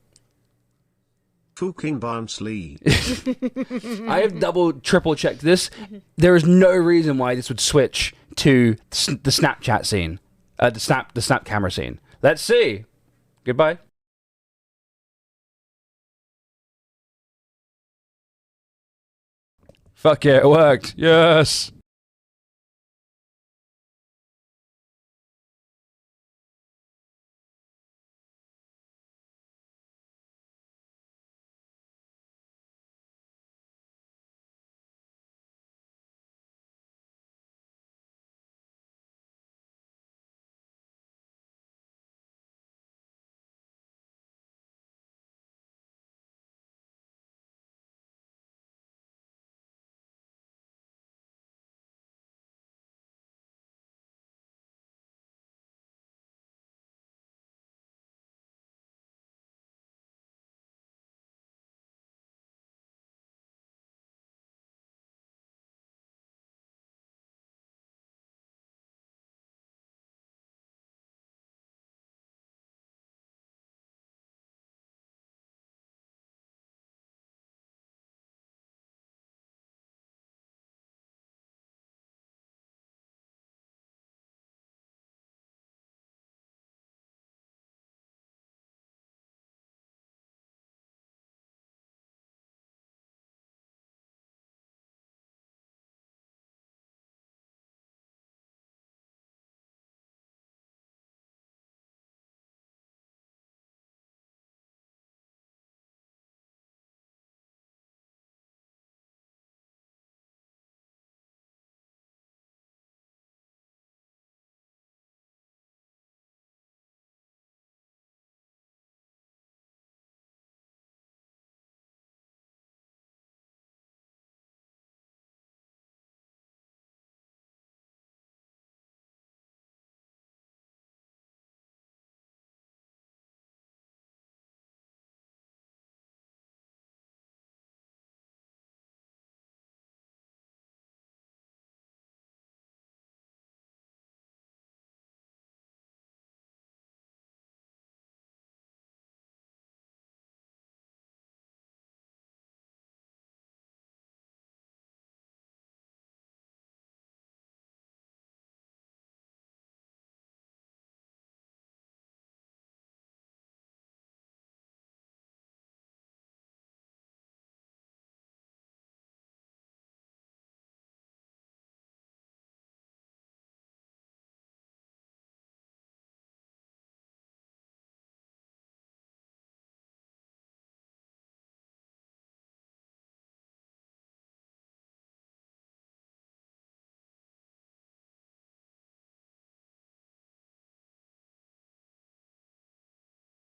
fucking Barnsley. I have triple checked this. There is no reason why this would switch to the Snapchat scene, the snap camera scene. Let's see. Goodbye. Fuck yeah, it worked. Yes.